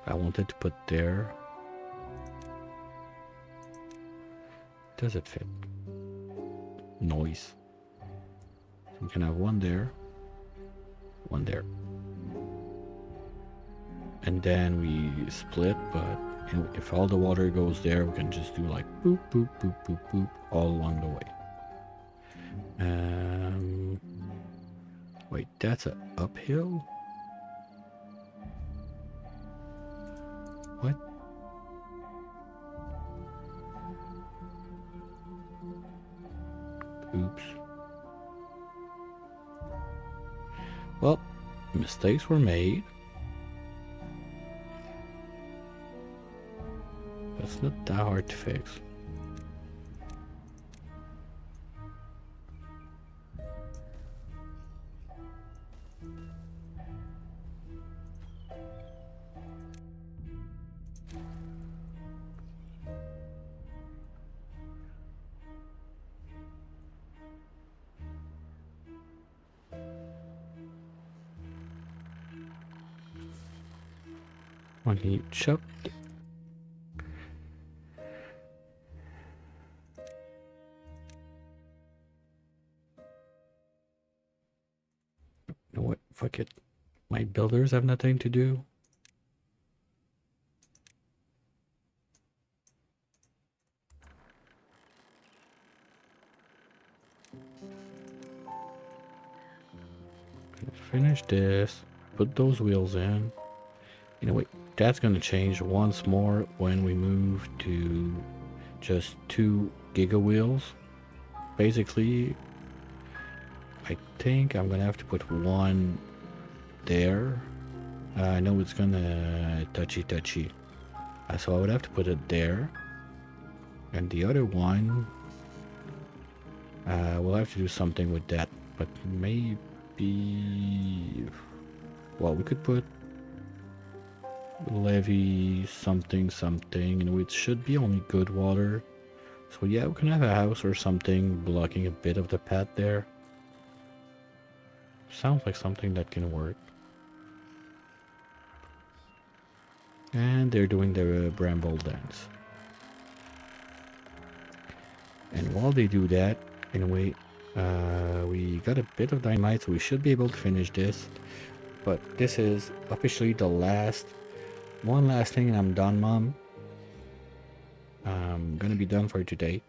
I wanted to put there. Does it fit? Noise. So we can have one there. One there. And then we split, but if all the water goes there, we can just do like boop, boop, boop, boop, boop all along the way. Wait, that's an uphill? What? Oops. Well, mistakes were made. It's not that hard to fix. When he chopped. You know what? Fuck it. My builders have nothing to do. Finish this. Put those wheels in. You know what? That's gonna change once more when we move to just 2 Giga Wheels. Basically, I think I'm gonna have to put one there. I know it's gonna touchy. So I would have to put it there. And the other one, we'll have to do something with that. But maybe... Well, we could put levy something. You know, it should be only good water. So yeah, we can have a house or something blocking a bit of the path there. Sounds like something that can work. And they're doing their bramble dance. And while they do that, in a way, we got a bit of dynamite, so we should be able to finish this. But this is officially the one last thing, and I'm done, Mom. I'm gonna be done for today.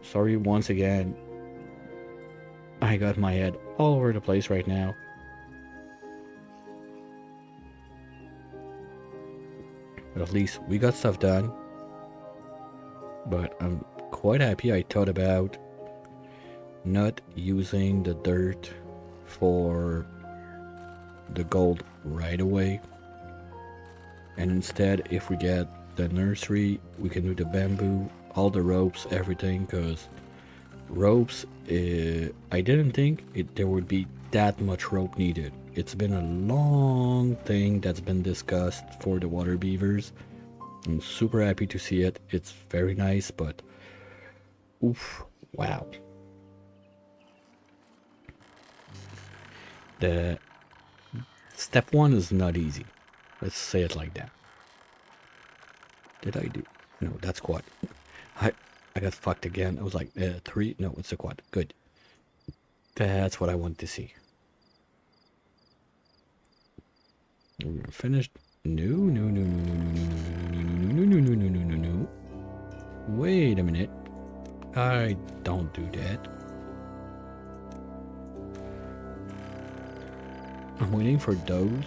Sorry once again. I got my head all over the place right now. But at least we got stuff done. But I'm quite happy I thought about not using the dirt for the gold right away. And instead, if we get the nursery, we can do the bamboo, all the ropes, everything, because ropes, I didn't think there would be that much rope needed. It's been a long thing that's been discussed for the water beavers. I'm super happy to see it. It's very nice, but oof, wow. The step 1 is not easy. Let's say it like that. Did I do? No, that's quad. I got fucked again. I was like, 3? No, it's a quad. Good. That's what I want to see. We're finished. No. Wait a minute. I don't do that. I'm waiting for those.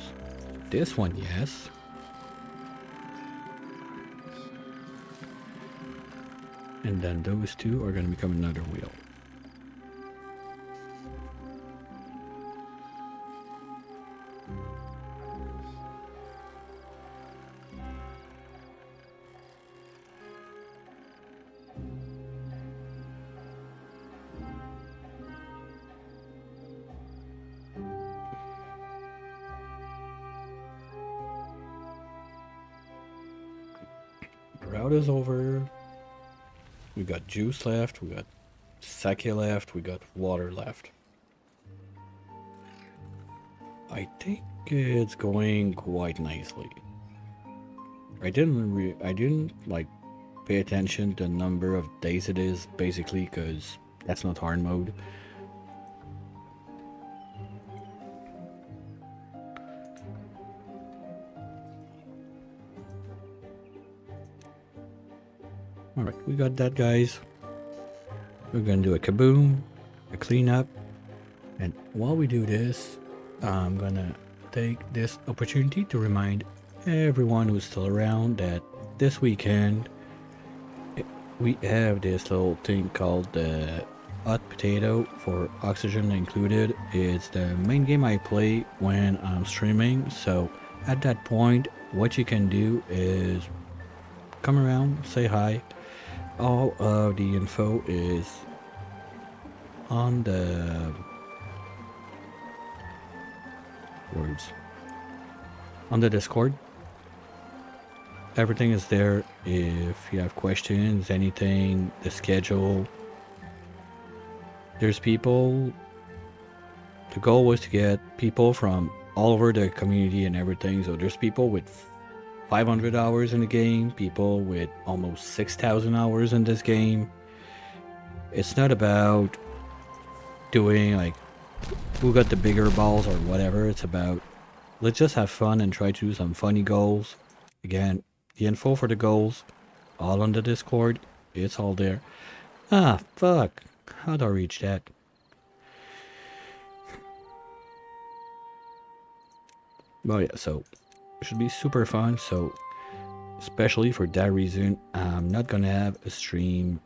This one, yes. And then those two are going to become another wheel. workout is over. We got juice left, we got sake left, we got water left. I think it's going quite nicely. I didn't like pay attention to the number of days it is, basically, because that's not hard mode. Alright, we got that, guys. We're gonna do a kaboom, a cleanup, and while we do this, I'm gonna take this opportunity to remind everyone who's still around that this weekend we have this little thing called the hot potato for oxygen included. It's the main game I play when I'm streaming, so at that point what you can do is come around, say hi. All of the info is on the on the Discord. Everything is there. If you have questions, anything, the schedule. There's people. The goal was to get people from all over the community and everything. So there's people with 500 hours in the game, people with almost 6,000 hours in this game. It's not about doing like who got the bigger balls or whatever. It's about let's just have fun and try to do some funny goals. Again, the info for the goals all on the Discord. It's all there. Ah, fuck. How do I reach that? Well, yeah, so it should be super fun. So especially for that reason, I'm not gonna have a stream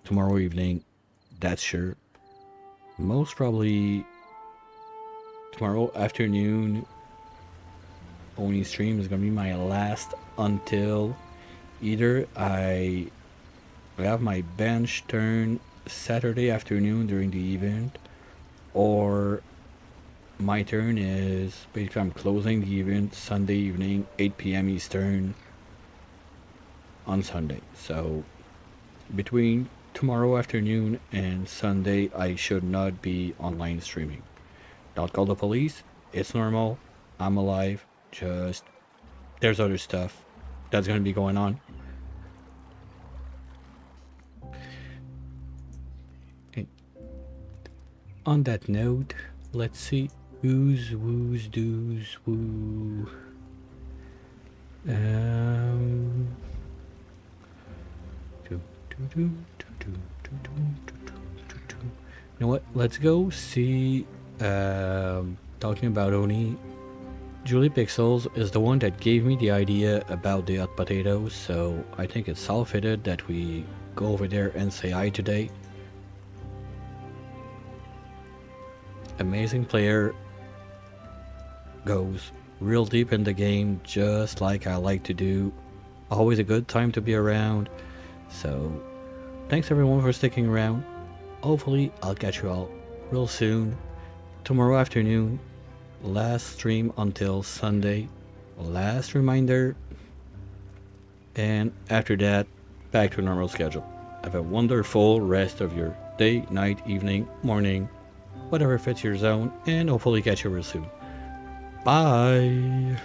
tomorrow evening, that's sure. Most probably tomorrow afternoon only stream is gonna be my last until either I have my bench turn Saturday afternoon during the event, or my turn is basically I'm closing the event Sunday evening 8 p.m. Eastern on Sunday. So between tomorrow afternoon and Sunday I should not be online streaming. Don't call the police, it's normal, I'm alive, just there's other stuff that's gonna be going on. And on that note, let's see who's do's woo. You know what? Let's go see. Talking about Oni, Julie Pixels is the one that gave me the idea about the hot potatoes, so I think it's all fitted that we go over there and say hi today. Amazing player, goes real deep in the game, just like I like to do. Always a good time to be around. So thanks everyone for sticking around. Hopefully I'll catch you all real soon. Tomorrow afternoon, last stream until Sunday, last reminder, and after that back to normal schedule. Have a wonderful rest of your day, night, evening, morning, whatever fits your zone, and hopefully catch you real soon. Bye.